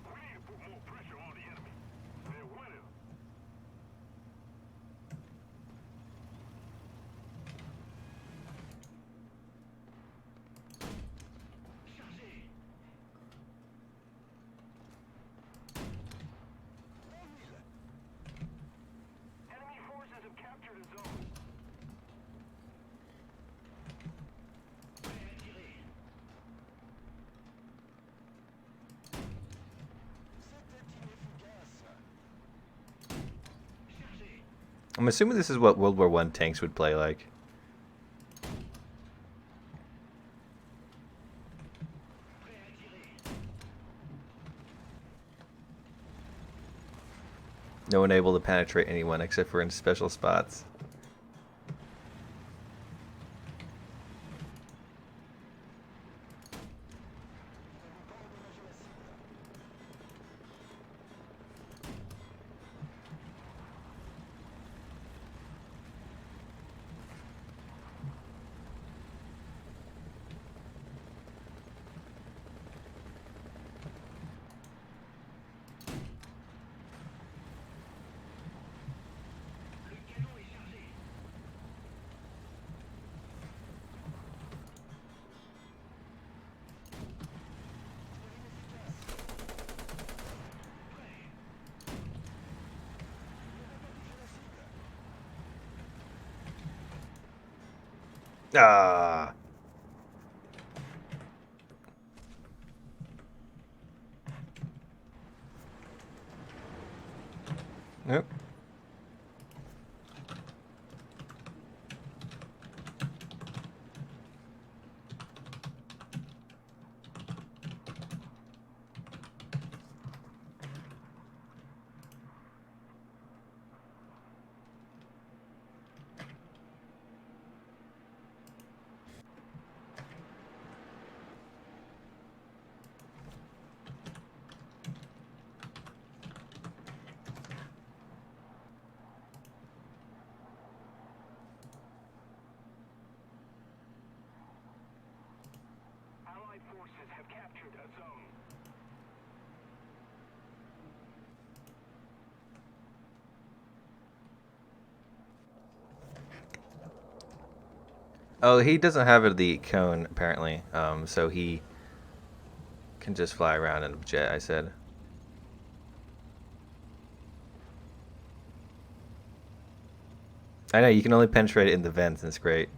We need to put more pressure on the enemy. They're winning. Enemy forces have captured a zone. I'm assuming this is what World War I tanks would play like. No one able to penetrate anyone except for in special spots. Ah. Nope. Allied forces have captured a zone. Oh, he doesn't have the cone apparently. So he can just fly around in a jet. I said. I know you can only penetrate it in the vents, and it's great.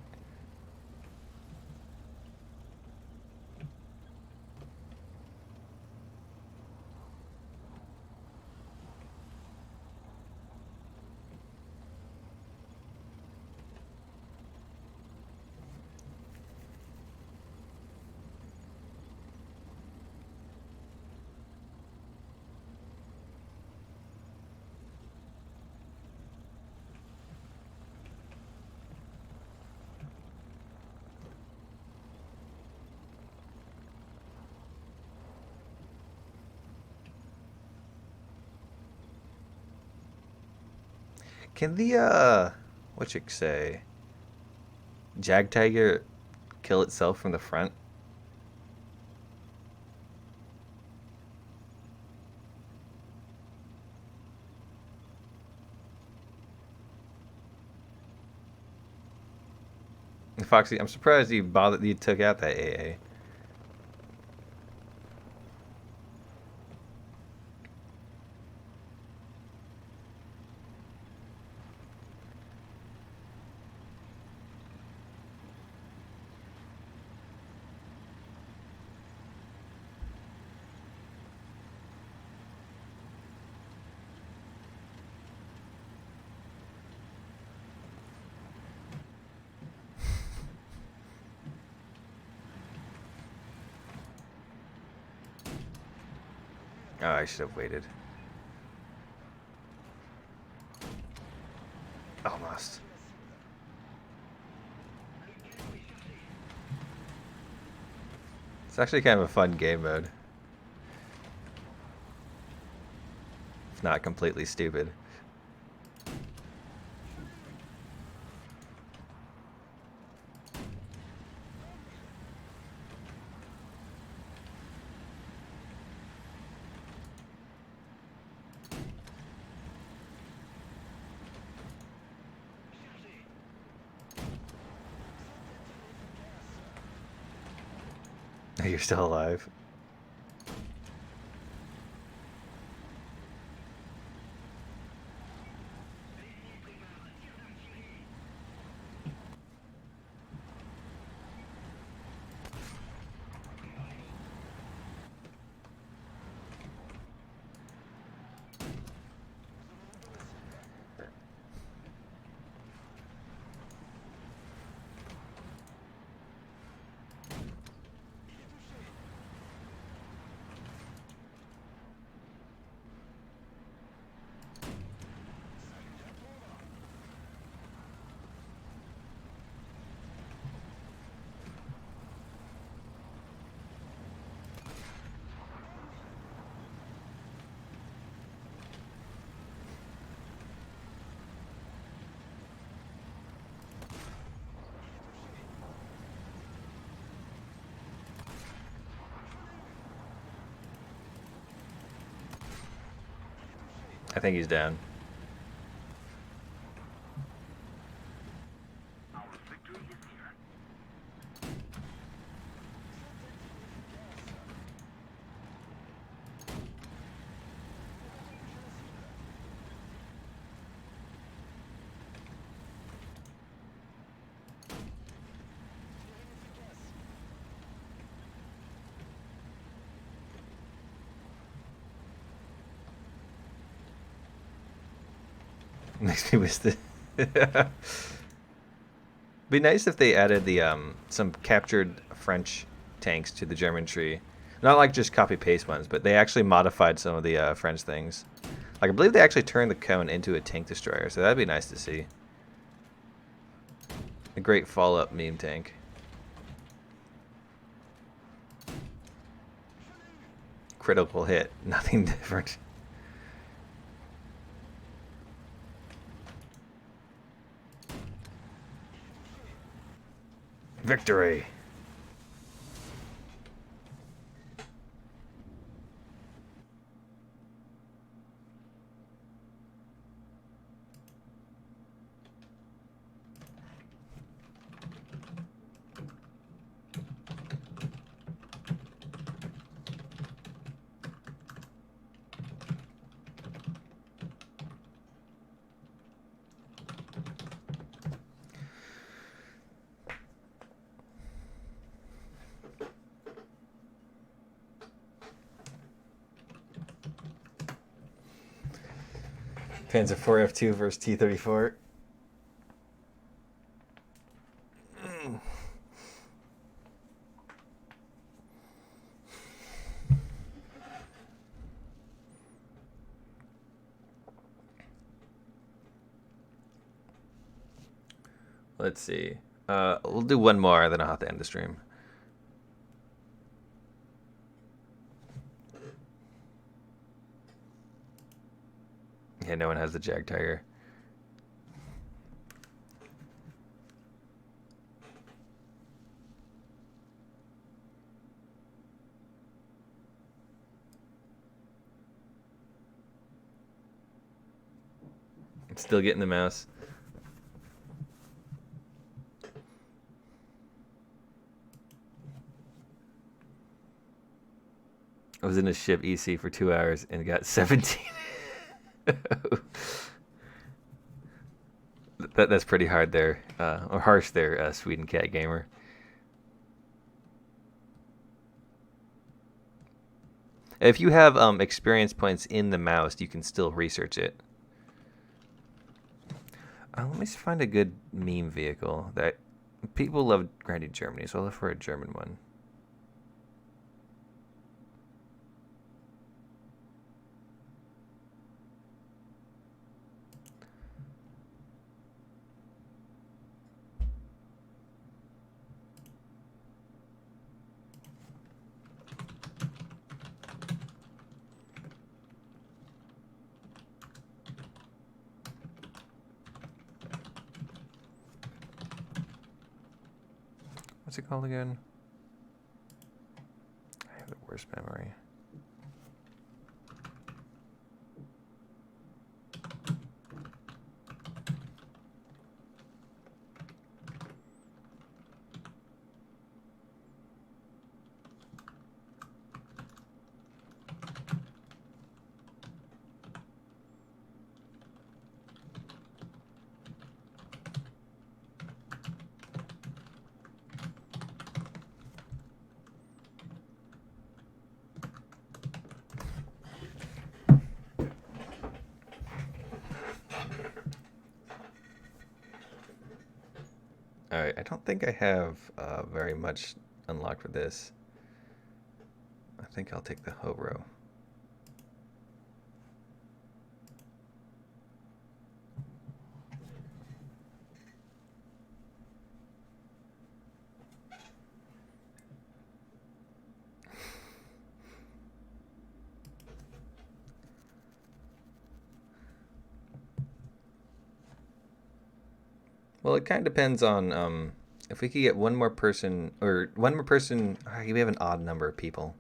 Can the what you say? Jag Tiger kill itself from the front? Foxy, I'm surprised you took out that AA. Oh, I should have waited. Almost. It's actually kind of a fun game mode. It's not completely stupid. You're still alive. I think he's down. Makes me wish that. Be nice if they added the some captured French tanks to the German tree. Not like just copy paste ones, but they actually modified some of the French things. Like I believe they actually turned the cone into a tank destroyer, so that'd be nice to see. A great follow-up meme tank. Critical hit, nothing different. Victory! Panzer 4F2 versus T-34. Let's see. We'll do one more, then I'll have to end the stream. Yeah, no one has the Jag Tiger. Still getting the mouse. I was in a ship EC for 2 hours and got 17. That's pretty hard there, or harsh there, Sweden Cat Gamer. If you have experience points in the mouse, you can still research it. Let me find a good meme vehicle that people love grinding Germany, so I'll look for a German one. What's it called again? I have the worst memory. Alright, I don't think I have very much unlocked for this. I think I'll take the Hobro. Well, it kind of depends on if we could get one more person, or one more person. We have an odd number of people.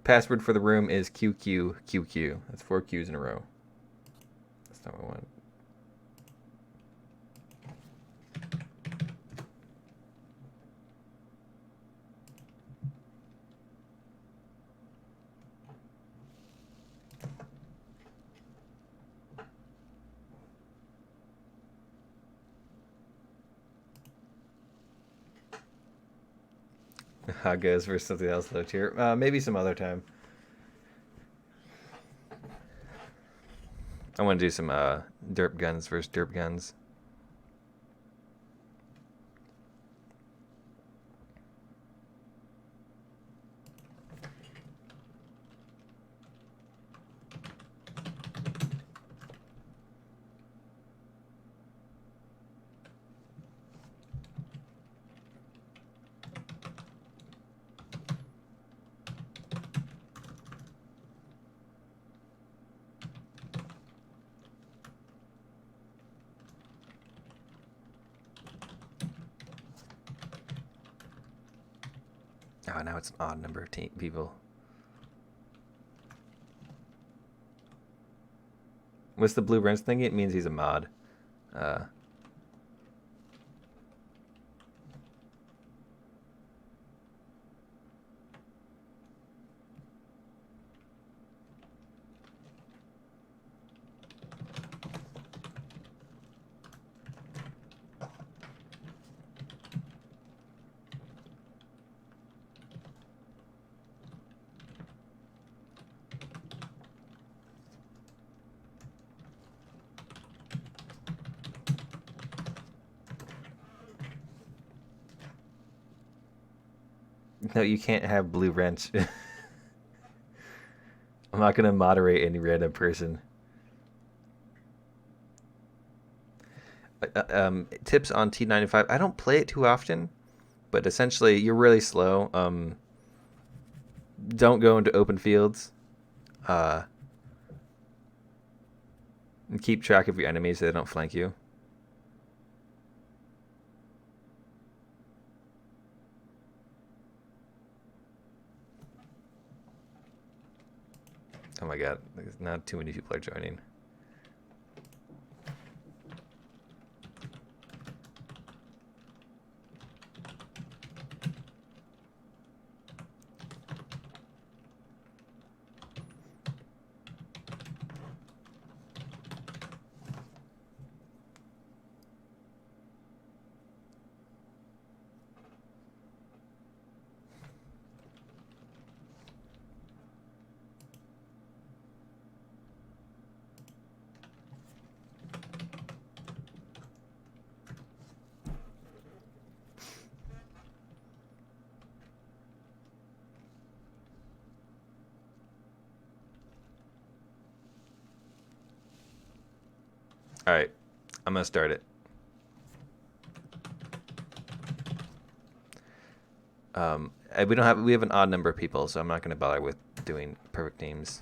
Password for the room is QQQQ. That's 4 Q's in a row. That's not what I want. How goes for something else low tier? Maybe some other time. I want to do some derp guns versus derp guns. Oh, now it's an odd number of people. What's the blue wrench thing? It means he's a mod. No, you can't have blue wrench. I'm not gonna moderate any random person. Tips on T95. I don't play it too often, but essentially you're really slow. Don't go into open fields. And keep track of your enemies so they don't flank you. Oh my god, not too many people are joining. All right, I'm gonna start it. We have an odd number of people, so I'm not gonna bother with doing perfect names.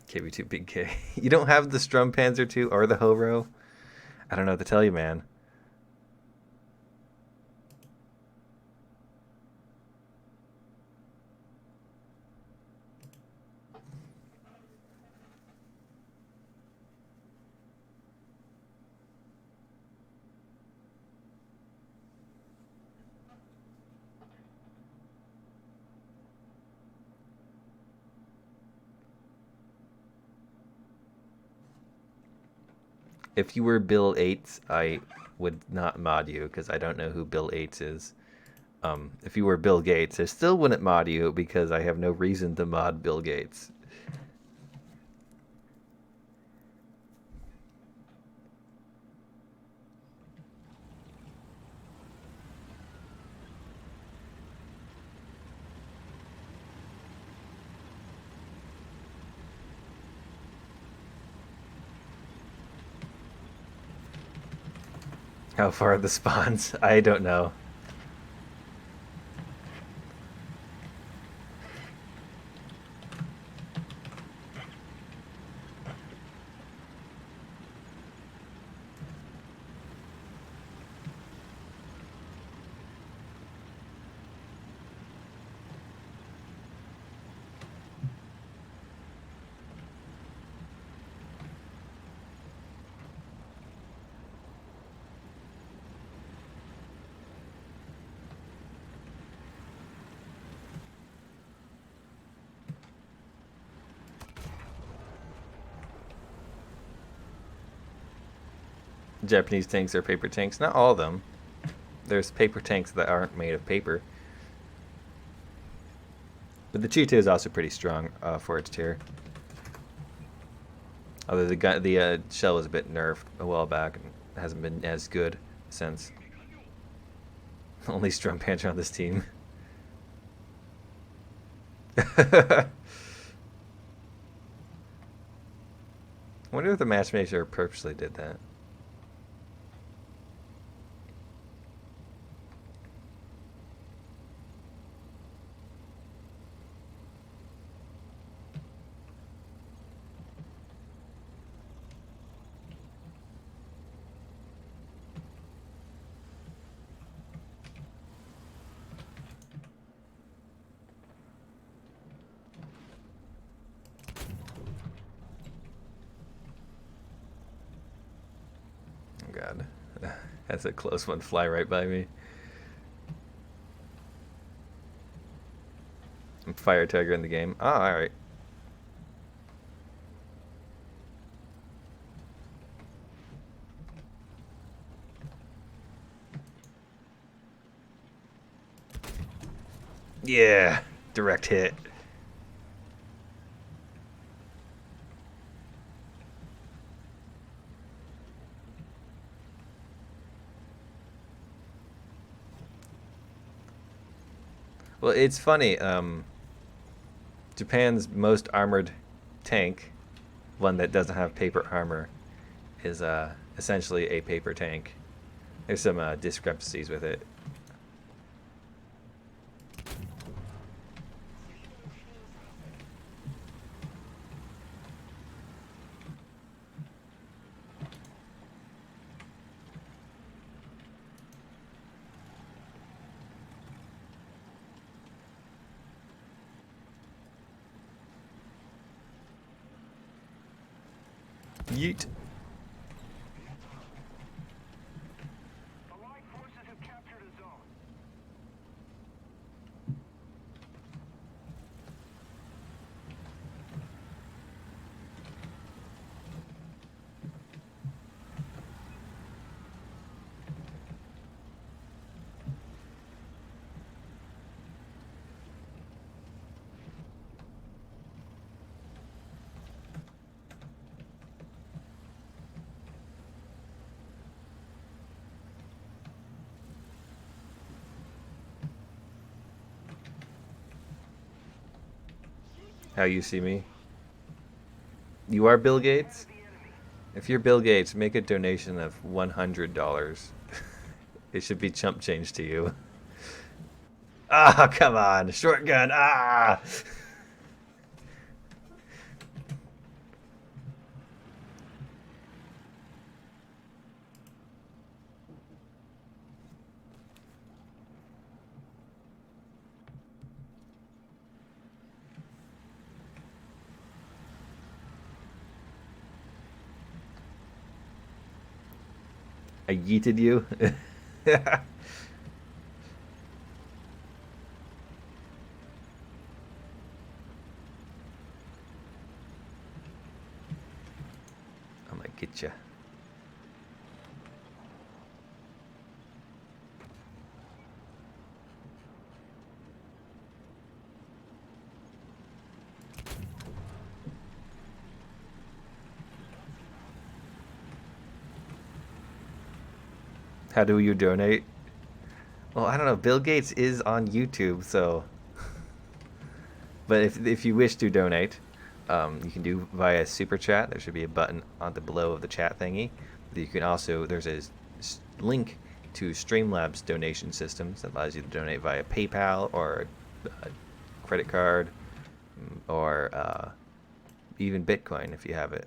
KB2 Big K. You don't have the Strum Panzer 2 or the Horo? I don't know what to tell you, man. If you were Bill 8, I would not mod you because I don't know who Bill 8 is. If you were Bill Gates, I still wouldn't mod you because I have no reason to mod Bill Gates. How far are the spawns? I don't know. Japanese tanks are paper tanks. Not all of them. There's paper tanks that aren't made of paper. But the Cheetah is also pretty strong for its tier. Although the shell was a bit nerfed a while back and hasn't been as good since. Only Strum Panther on this team. I wonder if the matchmaker purposely did that. God. That's a close one. Fly right by me. I'm Fire Tiger in the game. Oh, alright. Yeah, direct hit. Well, it's funny. Japan's most armored tank, one that doesn't have paper armor, is essentially a paper tank. There's some discrepancies with it. Yeet. Allied forces have captured a zone. How you see me? You are Bill Gates? If you're Bill Gates, make a donation of $100. It should be chump change to you. Ah, come on. Shotgun. Ah! I yeeted you. I'm gonna get you. How do you donate? Well, I don't know. Bill Gates is on YouTube, so. But if you wish to donate, you can do via super chat. There should be a button on the below of the chat thingy. You can also there's a link to Streamlabs donation systems that allows you to donate via PayPal or credit card or even Bitcoin if you have it.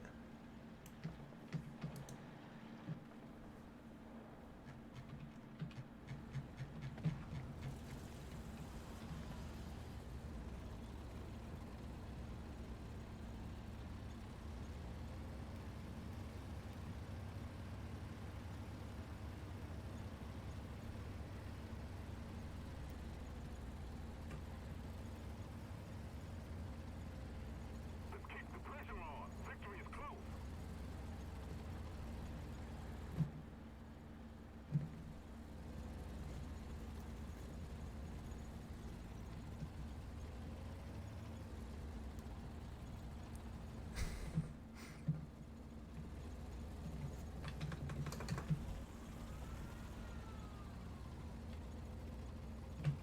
Let's kick the pressure on. Victory is close.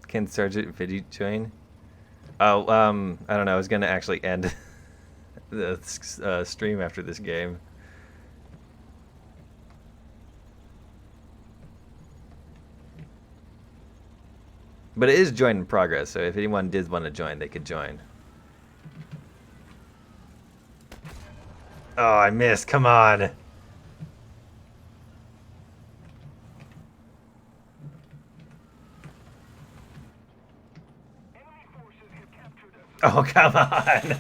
Can Sergeant video join? Oh, I don't know. I was gonna actually end the stream after this game. But it is join in progress, so if anyone did want to join, they could join. Oh, I missed. Come on. Enemy forces have captured a zone. Oh, come on.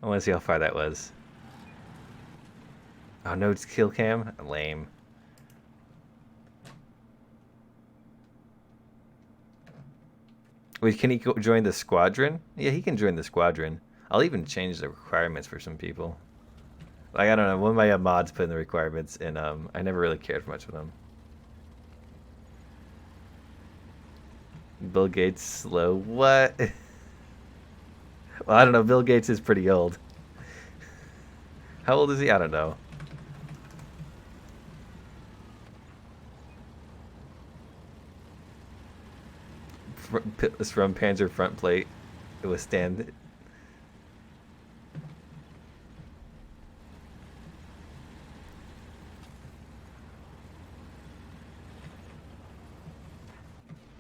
I want to see how far that was. Oh, no kill cam? Lame. Wait, can he join the squadron? Yeah, he can join the squadron. I'll even change the requirements for some people. Like, I don't know, one of my mods put in the requirements, and I never really cared for much of them. Bill Gates slow. What? Well, I don't know. Bill Gates is pretty old. How old is he? I don't know. It's from Panzer front plate. It was stand.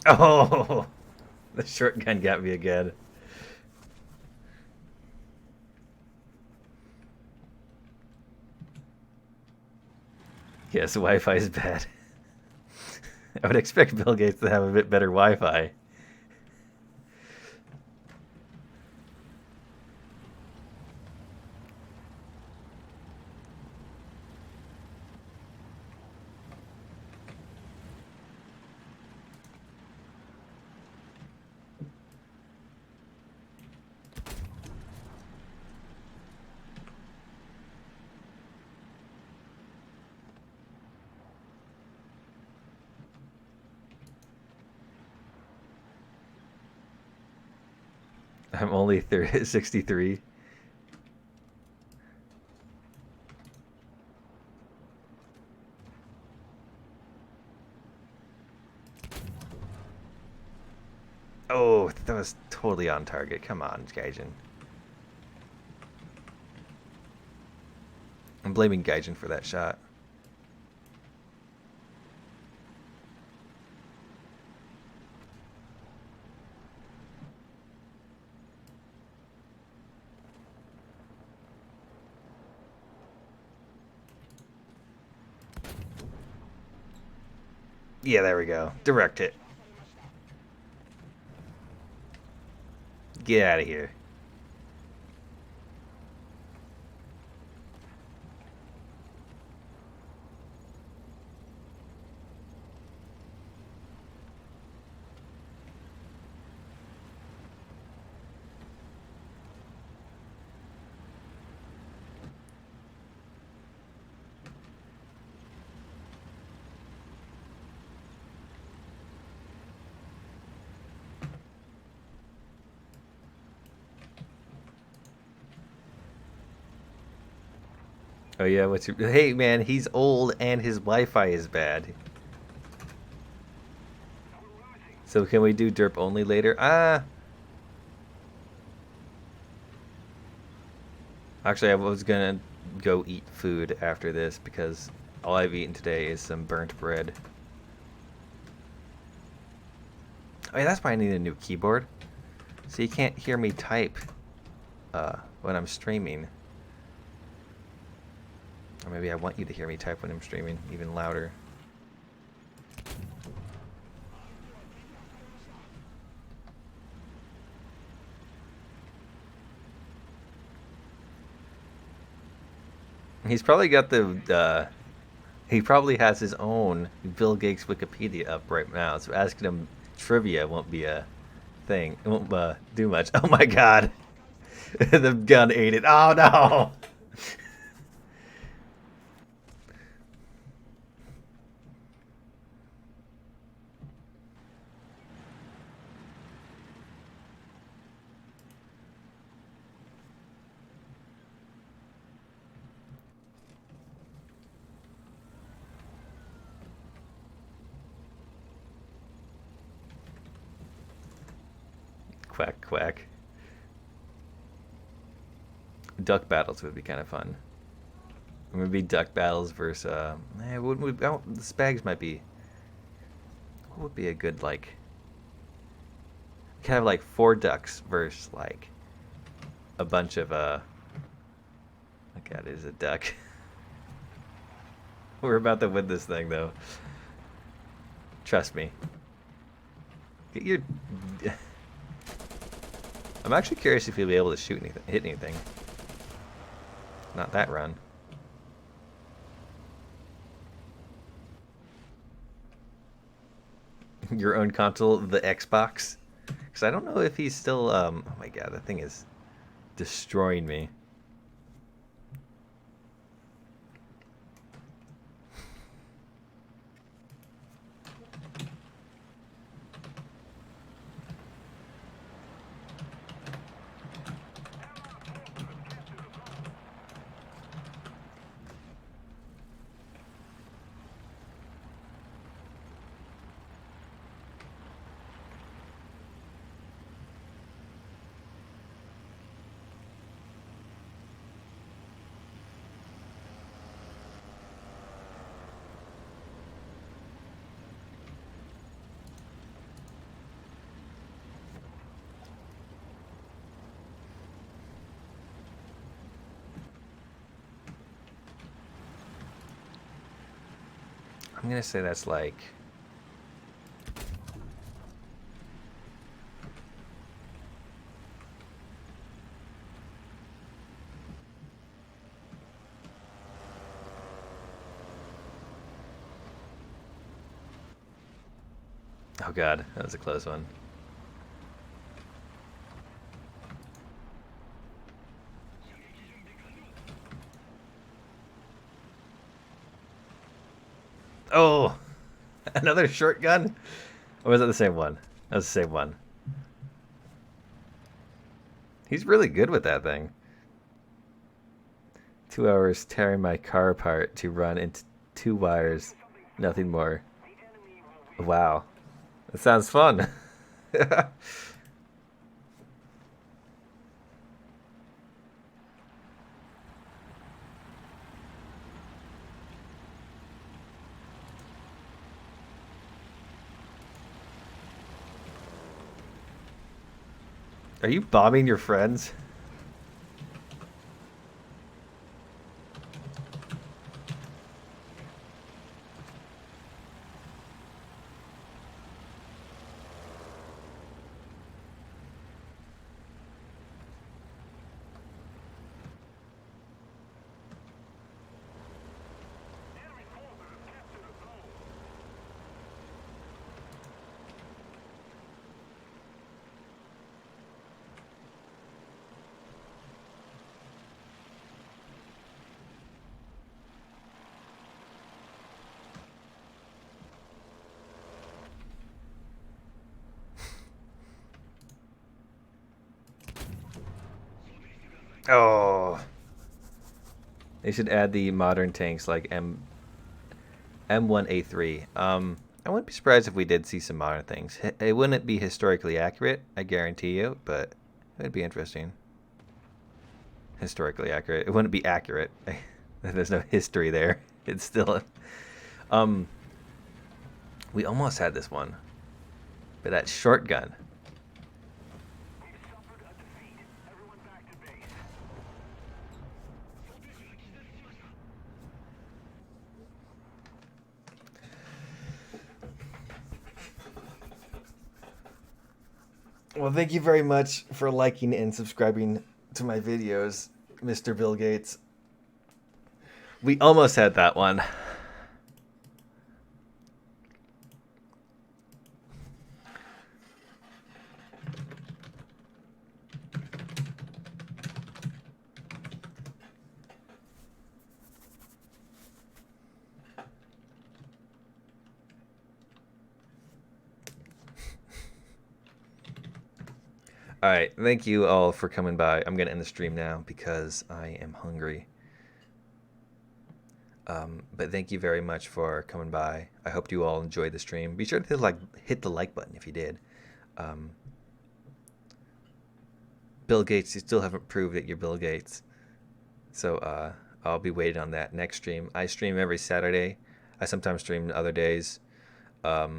Oh, the shotgun got me again. Yes, Wi-Fi is bad. I would expect Bill Gates to have a bit better Wi-Fi. I'm only 63. Oh, that was totally on target. Come on, Gaijin. I'm blaming Gaijin for that shot. Yeah, there we go. Direct hit. Get out of here. Oh yeah, what's your... Hey man, he's old and his Wi-Fi is bad. So can we do derp only later? Actually, I was gonna go eat food after this because all I've eaten today is some burnt bread. Oh yeah, that's why I need a new keyboard. So you can't hear me type when I'm streaming. Or maybe I want you to hear me type when I'm streaming, even louder. He's probably got the, he probably has his own Bill Gates Wikipedia up right now, so asking him trivia won't be a thing. It won't do much. Oh my god! The gun ate it. Oh no! Quack, quack. Duck battles would be kind of fun. Maybe duck battles versus, wouldn't we, oh, the Spags might be, what would be a good, like, kind of like 4 ducks versus, like, a bunch of, oh god, it is a duck. We're about to win this thing, though. Trust me. Get your... I'm actually curious if you'll be able to shoot anything, hit anything. Not that run. Your own console, the Xbox? Because I don't know if he's still, oh my god, that thing is destroying me. I'm gonna say that's like... Oh god, that was a close one. Oh! Another short gun? Or was that the same one? That was the same one. He's really good with that thing. 2 hours tearing my car apart to run into 2 wires. Nothing more. Wow. That sounds fun. Are you bombing your friends? Oh. They should add the modern tanks like M1A3. I wouldn't be surprised if we did see some modern things. It wouldn't be historically accurate, I guarantee you, but it would be interesting. Historically accurate. It wouldn't be accurate. There's no history there. It's still... we almost had this one. But that short gun. Well, thank you very much for liking and subscribing to my videos, Mr. Bill Gates. We almost had that one. All right, thank you all for coming by. I'm gonna end the stream now because I am hungry. But thank you very much for coming by. I hope you all enjoyed the stream. Be sure to hit the like button if you did. Bill Gates, you still haven't proved that you're Bill Gates. So I'll be waiting on that next stream. I stream every Saturday. I sometimes stream other days. I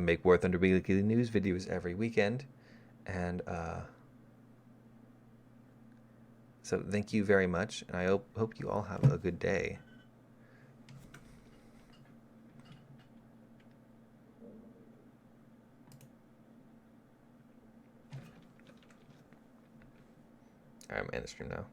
make War Thunder Weekly News videos every weekend. And so thank you very much. And I hope you all have a good day. I'm in the stream now.